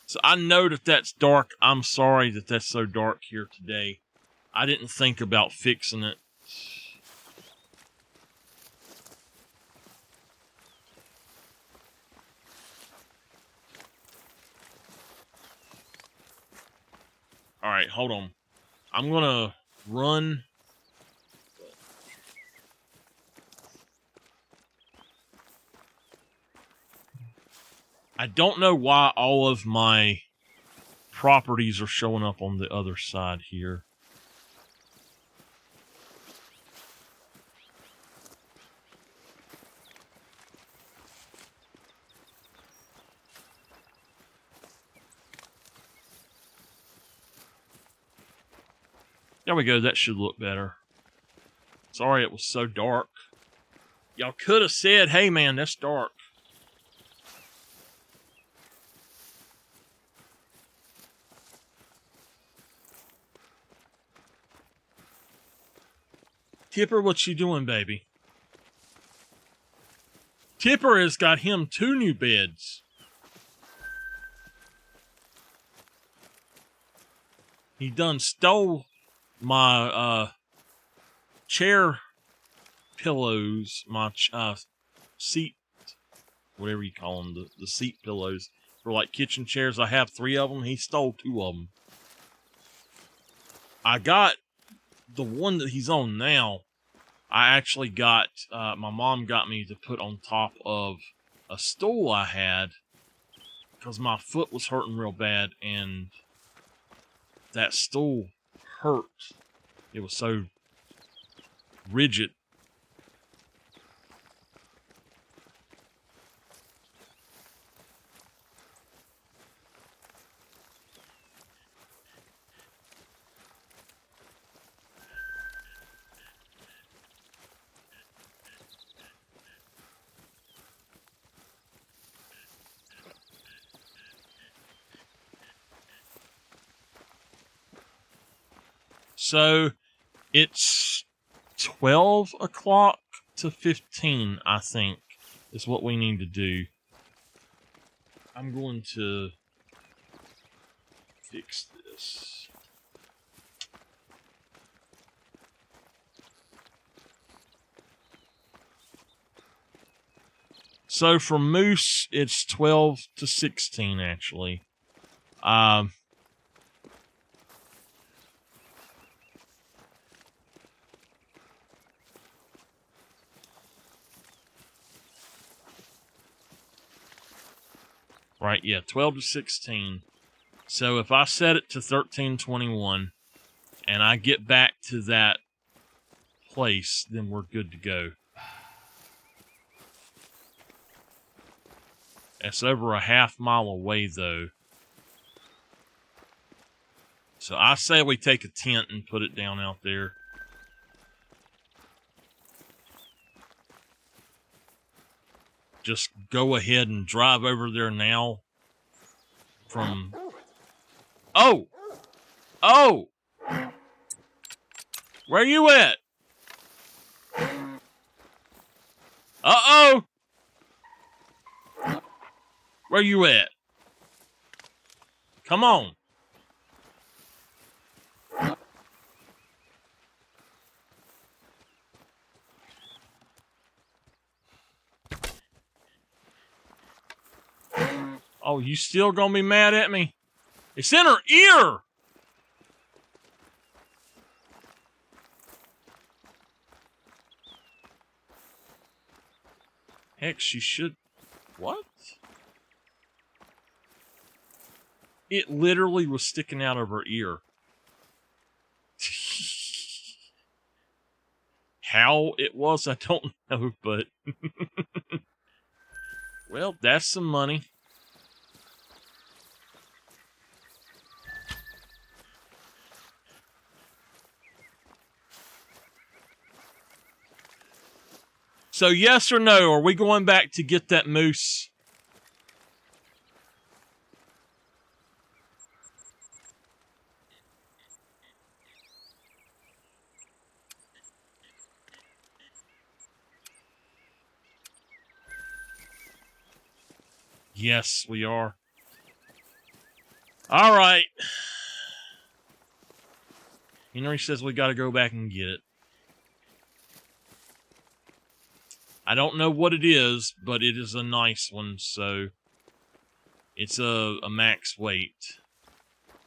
So I know that that's dark. I'm sorry that that's so dark here today. I didn't think about fixing it. All right, hold on. I'm going to run. I don't know why all of my properties are showing up on the other side here. There we go. That should look better. Sorry it was so dark. Y'all could have said, hey man, that's dark. Tipper, what you doing, baby? Tipper has got him 2 new beds. He done stole my chair pillows, my seat, whatever you call them, the seat pillows for like kitchen chairs. I have 3 of them. He stole 2 of them. I got the one that he's on now. I actually got, my mom got me to put on top of a stool I had because my foot was hurting real bad and that stool hurt. It was so rigid. So it's 12 o'clock to 15, I think, is what we need to do. I'm going to fix this. So for moose, it's 12 to 16, actually. Right, yeah, 12 to 16. So if I set it to 13:21 and I get back to that place, then we're good to go. It's over a half-mile away, though. So I say we take a tent and put it down out there. Just go ahead and drive over there now from... Oh! Oh! Where you at? Uh-oh! Where you at? Come on. Oh, you still gonna be mad at me? It's in her ear! Heck, she should... What? It literally was sticking out of her ear. How it was, I don't know, but... Well, that's some money. So yes or no, are we going back to get that moose? Yes, we are. All right. Henry says we got to go back and get it. I don't know what it is, but it is a nice one, so it's a max weight.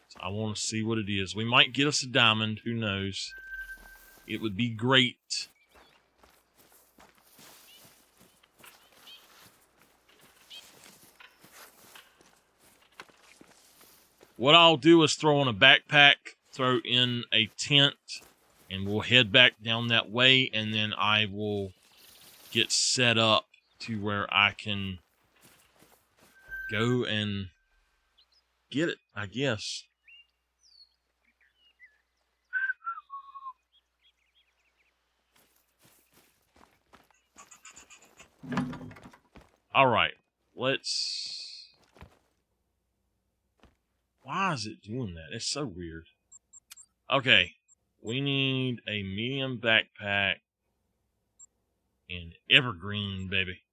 So I want to see what it is. We might get us a diamond, who knows. It would be great. what I'll do is throw on a backpack, throw in a tent, and we'll head back down that way, and then I will get set up to where I can go and get it, I guess. Alright, let's... Why is it doing that? It's so weird. Okay, we need a medium backpack and evergreen, baby.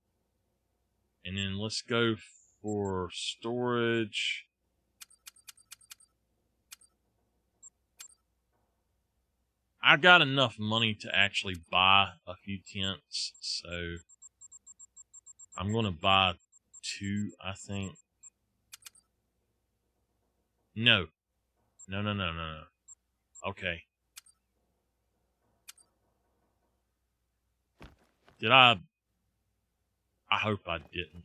And then let's go for storage. I got enough money to actually buy a few tents, so I'm going to buy 2, I think. No. No. Okay. Did I hope I didn't.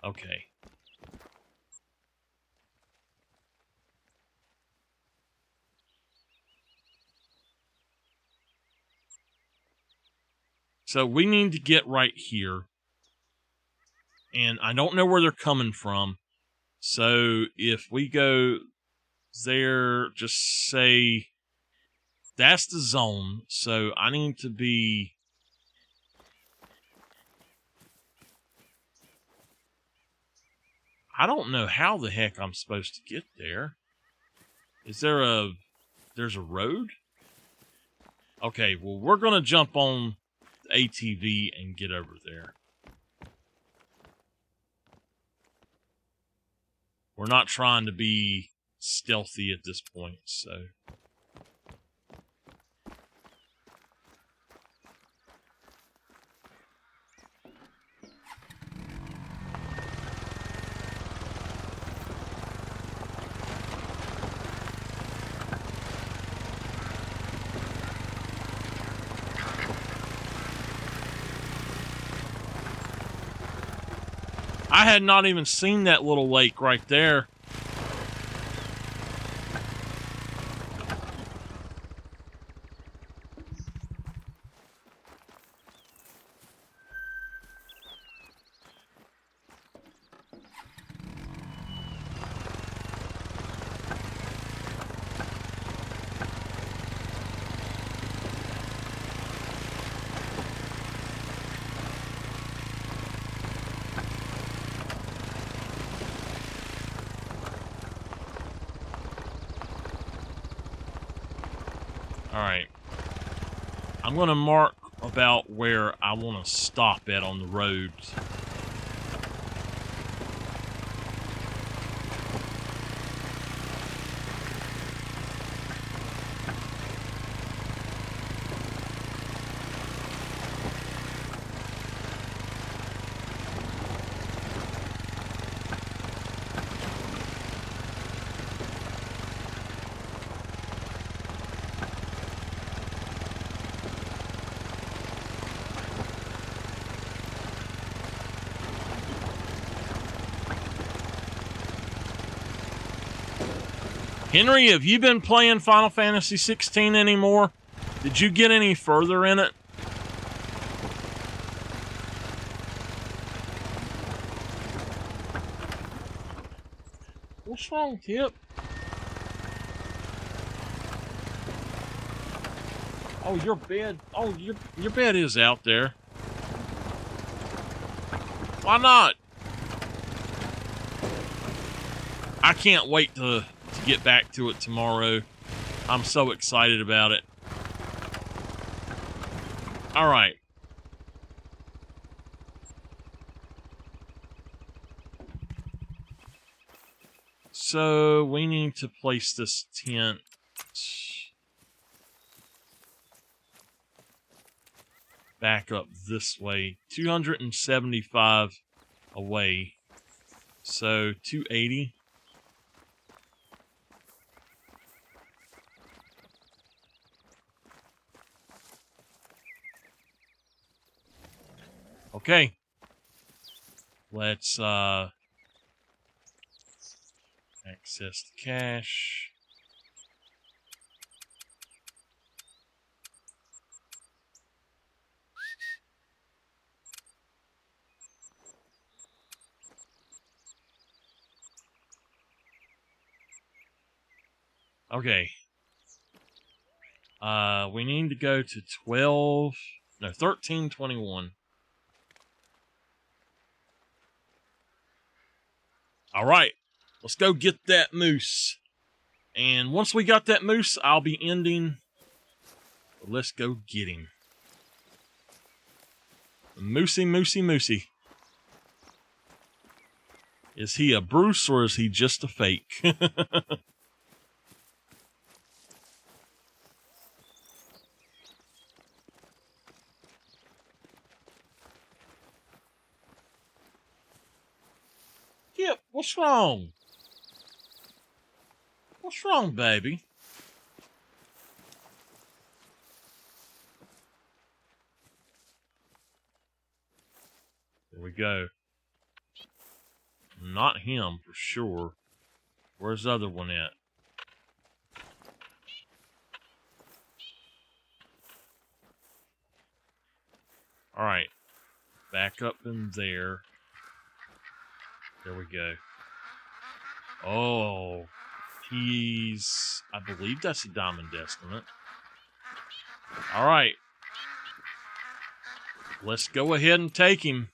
Okay. So we need to get right here. And I don't know where they're coming from. So if we go there, just say that's the zone. So I need to be... I don't know how the heck I'm supposed to get there. Is there a... There's a road? Okay, well, we're going to jump on the ATV and get over there. We're not trying to be stealthy at this point, so... I had not even seen that little lake right there. Alright. I'm going to mark about where I want to stop at on the roads. Henry, have you been playing Final Fantasy 16 anymore? Did you get any further in it? What's wrong, Tip? Oh, your bed. Oh, your bed is out there. Why not? I can't wait to get back to it tomorrow. I'm so excited about it. All right. So we need to place this tent back up this way. 275 away. So 280. Okay. Let's access the cache. Okay. We need to go to 1321. All right. Let's go get that moose. And once we got that moose, I'll be ending. Let's go get him. Moosey, moosey, moosey. Is he a Bruce or is he just a fake? Yep, what's wrong? What's wrong, baby? There we go. Not him, for sure. Where's the other one at? Alright. Back up in there. There we go. Oh. I believe that's a diamond estimate. Alright. Let's go ahead and take him.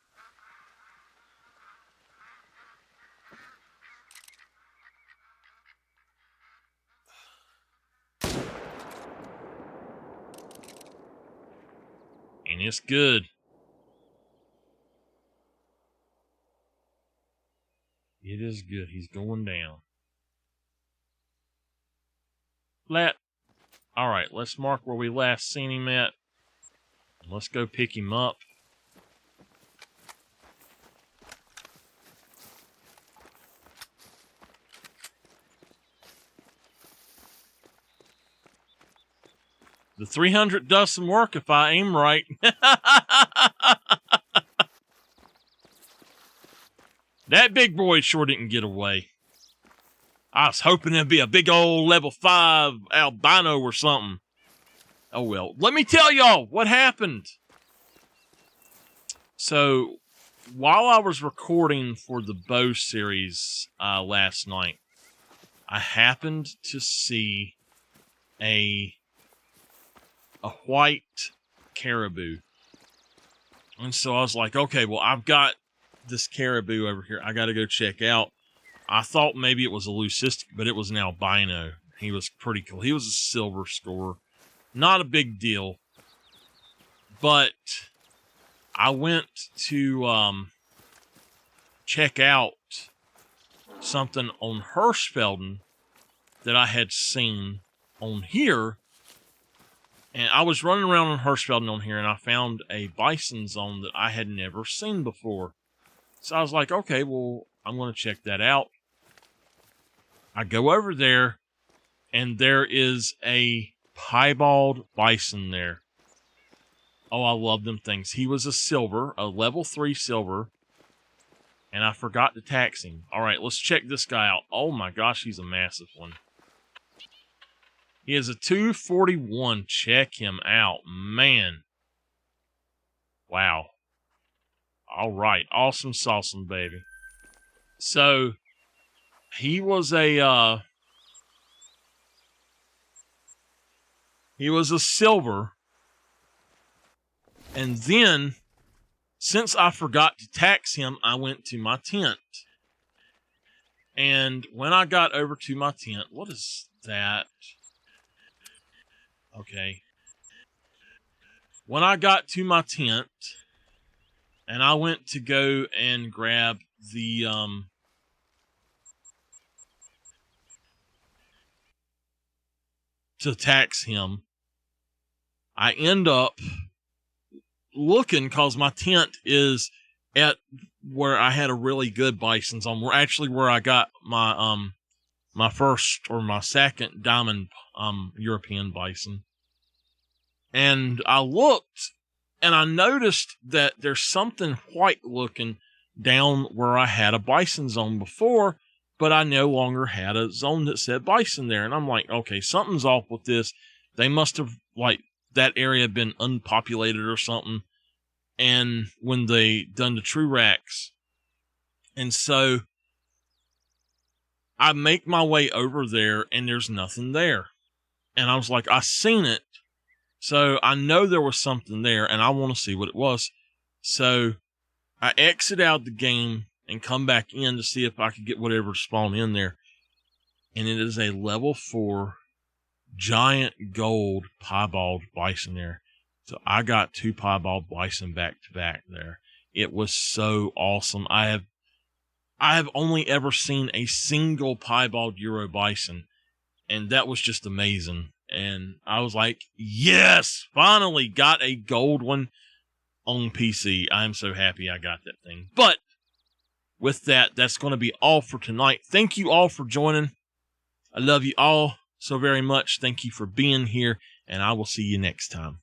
And it's good. It is good. He's going down. Alright, let's mark where we last seen him at. Let's go pick him up. The 300 does some work if I aim right. That big boy sure didn't get away. I was hoping it'd be a big old level 5 albino or something. Oh well. Let me tell y'all what happened. So, while I was recording for the bow series last night, I happened to see a white caribou. And so I was like, okay, well, I've got this caribou over here. I got to go check out. I thought maybe it was a leucistic, but it was an albino. He was pretty cool. He was a silver score. Not a big deal. But I went to check out something on Hirschfelden that I had seen on here. And I was running around on Hirschfelden on here, and I found a bison zone that I had never seen before. So I was like, okay, well, I'm going to check that out. I go over there, and there is a piebald bison there. Oh, I love them things. He was a silver, a level 3 silver, and I forgot to tax him. All right, let's check this guy out. Oh my gosh, he's a massive one. He is a 241. Check him out, man. Wow. All right, awesome sauceum, baby. So, he was a silver, and then, since I forgot to tax him, I went to my tent. And when I got over to my tent, what is that? Okay. When I got to my tent, and I went to go and grab the, to tax him, I end up looking, because my tent is at where I had a really good bison zone. Where I got my, my first or my second diamond, European bison. And I looked, And I noticed that there's something white looking down where I had a bison zone before, but I no longer had a zone that said bison there. And I'm like, okay, something's off with this. They must have, like, that area been unpopulated or something. And when they done the true racks. And so I make my way over there and there's nothing there. And I was like, I seen it. So I know there was something there and I want to see what it was. So I exit out the game and come back in to see if I could get whatever spawned in there. And it is a level 4 giant gold piebald bison there. So I got 2 piebald bison back to back there. It was so awesome. I have only ever seen a single piebald Euro bison, and that was just amazing. And I was like, yes, finally got a gold one on PC. I'm so happy I got that thing. But with that, that's going to be all for tonight. Thank you all for joining. I love you all so very much. Thank you for being here, and I will see you next time.